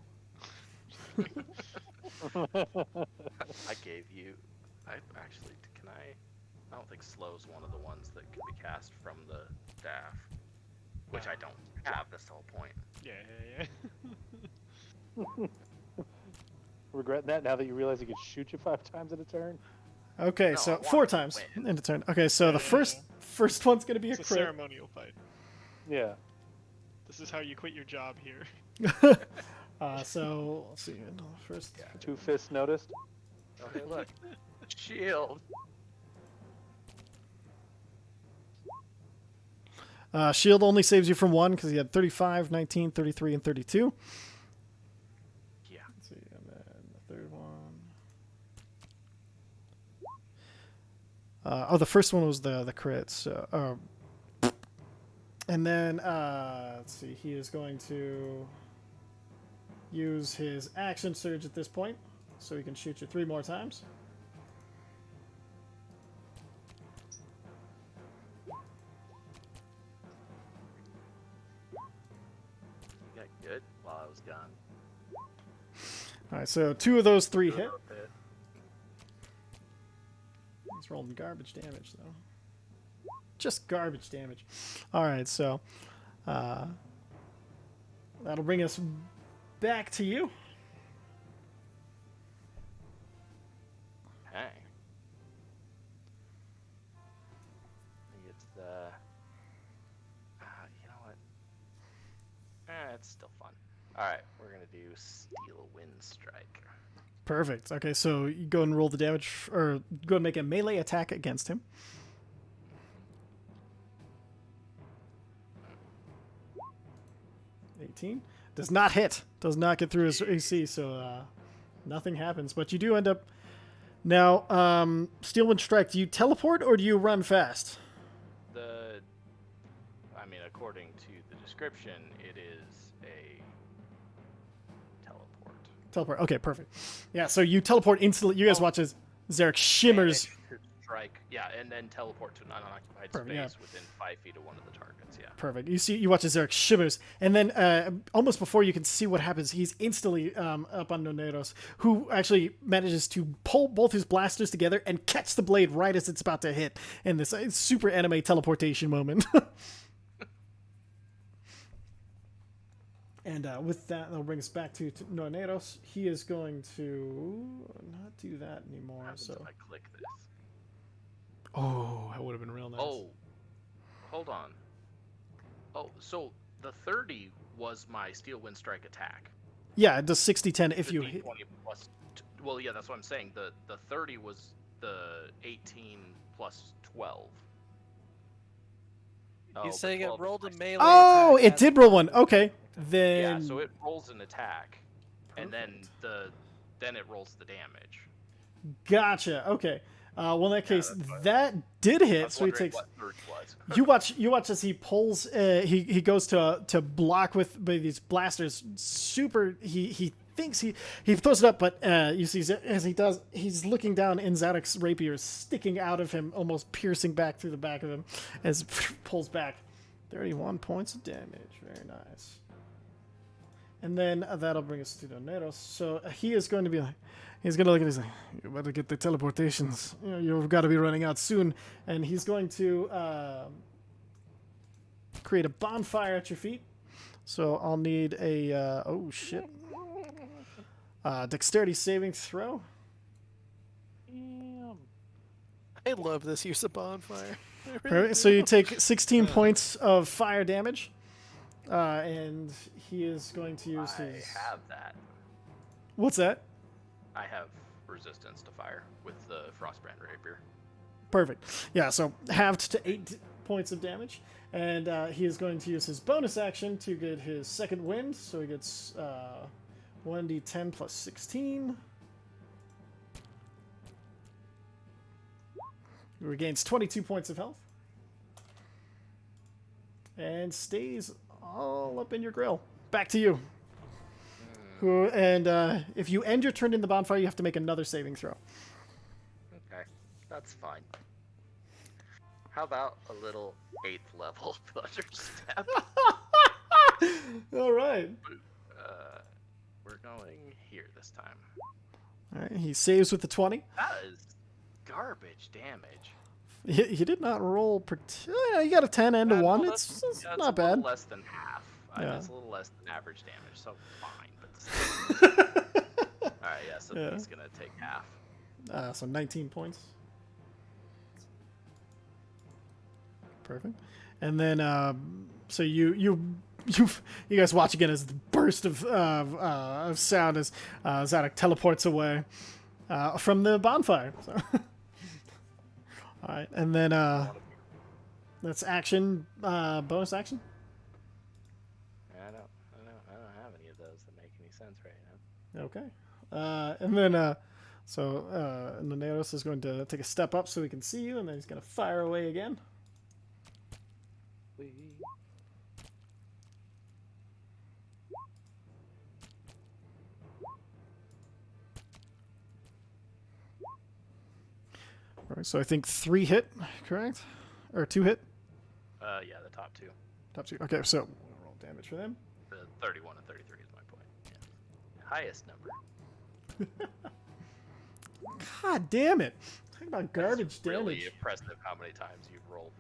I gave you. I actually. Can I? I don't think slow's one of the ones that can be cast from the staff, which I don't have. That's the whole point. Yeah. Regretting that now that you realize he can shoot you 5 times in a turn? Okay, No, I so want 4 to times win. in a turn. Okay, so the first one's gonna be a It's a crit. ceremonial fight. Yeah. This is how you quit your job here. So let's see. First, 2 fists noticed? Okay, look. Shield. shield only saves you from 1 because he had 35, 19, 33, and 32. Yeah. Let's see, and then the third one. The first one was the crit. So, and then let's see, he is going to use his action surge at this point, so he can shoot you 3 more times. You got good while I was gone. All right, so 2 of those 3 hit. He's rolling garbage damage, though. Just garbage damage. All right, so that'll bring us back to you. Okay. It's the. You know what? It's still fun. All right, we're gonna do Steel Wind Strike. Perfect. Okay, so you go and roll the damage, or go and make a melee attack against him. 18 does not hit. Does not get through his AC, so nothing happens. But you do end up now. Steel Wind Strike. Do you teleport or do you run fast? I mean, according to the description, it is a teleport. Teleport. Okay, perfect. Yeah, so you teleport instantly. You guys watch as Zarek shimmers. Strike, yeah, and then teleport to an unoccupied Perfect, space yeah. within 5 feet of one of the targets. Yeah. Perfect. You watch as Zarek shimmers, and then almost before you can see what happens, he's instantly up on Noneros, who actually manages to pull both his blasters together and catch the blade right as it's about to hit in this super anime teleportation moment. And with that, that'll bring us back to Noneros. He is going to not do that anymore. What happens So, if I click this? oh, that would have been real nice. Oh, hold on. Oh, so the 30 was my Steel Wind Strike attack. Yeah, it does 60-10 if The you hit. D20 plus. Well, yeah, that's what I'm saying. The 30 was the 18 plus 12. Oh, He's but saying it 12 is rolled a my- melee. Oh, attack it as did a roll one. bonus. Okay, Yeah, then so it rolls an attack, and Perfect. then it rolls the damage. gotcha. Okay. Well, in that Yeah, case, that's fine. that did I hit. was So he wondering takes. what 30 was. You watch as he pulls. He goes to block with by these blasters. Super. He thinks he throws it up, but you see as he does, he's looking down, and Zadok's rapier is sticking out of him, almost piercing back through the back of him, as pulls back. 31 points of damage. Very nice. And then that'll bring us to Doneros. So he is going to be like, he's going to look at it, he's like, you better get the teleportations. You've got to be running out soon. And he's going to create a bonfire at your feet. So I'll need a, oh shit. Dexterity saving throw. Damn. I love this use of bonfire. I really Perfect. do. So you take 16 points of fire damage. And he is going to use I his. have that. What's that? I have resistance to fire with the Frostbrand rapier. Perfect. Yeah, so halved to 8 points of damage. And he is going to use his bonus action to get his second wind. So he gets 1d10 plus 16. He regains 22 points of health. And stays all up in your grill. Back to you. And if you end your turn in the bonfire, you have to make another saving throw. Okay, that's fine. How about a little 8th level Thunder Step? All right. We're going here this time. All right. He saves with the 20. That is garbage damage. He did not roll. He got a 10 and a 1. Well, It's yeah, not a bad. little less than half. Yeah. It's a little less than average damage, so fine. But all right, yeah. So Yeah. he's gonna take half. So 19 points. Perfect. And then, so you guys watch again as the burst of sound as Zadok teleports away from the bonfire. So. All right, and then that's action, bonus action. I don't have any of those that make any sense right now. Okay. And then, so Naneros is going to take a step up so he can see you, and then he's going to fire away again. All right, so I think 3 hit, correct? Or 2 hit? Yeah, the top two. Top 2. Okay, so we'll roll damage for them. The 31 and 33 is my point. Yeah. Highest number. God damn it. Talk about garbage It's really damage. impressive how many times you've rolled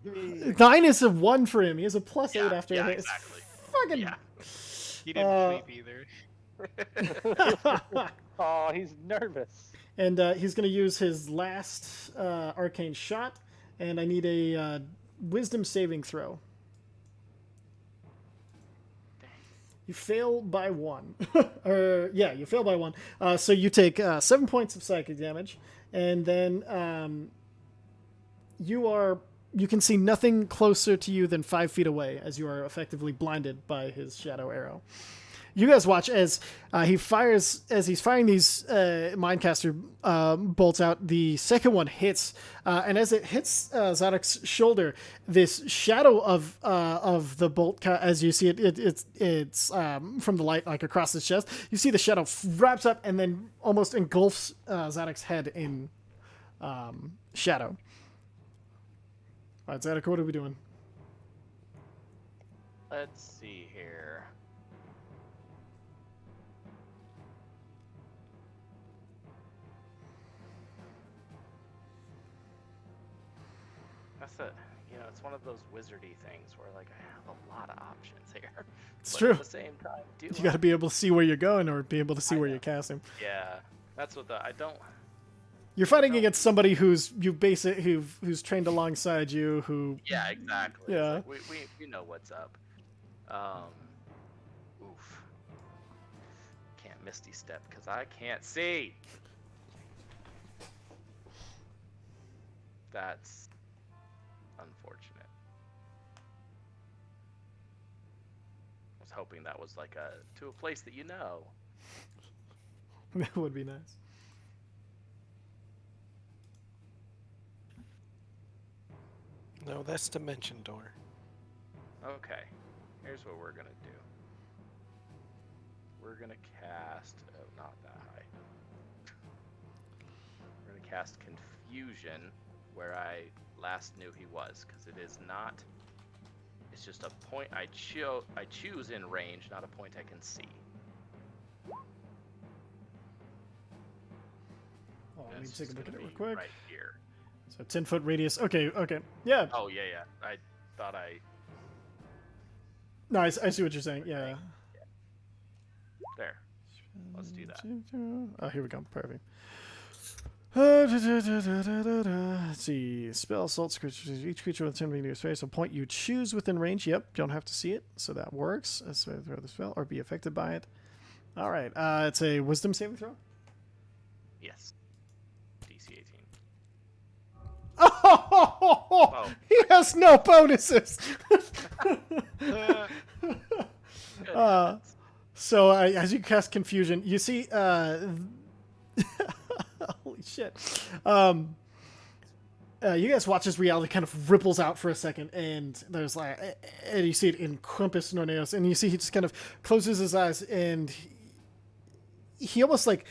9. 9 is a 1 for him. He has a plus 8 Yeah, after yeah, it. exactly. Fucking. Yeah. He didn't sleep either. Oh, he's nervous. And he's going to use his last arcane shot, and I need a wisdom saving throw. You fail by 1. You fail by 1. So you take 7 points of psychic damage, and then you can see nothing closer to you than 5 feet away, as you are effectively blinded by his shadow arrow. You guys watch as he's firing these Mindcaster bolts out. The second one hits, and as it hits Zadok's shoulder, this shadow of the bolt, as you see it's from the light, like across his chest. You see the shadow wraps up and then almost engulfs Zadok's head in shadow. All right, Zadok, what are we doing? Let's see here. That's it's one of those wizardy things where like I have a lot of options here. It's but true. At the same time, You got to be able to see where you're going, or be able to see I where know. you're casting. Yeah, that's what I don't. You're fighting No. against somebody who's trained alongside you. Who Yeah, exactly. Yeah. It's like we know what's up. Oof. Can't misty step because I can't see. That's unfortunate. I was hoping that was like to a place that you know. That would be nice. No, that's Dimension Door. Okay, here's what we're gonna do. We're gonna cast. Oh, not that high. We're gonna cast Confusion where I last knew he was, because it is not. It's just a point I choose in range, not a point I can see. Oh, let me It's take a just look at it gonna real be quick. Right here. So 10-foot radius. Okay, okay. Yeah. Oh yeah. I thought I. No, I see what you're saying. Yeah. There. Let's do that. Oh, here we go. Perfect. Let's see. Spell assaults creatures. Each creature with 10 feet near space. A point you choose within range. Yep. Don't have to see it, so that works. That's why throw the spell or be affected by it. All right. It's a Wisdom saving throw. Yes. DC 18. Oh, he has no bonuses. So as you cast Confusion, you see, holy shit. You guys watch as reality kind of ripples out for a second, and there's like, and you see it encompass Norneos, and you see he just kind of closes his eyes, and he almost like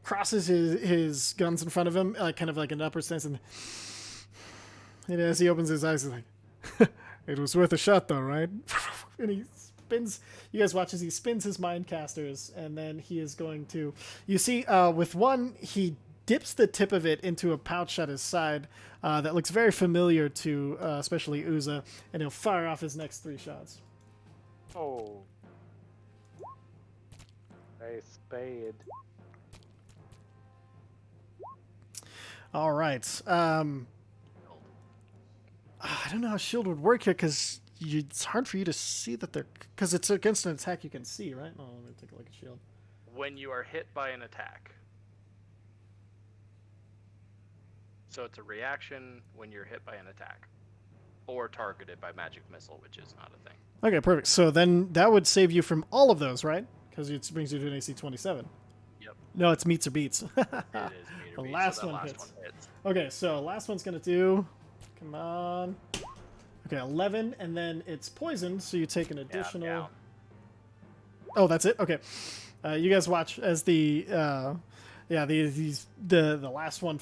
crosses his guns in front of him, kind of like an upper stance, and as he opens his eyes, he's like, "It was worth a shot, though, right?" And he spins. You guys watch as he spins his mind casters, and then he is going to. You see, with one, he dips the tip of it into a pouch at his side that looks very familiar to, especially Uza, and he'll fire off his next 3 shots. Oh. A spade. All right. I don't know how shield would work here because it's hard for you to see that they're, because it's against an attack you can see, right? Oh, let me take a look at shield. When you are hit by an attack. So it's a reaction when you're hit by an attack. Or targeted by magic missile, which is not a thing. Okay, perfect. So then that would save you from all of those, right? Because it brings you to an AC 27. Yep. No, it's meets or beats. It is meter The beat, last so that one last hits. one hits. Okay, so last one's going to do, come on. Okay, 11, and then it's poisoned, so you take an additional. Yeah, Oh, that's it. Okay, you guys watch as the last one,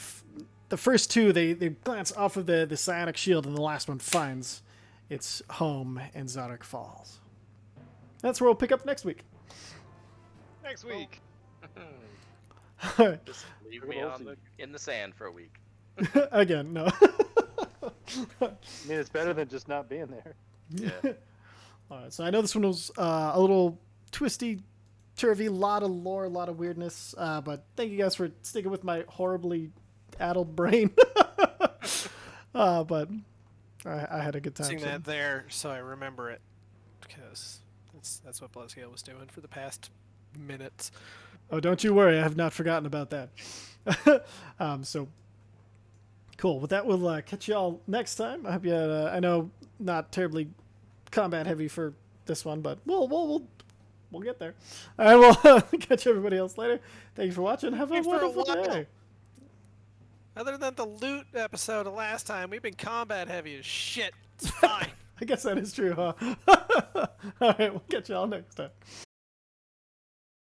the first 2 they glance off of the psionic shield, and the last one finds its home, and Zarek falls. That's where we'll pick up next week. Next week. Just leave me in the sand for a week. Again, no. I mean, it's better than just not being there. Yeah. All right, so I know this one was a little twisty, turvy, lot of lore, a lot of weirdness, but thank you guys for sticking with my horribly addled brain. But I had a good time. Seeing So. that there, so I remember it, because that's what Blesgale was doing for the past minutes. Oh, don't you worry, I have not forgotten about that. So cool. With that, we'll catch you all next time. I hope you had, I know not terribly combat heavy for this one, but we'll get there. And we'll catch everybody else later. Thank you for watching. Have a Hey, for a wonderful while. day. Other than the loot episode of last time, we've been combat heavy as shit. It's fine. I guess that is true, huh? All right, we'll catch you all next time.